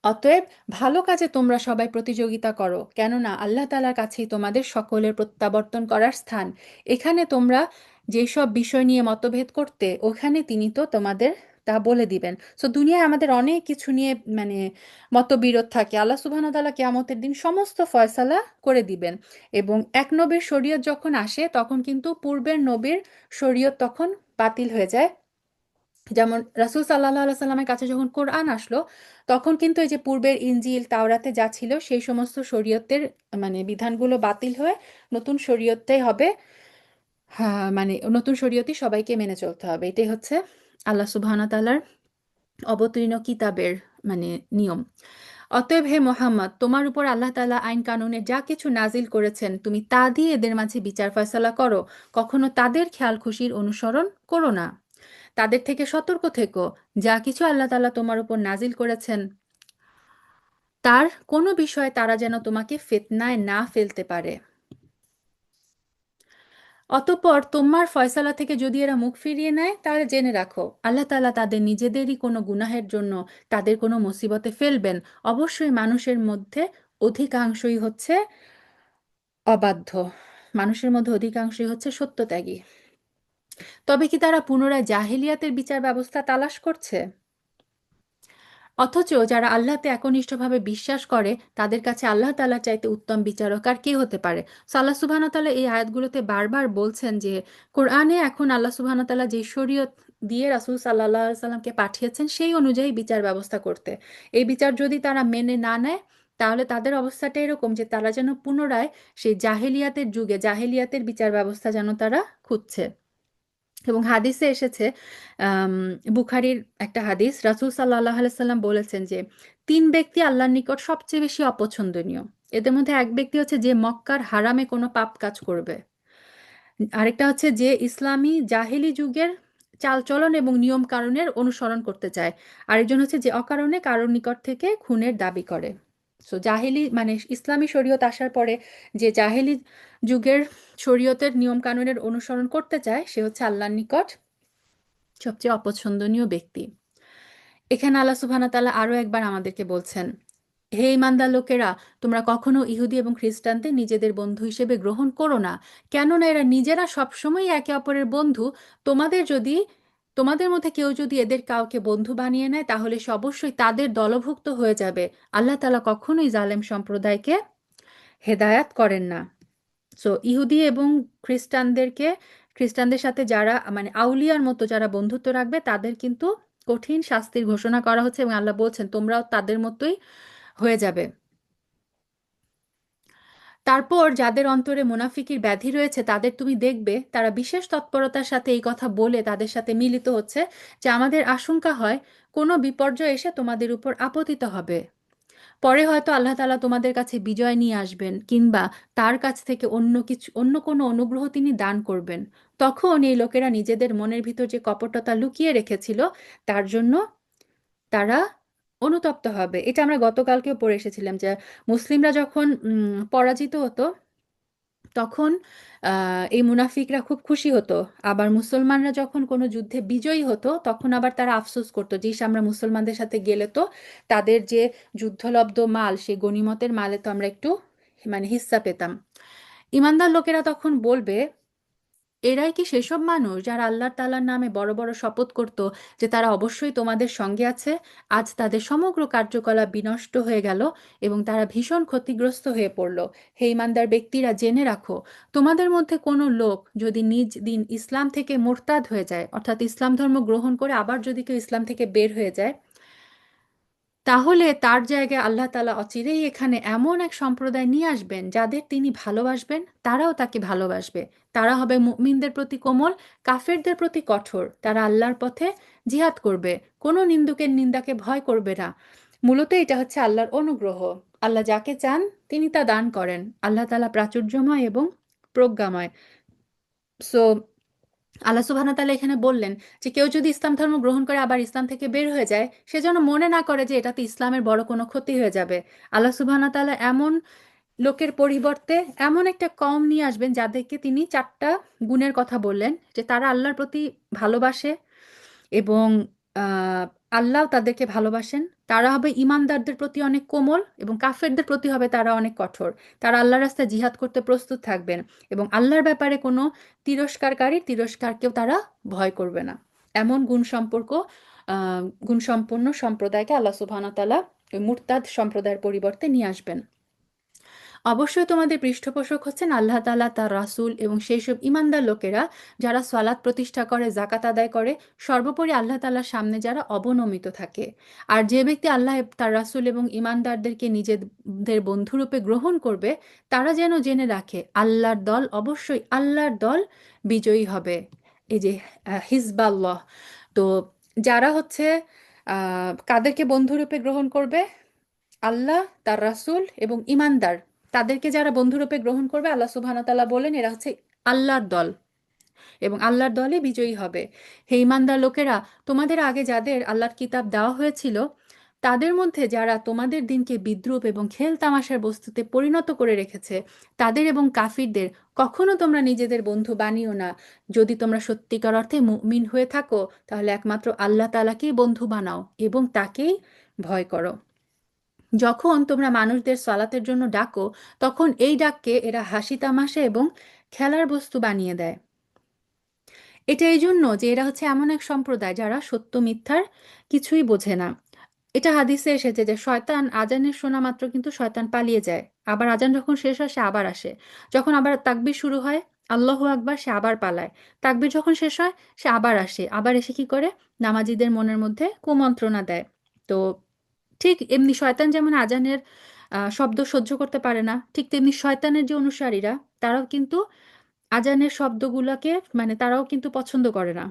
অতএব ভালো কাজে তোমরা সবাই প্রতিযোগিতা করো, কেননা আল্লাহ তাআলার কাছেই তোমাদের সকলের প্রত্যাবর্তন করার স্থান। এখানে তোমরা যেসব বিষয় নিয়ে মতভেদ করতে, ওখানে তিনি তো তোমাদের তা বলে দিবেন। সো দুনিয়ায় আমাদের অনেক কিছু নিয়ে মানে মতবিরোধ থাকে, আল্লাহ সুবহানাহু ওয়া তাআলা কিয়ামতের দিন সমস্ত ফয়সালা করে দিবেন। এবং এক নবীর শরীয়ত যখন আসে তখন কিন্তু পূর্বের নবীর শরীয়ত তখন বাতিল হয়ে যায়। যেমন রাসূল সাল্লাল্লাহু আলাইহি সাল্লামের কাছে যখন কোরআন আসলো, তখন কিন্তু এই যে পূর্বের ইনজিল তাওরাতে যা ছিল সেই সমস্ত শরীয়তের মানে বিধানগুলো বাতিল হয়ে নতুন শরীয়তটাই হবে। হ্যাঁ, মানে নতুন শরীয়তই সবাইকে মেনে চলতে হবে, এটাই হচ্ছে আল্লাহ সুবহানাহু ওয়া তাআলার অবতীর্ণ কিতাবের মানে নিয়ম। অতএব হে মোহাম্মদ, তোমার উপর আল্লাহ তাআলা আইন কানুনে যা কিছু নাজিল করেছেন তুমি তা দিয়ে এদের মাঝে বিচার ফয়সালা করো। কখনো তাদের খেয়াল খুশির অনুসরণ করো না। তাদের থেকে সতর্ক থেকো। যা কিছু আল্লাহ তাআলা তোমার উপর নাজিল করেছেন তার কোনো বিষয়ে তারা যেন তোমাকে ফিতনায় না ফেলতে পারে। অতঃপর তোমার ফয়সালা থেকে যদি এরা মুখ ফিরিয়ে নেয় তাহলে জেনে রাখো আল্লাহ তাআলা তাদের নিজেদেরই কোনো গুনাহের জন্য তাদের কোনো মুসিবতে ফেলবেন। অবশ্যই মানুষের মধ্যে অধিকাংশই হচ্ছে অবাধ্য, মানুষের মধ্যে অধিকাংশই হচ্ছে সত্যত্যাগী। তবে কি তারা পুনরায় জাহিলিয়াতের বিচার ব্যবস্থা তালাশ করছে? অথচ যারা আল্লাহতে একনিষ্ঠভাবে বিশ্বাস করে তাদের কাছে আল্লাহ তাআলার চাইতে উত্তম বিচারক আর কে হতে পারে? সো আল্লাহ সুবহানাহু ওয়া তাআলা এই আয়াতগুলোতে বারবার বলছেন যে কোরআনে এখন আল্লাহ সুবহানাহু ওয়া তাআলা যে শরীয়ত দিয়ে রাসূল সাল্লাল্লাহু আলাইহি সাল্লামকে পাঠিয়েছেন সেই অনুযায়ী বিচার ব্যবস্থা করতে। এই বিচার যদি তারা মেনে না নেয় তাহলে তাদের অবস্থাটা এরকম যে তারা যেন পুনরায় সেই জাহেলিয়াতের যুগে জাহেলিয়াতের বিচার ব্যবস্থা যেন তারা খুঁজছে। এবং হাদিসে এসেছে, আম, বুখারীর একটা হাদিস, রাসূল সাল্লাল্লাহু আলাইহি সাল্লাম বলেছেন যে তিন ব্যক্তি আল্লাহর নিকট সবচেয়ে বেশি অপছন্দনীয়। এদের মধ্যে এক ব্যক্তি হচ্ছে যে মক্কার হারামে কোনো পাপ কাজ করবে, আরেকটা হচ্ছে যে ইসলামী জাহেলি যুগের চালচলন এবং নিয়ম কানুনের অনুসরণ করতে চায়, আরেকজন হচ্ছে যে অকারণে কারোর নিকট থেকে খুনের দাবি করে। সো জাহেলি মানে ইসলামী শরীয়ত আসার পরে যে জাহেলি যুগের শরীয়তের নিয়ম কানুনের অনুসরণ করতে চায় সে হচ্ছে আল্লাহর নিকট সবচেয়ে অপছন্দনীয় ব্যক্তি। এখানে আল্লাহ সুবহানাহু ওয়া তাআলা আরো একবার আমাদেরকে বলছেন, হে ঈমানদার লোকেরা, তোমরা কখনো ইহুদি এবং খ্রিস্টানদের নিজেদের বন্ধু হিসেবে গ্রহণ করো না, কেননা এরা নিজেরা সবসময় একে অপরের বন্ধু। যদি তোমাদের মধ্যে কেউ যদি এদের কাউকে বন্ধু বানিয়ে নেয় তাহলে সে অবশ্যই তাদের দলভুক্ত হয়ে যাবে। আল্লাহ তাআলা কখনোই জালেম সম্প্রদায়কে হেদায়াত করেন না। সো ইহুদি এবং খ্রিস্টানদের সাথে যারা মানে আউলিয়ার মতো যারা বন্ধুত্ব রাখবে তাদের কিন্তু কঠিন শাস্তির ঘোষণা করা হচ্ছে এবং আল্লাহ বলছেন তোমরাও তাদের মতোই হয়ে যাবে। তারপর যাদের অন্তরে মুনাফিকির ব্যাধি রয়েছে তাদের তুমি দেখবে তারা বিশেষ তৎপরতার সাথে এই কথা বলে তাদের সাথে মিলিত হচ্ছে যে আমাদের আশঙ্কা হয় কোনো বিপর্যয় এসে তোমাদের উপর আপতিত হবে। পরে হয়তো আল্লাহ তাআলা তোমাদের কাছে বিজয় নিয়ে আসবেন কিংবা তার কাছ থেকে অন্য কোনো অনুগ্রহ তিনি দান করবেন। তখন এই লোকেরা নিজেদের মনের ভিতর যে কপটতা লুকিয়ে রেখেছিল তার জন্য তারা অনুতপ্ত হবে। এটা আমরা গতকালকেও পড়ে এসেছিলাম যে মুসলিমরা যখন পরাজিত হতো তখন এই মুনাফিকরা খুব খুশি হতো। আবার মুসলমানরা যখন কোনো যুদ্ধে বিজয়ী হতো তখন আবার তারা আফসোস করতো যে ইস, আমরা মুসলমানদের সাথে গেলে তো তাদের যে যুদ্ধলব্ধ মাল সেই গনিমতের মালে তো আমরা একটু মানে হিস্সা পেতাম। ইমানদার লোকেরা তখন বলবে, এরাই কি সেসব মানুষ যারা আল্লাহ তাআলার নামে বড় বড় শপথ করত যে তারা অবশ্যই তোমাদের সঙ্গে আছে? আজ তাদের সমগ্র কার্যকলাপ বিনষ্ট হয়ে গেল এবং তারা ভীষণ ক্ষতিগ্রস্ত হয়ে পড়ল। হে ঈমানদার ব্যক্তিরা, জেনে রাখো তোমাদের মধ্যে কোনো লোক যদি নিজ দিন ইসলাম থেকে মুরতাদ হয়ে যায়, অর্থাৎ ইসলাম ধর্ম গ্রহণ করে আবার যদি কেউ ইসলাম থেকে বের হয়ে যায়, তাহলে তার জায়গায় আল্লাহ তাআলা অচিরেই এখানে এমন এক সম্প্রদায় নিয়ে আসবেন যাদের তিনি ভালোবাসবেন, তারাও তাকে ভালোবাসবে। তারা হবে মুমিনদের প্রতি কোমল, কাফেরদের প্রতি কঠোর। তারা আল্লাহর পথে জিহাদ করবে, কোনো নিন্দুকের নিন্দাকে ভয় করবে না। মূলত এটা হচ্ছে আল্লাহর অনুগ্রহ। আল্লাহ যাকে চান তিনি তা দান করেন। আল্লাহ তাআলা প্রাচুর্যময় এবং প্রজ্ঞাময়। সো আল্লাহ সুবহানাহু ওয়া তাআলা এখানে বললেন যে কেউ যদি ইসলাম ধর্ম গ্রহণ করে আবার ইসলাম থেকে বের হয়ে যায় সে যেন মনে না করে যে এটাতে ইসলামের বড় কোনো ক্ষতি হয়ে যাবে। আল্লাহ সুবহানাহু ওয়া তাআলা এমন লোকের পরিবর্তে এমন একটা কওম নিয়ে আসবেন যাদেরকে তিনি চারটা গুণের কথা বললেন যে তারা আল্লাহর প্রতি ভালোবাসে এবং আহ, আল্লাহ তাদেরকে ভালোবাসেন, তারা হবে ইমানদারদের প্রতি অনেক কোমল এবং কাফেরদের প্রতি হবে তারা অনেক কঠোর। তারা আল্লাহর রাস্তায় জিহাদ করতে প্রস্তুত থাকবেন এবং আল্লাহর ব্যাপারে কোনো তিরস্কারকেও তারা ভয় করবে না। এমন গুণসম্পন্ন সম্প্রদায়কে আল্লাহ সুবহানাহু ওয়া তাআলা ওই মুরতাদ সম্প্রদায়ের পরিবর্তে নিয়ে আসবেন। অবশ্যই তোমাদের পৃষ্ঠপোষক হচ্ছেন আল্লাহ তাআলা, তার রাসূল এবং সেই সব ঈমানদার লোকেরা যারা সালাত প্রতিষ্ঠা করে, যাকাত আদায় করে, সর্বোপরি আল্লাহ তাআলার সামনে যারা অবনমিত থাকে। আর যে ব্যক্তি আল্লাহ, তার রাসূল এবং ঈমানদারদেরকে নিজেদের বন্ধুরূপে গ্রহণ করবে, তারা যেন জেনে রাখে আল্লাহর দল, অবশ্যই আল্লাহর দল বিজয়ী হবে। এই যে হিজবাল্লাহ। তো যারা হচ্ছে কাদেরকে বন্ধুরূপে গ্রহণ করবে? আল্লাহ, তার রাসূল এবং ঈমানদার, তাদেরকে যারা বন্ধুরূপে গ্রহণ করবে, আল্লাহ সুবহানাহু ওয়া তাআলা বলেন এরা হচ্ছে আল্লাহর দল এবং আল্লাহর দলই বিজয়ী হবে। হে ঈমানদার লোকেরা, তোমাদের আগে যাদের আল্লাহর কিতাব দেওয়া হয়েছিল তাদের মধ্যে যারা তোমাদের দিনকে বিদ্রূপ এবং খেল তামাশার বস্তুতে পরিণত করে রেখেছে, তাদের এবং কাফিরদের কখনো তোমরা নিজেদের বন্ধু বানিও না। যদি তোমরা সত্যিকার অর্থে মুমিন হয়ে থাকো, তাহলে একমাত্র আল্লাহ তাআলাকেই বন্ধু বানাও এবং তাকেই ভয় করো। যখন তোমরা মানুষদের সালাতের জন্য ডাকো, তখন এই ডাককে এরা হাসি তামাশা এবং খেলার বস্তু বানিয়ে দেয়। এটা এই জন্য যে এরা হচ্ছে এমন এক সম্প্রদায় যারা সত্য মিথ্যার কিছুই বোঝে না। এটা হাদিসে এসেছে যে শয়তান আজানের শোনা মাত্র কিন্তু শয়তান পালিয়ে যায়, আবার আজান যখন শেষ হয় সে আবার আসে। যখন আবার তাকবীর শুরু হয়, আল্লাহু আকবার, সে আবার পালায়। তাকবীর যখন শেষ হয় সে আবার আসে, আবার এসে কি করে? নামাজীদের মনের মধ্যে কুমন্ত্রণা দেয়। তো ঠিক এমনি শয়তান যেমন আজানের শব্দ সহ্য করতে পারে না, ঠিক তেমনি শয়তানের যে অনুসারীরা, তারাও কিন্তু আজানের শব্দগুলোকে মানে তারাও কিন্তু পছন্দ করে না।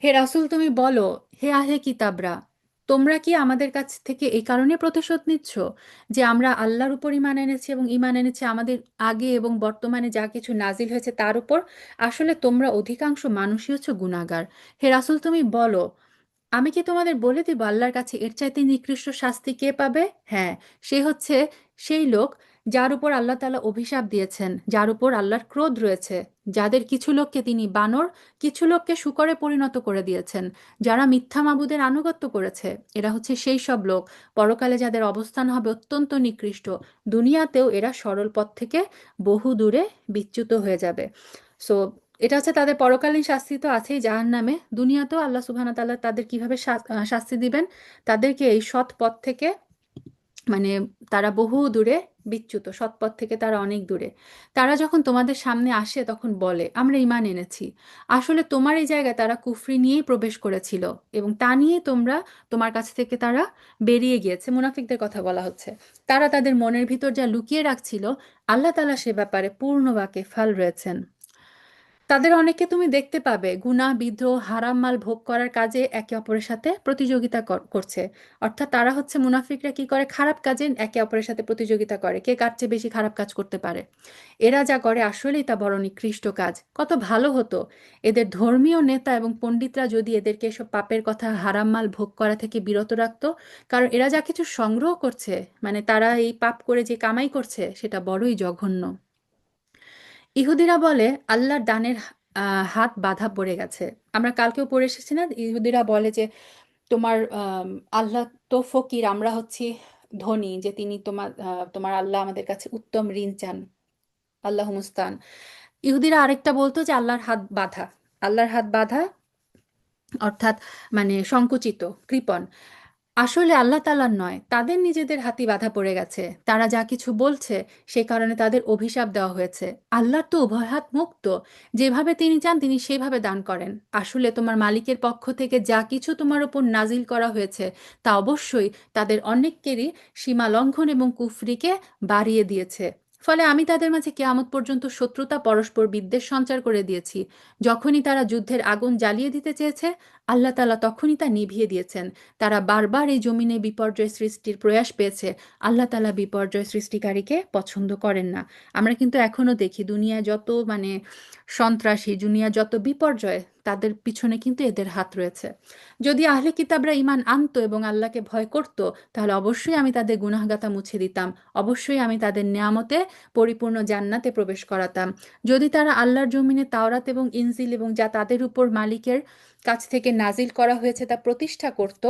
হে রাসূল, তুমি বলো, হে আহলে কিতাবরা, তোমরা কি আমাদের কাছ থেকে এই কারণে প্রতিশোধ নিচ্ছ যে আমরা আল্লাহর উপর ঈমান এনেছি এবং ঈমান এনেছি আমাদের আগে এবং বর্তমানে যা কিছু নাজিল হয়েছে তার উপর? আসলে তোমরা অধিকাংশ মানুষই হচ্ছে গুনাহগার। হে রাসূল, তুমি বলো, আমি কি তোমাদের বলে দিব আল্লাহর কাছে এর চাইতে নিকৃষ্ট শাস্তি কে পাবে? হ্যাঁ, সে হচ্ছে সেই লোক যার উপর আল্লাহ তাআলা অভিশাপ দিয়েছেন, যার উপর আল্লাহর ক্রোধ রয়েছে, যাদের কিছু লোককে তিনি বানর, কিছু লোককে শূকরে পরিণত করে দিয়েছেন, যারা মিথ্যা মাবুদের আনুগত্য করেছে। এরা হচ্ছে সেই সব লোক পরকালে যাদের অবস্থান হবে অত্যন্ত নিকৃষ্ট। দুনিয়াতেও এরা সরল পথ থেকে বহু দূরে বিচ্যুত হয়ে যাবে। সো এটা হচ্ছে তাদের পরকালীন শাস্তি তো আছেই জাহান্নামে। দুনিয়াতেও আল্লাহ সুবহানাহু ওয়া তাআলা তাদের কিভাবে শাস্তি দিবেন? তাদেরকে এই সৎ পথ থেকে, মানে তারা বহু দূরে বিচ্যুত, সৎ পথ থেকে তারা অনেক দূরে। তারা যখন তোমাদের সামনে আসে তখন বলে আমরা ঈমান এনেছি। আসলে তোমার এই জায়গায় তারা কুফরি নিয়েই প্রবেশ করেছিল এবং তা নিয়েই তোমার কাছ থেকে তারা বেরিয়ে গিয়েছে। মুনাফিকদের কথা বলা হচ্ছে। তারা তাদের মনের ভিতর যা লুকিয়ে রাখছিল, আল্লাহ তাআলা সে ব্যাপারে পূর্ণ ওয়াকিফাল রয়েছেন। তাদের অনেককে তুমি দেখতে পাবে গুনাহ, বিদ্রোহ, হারাম মাল ভোগ করার কাজে একে অপরের সাথে প্রতিযোগিতা করছে। অর্থাৎ তারা হচ্ছে, মুনাফিকরা কি করে? খারাপ কাজে একে অপরের সাথে প্রতিযোগিতা করে, কে কার চেয়ে বেশি খারাপ কাজ করতে পারে। এরা যা করে আসলেই তা বড় নিকৃষ্ট কাজ। কত ভালো হতো এদের ধর্মীয় নেতা এবং পণ্ডিতরা যদি এদেরকে এসব পাপের কথা, হারাম মাল ভোগ করা থেকে বিরত রাখতো। কারণ এরা যা কিছু সংগ্রহ করছে, মানে তারা এই পাপ করে যে কামাই করছে, সেটা বড়ই জঘন্য। ইহুদিরা বলে আল্লাহর দানের হাত বাঁধা পড়ে গেছে। আমরা কালকেও পড়ে এসেছি না, ইহুদিরা বলে যে তোমার আল্লাহ তো ফকির, আমরা হচ্ছি ধনী, যে তিনি তোমার আল্লাহ আমাদের কাছে উত্তম ঋণ চান। আল্লাহ মুস্তান। ইহুদিরা আরেকটা বলতো যে আল্লাহর হাত বাঁধা, আল্লাহর হাত বাঁধা অর্থাৎ মানে সংকুচিত, কৃপণ। আসলে আল্লাহ তাআলার নয়, তাদের নিজেদের হাতই বাঁধা পড়ে গেছে। তারা যা কিছু বলছে সে কারণে তাদের অভিশাপ দেওয়া হয়েছে। আল্লাহর তো উভয় হাত মুক্ত, যেভাবে তিনি চান তিনি সেভাবে দান করেন। আসলে তোমার মালিকের পক্ষ থেকে যা কিছু তোমার উপর নাজিল করা হয়েছে তা অবশ্যই তাদের অনেকেরই সীমা লঙ্ঘন এবং কুফরিকে বাড়িয়ে দিয়েছে। ফলে আমি তাদের মাঝে কিয়ামত পর্যন্ত শত্রুতা, পরস্পর বিদ্বেষ সঞ্চার করে দিয়েছি। যখনই তারা যুদ্ধের আগুন জ্বালিয়ে দিতে চেয়েছে, আল্লাহ তাআলা তখনই তা নিভিয়ে দিয়েছেন। তারা বারবার এই জমিনে বিপর্যয় সৃষ্টির প্রয়াস পেয়েছে। আল্লাহ তাআলা বিপর্যয় সৃষ্টিকারীকে পছন্দ করেন না। আমরা কিন্তু এখনো দেখি দুনিয়ায় যত মানে সন্ত্রাসী, দুনিয়া যত বিপর্যয়, তাদের পিছনে কিন্তু এদের হাত রয়েছে। যদি আহলে কিতাবরা ঈমান আনতো এবং আল্লাহকে ভয় করত, তাহলে অবশ্যই আমি তাদের গুনাহগাতা মুছে দিতাম, অবশ্যই আমি তাদের নেয়ামতে পরিপূর্ণ জান্নাতে প্রবেশ করাতাম। যদি তারা আল্লাহর জমিনে তাওরাত এবং ইনজিল এবং যা তাদের উপর মালিকের কাছ থেকে নাজিল করা হয়েছে তা প্রতিষ্ঠা করত,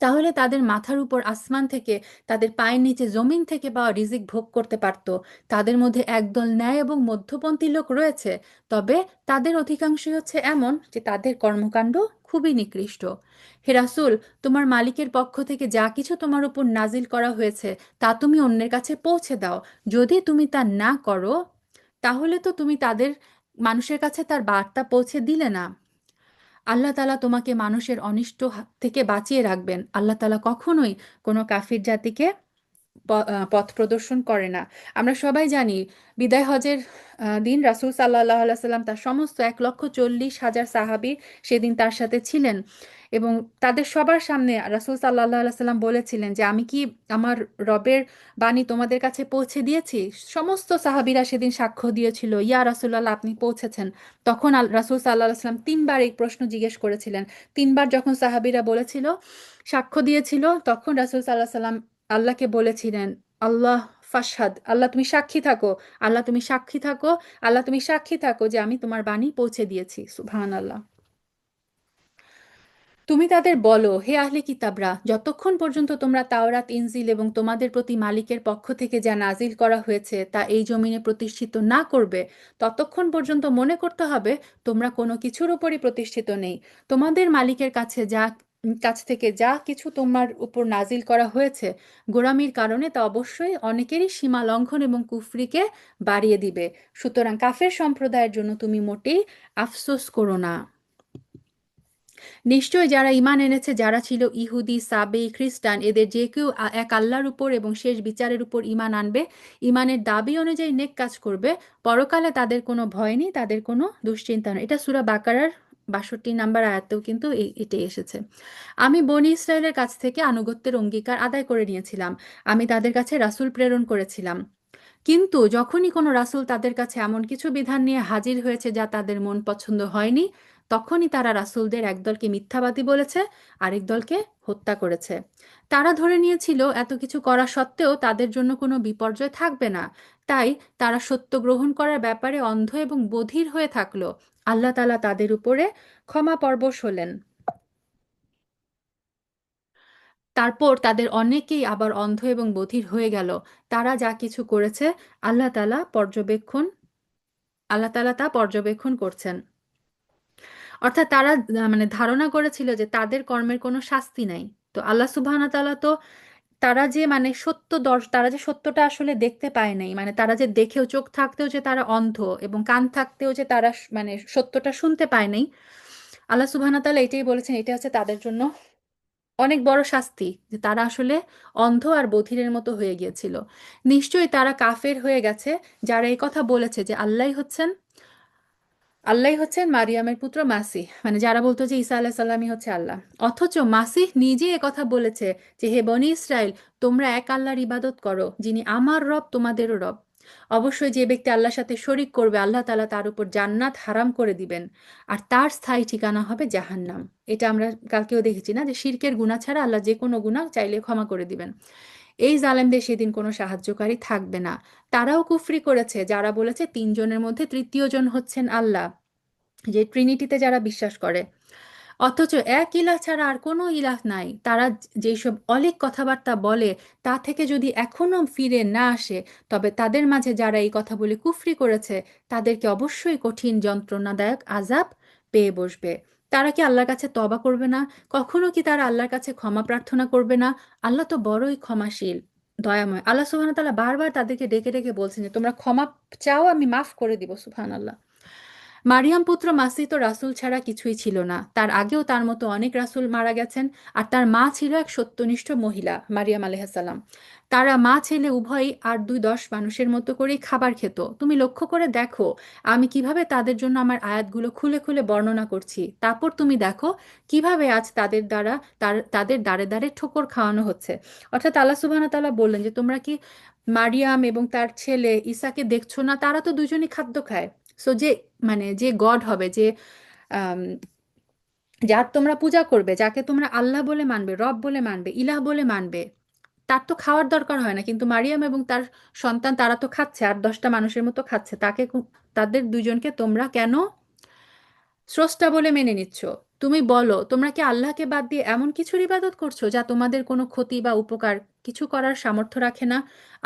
তাহলে তাদের মাথার উপর আসমান থেকে, তাদের পায়ের নিচে জমিন থেকে পাওয়া রিজিক ভোগ করতে পারত। তাদের মধ্যে একদল ন্যায় এবং মধ্যপন্থী লোক রয়েছে, তবে তাদের অধিকাংশই হচ্ছে এমন যে তাদের কর্মকাণ্ড খুবই নিকৃষ্ট। হে রাসূল, তোমার মালিকের পক্ষ থেকে যা কিছু তোমার উপর নাজিল করা হয়েছে তা তুমি অন্যের কাছে পৌঁছে দাও। যদি তুমি তা না করো, তাহলে তো তুমি তাদের মানুষের কাছে তার বার্তা পৌঁছে দিলে না। আল্লাহ তাআলা তোমাকে মানুষের অনিষ্ট থেকে বাঁচিয়ে রাখবেন। আল্লাহ তাআলা কখনোই কোনো কাফির জাতিকে পথ প্রদর্শন করে না। আমরা সবাই জানি, বিদায় হজের দিন রাসূল সাল্লাল্লাহু আলাইহি সাল্লাম তার সমস্ত 1,40,000 সাহাবী সেদিন তার সাথে ছিলেন, এবং তাদের সবার সামনে রাসূল সাল্লাল্লাহু আলাইহি সাল্লাম বলেছিলেন যে আমি কি আমার রবের বাণী তোমাদের কাছে পৌঁছে দিয়েছি? সমস্ত সাহাবীরা সেদিন সাক্ষ্য দিয়েছিল, ইয়া রাসূলুল্লাহ, আপনি পৌঁছেছেন। তখন রাসূল সাল্লাল্লাহু আলাইহি সাল্লাম তিনবার এই প্রশ্ন জিজ্ঞেস করেছিলেন। তিনবার যখন সাহাবীরা বলেছিল, সাক্ষ্য দিয়েছিল, তখন রাসূল সাল্লাল্লাহু আলাইহি সাল্লাম আল্লাহকে বলেছিলেন, আল্লাহ ফাশহাদ, আল্লাহ তুমি সাক্ষী থাকো, আল্লাহ তুমি সাক্ষী থাকো, আল্লাহ তুমি সাক্ষী থাকো যে আমি তোমার বাণী পৌঁছে দিয়েছি। সুবহানাল্লাহ। তুমি তাদের বলো, হে আহলে কিতাবরা, যতক্ষণ পর্যন্ত তোমরা তাওরাত, ইনজিল এবং তোমাদের প্রতি মালিকের পক্ষ থেকে যা নাজিল করা হয়েছে তা এই জমিনে প্রতিষ্ঠিত না করবে, ততক্ষণ পর্যন্ত মনে করতে হবে তোমরা কোনো কিছুর উপরই প্রতিষ্ঠিত নেই। তোমাদের মালিকের কাছ থেকে যা কিছু তোমার উপর নাজিল করা হয়েছে গোঁড়ামির কারণে, তা অবশ্যই অনেকেরই সীমা লঙ্ঘন এবং কুফরিকে বাড়িয়ে দিবে। সুতরাং কাফের সম্প্রদায়ের জন্য তুমি মোটেই আফসোস করো না। নিশ্চয় যারা ঈমান এনেছে, যারা ছিল ইহুদি, সাবে, খ্রিস্টান, এদের যে কেউ এক আল্লাহর উপর এবং শেষ বিচারের উপর ঈমান আনবে, ঈমানের দাবি অনুযায়ী নেক কাজ করবে, পরকালে তাদের কোনো ভয় নেই, তাদের কোনো দুশ্চিন্তা নেই। এটা সূরা বাকারার ৬২ নম্বর আয়াতেও কিন্তু এটাই এসেছে। আমি বনী ইসরায়েলের কাছ থেকে আনুগত্যের অঙ্গীকার আদায় করে নিয়েছিলাম। আমি তাদের কাছে রাসূল প্রেরণ করেছিলাম। কিন্তু যখনই কোনো রাসূল তাদের কাছে এমন কিছু বিধান নিয়ে হাজির হয়েছে যা তাদের মন পছন্দ হয়নি, তখনই তারা রাসূলদের একদলকে মিথ্যাবাদী বলেছে, আরেক দলকে হত্যা করেছে। তারা ধরে নিয়েছিল এত কিছু করা সত্ত্বেও তাদের জন্য কোনো বিপর্যয় থাকবে না, তাই তারা সত্য গ্রহণ করার ব্যাপারে অন্ধ এবং বধির হয়ে থাকলো। আল্লাহ তাআলা তাদের উপরে ক্ষমা পরবশ হলেন। তারপর তাদের অনেকেই আবার অন্ধ এবং বধির হয়ে গেল। তারা যা কিছু করেছে আল্লাহ তাআলা পর্যবেক্ষণ আল্লাহ তাআলা তা পর্যবেক্ষণ করছেন। অর্থাৎ তারা মানে ধারণা করেছিল যে তাদের কর্মের কোনো শাস্তি নাই। তো আল্লাহ সুবহানাহু ওয়া তাআলা তো, তারা যে সত্যটা আসলে দেখতে পায় নাই, মানে তারা যে দেখেও, চোখ থাকতেও যে তারা অন্ধ এবং কান থাকতেও যে তারা মানে সত্যটা শুনতে পায় নাই, আল্লাহ সুবহানাহু ওয়া তাআলা এটাই বলেছেন, এটা হচ্ছে তাদের জন্য অনেক বড় শাস্তি, যে তারা আসলে অন্ধ আর বধিরের মতো হয়ে গিয়েছিল। নিশ্চয়ই তারা কাফের হয়ে গেছে যারা এই কথা বলেছে যে আল্লাহই হচ্ছেন মারিয়ামের পুত্র মাসিহ, মানে যারা বলতো যে ঈসা আলাইহিস সালামই হচ্ছে আল্লাহ। অথচ মাসিহ নিজে কথা বলেছে যে হে বনি ইসরাইল, তোমরা এক আল্লাহর ইবাদত করো, যিনি আমার রব তোমাদেরও রব। অবশ্যই যে ব্যক্তি আল্লাহর সাথে শরিক করবে, আল্লাহ তাআলা তার উপর জান্নাত হারাম করে দিবেন, আর তার স্থায়ী ঠিকানা হবে জাহান্নাম। এটা আমরা কালকেও দেখেছি না, যে শিরকের গুনাহ ছাড়া আল্লাহ যে কোনো গুনাহ চাইলে ক্ষমা করে দিবেন। এই জালেমদের সেদিন কোনো সাহায্যকারী থাকবে না। তারাও কুফরি করেছে যারা বলেছে তিনজনের মধ্যে তৃতীয় জন হচ্ছেন আল্লাহ, যে ট্রিনিটিতে যারা বিশ্বাস করে। অথচ এক ইলাহ ছাড়া আর কোনো ইলাহ নাই। তারা যেসব অলীক কথাবার্তা বলে তা থেকে যদি এখনো ফিরে না আসে, তবে তাদের মাঝে যারা এই কথা বলে কুফরি করেছে তাদেরকে অবশ্যই কঠিন যন্ত্রণাদায়ক আযাব পেয়ে বসবে। তারা কি আল্লাহর কাছে তওবা করবে না? কখনো কি তারা আল্লাহর কাছে ক্ষমা প্রার্থনা করবে না? আল্লাহ তো বড়ই ক্ষমাশীল, দয়াময়। আল্লাহ সুবহানাহু ওয়া তাআলা বারবার তাদেরকে ডেকে ডেকে বলছেন যে তোমরা ক্ষমা চাও, আমি মাফ করে দিব। সুবহানাল্লাহ। মারিয়াম পুত্র মাসিহ তো রাসূল ছাড়া কিছুই ছিল না। তার আগেও তার মতো অনেক রাসূল মারা গেছেন, আর তার মা ছিল এক সত্যনিষ্ঠ মহিলা, মারিয়াম আলাইহিস সালাম। তারা মা ছেলে উভয়ই ৮-২-১০ মানুষের মতো করেই খাবার খেত। তুমি লক্ষ্য করে দেখো আমি কিভাবে তাদের জন্য আমার আয়াতগুলো খুলে খুলে বর্ণনা করছি। তারপর তুমি দেখো কিভাবে আজ তাদের দাঁড়ে দাঁড়ে ঠোকর খাওয়ানো হচ্ছে। অর্থাৎ আল্লাহ সুবহানাহু ওয়া তাআলা বললেন যে তোমরা কি মারিয়াম এবং তার ছেলে ঈসাকে দেখছো না? তারা তো দুজনই খাদ্য খায়। সো যে, মানে যে গড হবে, যে আম, যার তোমরা পূজা করবে, যাকে তোমরা আল্লাহ বলে মানবে, রব বলে মানবে, ইলাহ বলে মানবে, তার তো খাওয়ার দরকার হয় না, কিন্তু মারিয়াম এবং তার সন্তান তারা তো খাচ্ছে, 8-10টা মানুষের মতো খাচ্ছে, তাদের দুজনকে তোমরা কেন স্রষ্টা বলে মেনে নিচ্ছ? তুমি বলো, তোমরা কি আল্লাহকে বাদ দিয়ে এমন কিছুর ইবাদত করছো যা তোমাদের কোনো ক্ষতি বা উপকার কিছু করার সামর্থ্য রাখে না?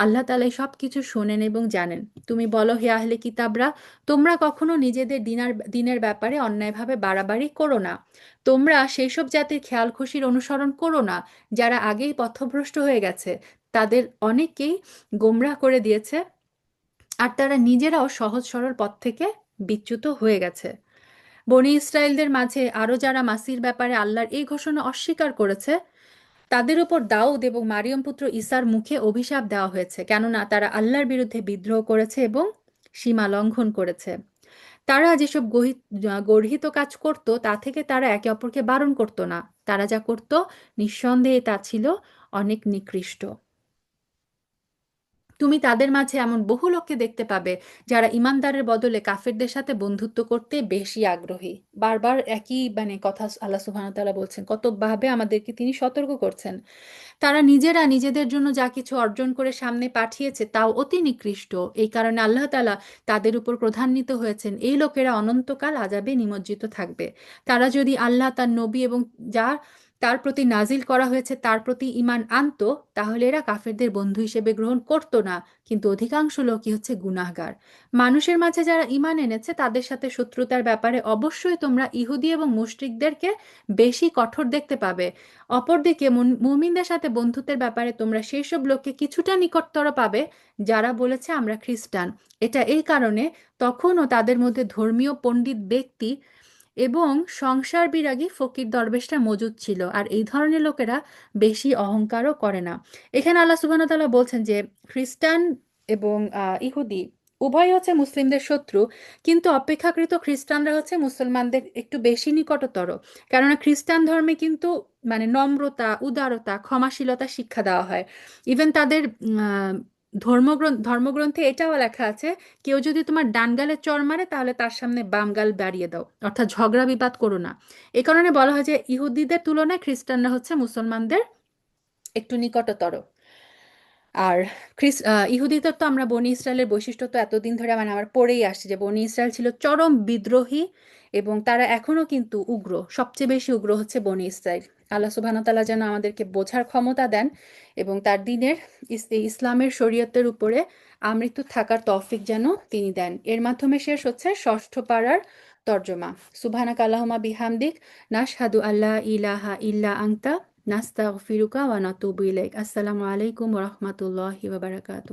আল্লাহ তাআলাই সব কিছু শোনেন এবং জানেন। তুমি বলো, হে আহলে কিতাবরা, তোমরা কখনো নিজেদের দিনের ব্যাপারে অন্যায়ভাবে বাড়াবাড়ি করো না। তোমরা সেই সব জাতির খেয়াল খুশির অনুসরণ করো না যারা আগেই পথভ্রষ্ট হয়ে গেছে। তাদের অনেকেই গোমরাহ করে দিয়েছে, আর তারা নিজেরাও সহজ সরল পথ থেকে বিচ্যুত হয়ে গেছে। বনি ইসরায়েলদের মাঝে আরও যারা মাসির ব্যাপারে আল্লাহর এই ঘোষণা অস্বীকার করেছে, তাদের উপর দাউদ এবং মারিয়ম পুত্র ঈসার মুখে অভিশাপ দেওয়া হয়েছে, কেননা তারা আল্লাহর বিরুদ্ধে বিদ্রোহ করেছে এবং সীমা লঙ্ঘন করেছে। তারা যেসব গর্হিত কাজ করত তা থেকে তারা একে অপরকে বারণ করত না। তারা যা করত নিঃসন্দেহে তা ছিল অনেক নিকৃষ্ট। তুমি তাদের মাঝে এমন বহু লোককে দেখতে পাবে যারা ইমানদারের বদলে কাফেরদের সাথে বন্ধুত্ব করতে বেশি আগ্রহী। বারবার একই কথা আল্লাহ সুবহানাহু ওয়া তাআলা বলছেন, কতভাবে আমাদেরকে তিনি সতর্ক করছেন। তারা নিজেরা নিজেদের জন্য যা কিছু অর্জন করে সামনে পাঠিয়েছে তাও অতি নিকৃষ্ট। এই কারণে আল্লাহ তাআলা তাদের উপর ক্রোধান্বিত হয়েছেন। এই লোকেরা অনন্তকাল আযাবে নিমজ্জিত থাকবে। তারা যদি আল্লাহ, তার নবী এবং যা তার প্রতি নাজিল করা হয়েছে তার প্রতি ঈমান আনতো, তাহলে এরা কাফেরদের বন্ধু হিসেবে গ্রহণ করতো না। কিন্তু অধিকাংশ লোকই হচ্ছে গুনাহগার। মানুষের মাঝে যারা ঈমান এনেছে তাদের সাথে শত্রুতার ব্যাপারে অবশ্যই তোমরা ইহুদি এবং মুশরিকদেরকে বেশি কঠোর দেখতে পাবে। অপরদিকে মুমিনদের সাথে বন্ধুত্বের ব্যাপারে তোমরা সেই সব লোককে কিছুটা নিকটতর পাবে যারা বলেছে আমরা খ্রিস্টান। এটা এই কারণে, তখনও তাদের মধ্যে ধর্মীয় পণ্ডিত ব্যক্তি এবং সংসার বিরাগী ফকির দরবেশরা মজুদ ছিল, আর এই ধরনের লোকেরা বেশি অহংকারও করে না। এখানে আল্লাহ সুবহানাহু ওয়া তাআলা বলছেন যে খ্রিস্টান এবং ইহুদি উভয় হচ্ছে মুসলিমদের শত্রু, কিন্তু অপেক্ষাকৃত খ্রিস্টানরা হচ্ছে মুসলমানদের একটু বেশি নিকটতর। কেননা খ্রিস্টান ধর্মে কিন্তু নম্রতা, উদারতা, ক্ষমাশীলতা শিক্ষা দেওয়া হয়। ইভেন তাদের ধর্মগ্রন্থে এটাও লেখা আছে, কেউ যদি তোমার ডান গালে চড় মারে তাহলে তার সামনে বাম গাল বাড়িয়ে দাও, অর্থাৎ ঝগড়া বিবাদ করো না। এ কারণে বলা হয় যে ইহুদিদের তুলনায় খ্রিস্টানরা হচ্ছে মুসলমানদের একটু নিকটতর। আর ইহুদিদের তো আমরা বনি ইসরায়েলের বৈশিষ্ট্য তো এতদিন ধরে আমার পড়েই আসছে যে বনি ইসরায়েল ছিল চরম বিদ্রোহী, এবং তারা এখনো কিন্তু উগ্র। সবচেয়ে বেশি উগ্র হচ্ছে বনি ইসরায়েল। আল্লাহ সুবহানাহু ওয়া তাআলা যেন আমাদেরকে বোঝার ক্ষমতা দেন এবং তার দিনের ইসলামের শরীয়তের উপরে আমৃত্যু থাকার তৌফিক যেন তিনি দেন। এর মাধ্যমে শেষ হচ্ছে ষষ্ঠ পারার তর্জমা। সুবহানাকা আল্লাহুম্মা বিহামদিক, নাশহাদু আল্লা ইলাহা ইল্লা আনতা, নাস্তাগফিরুকা ওয়া নাতুবু ইলাইক। আসসালামু আলাইকুম ওয়া রাহমাতুল্লাহি ওয়া বারাকাতুহু।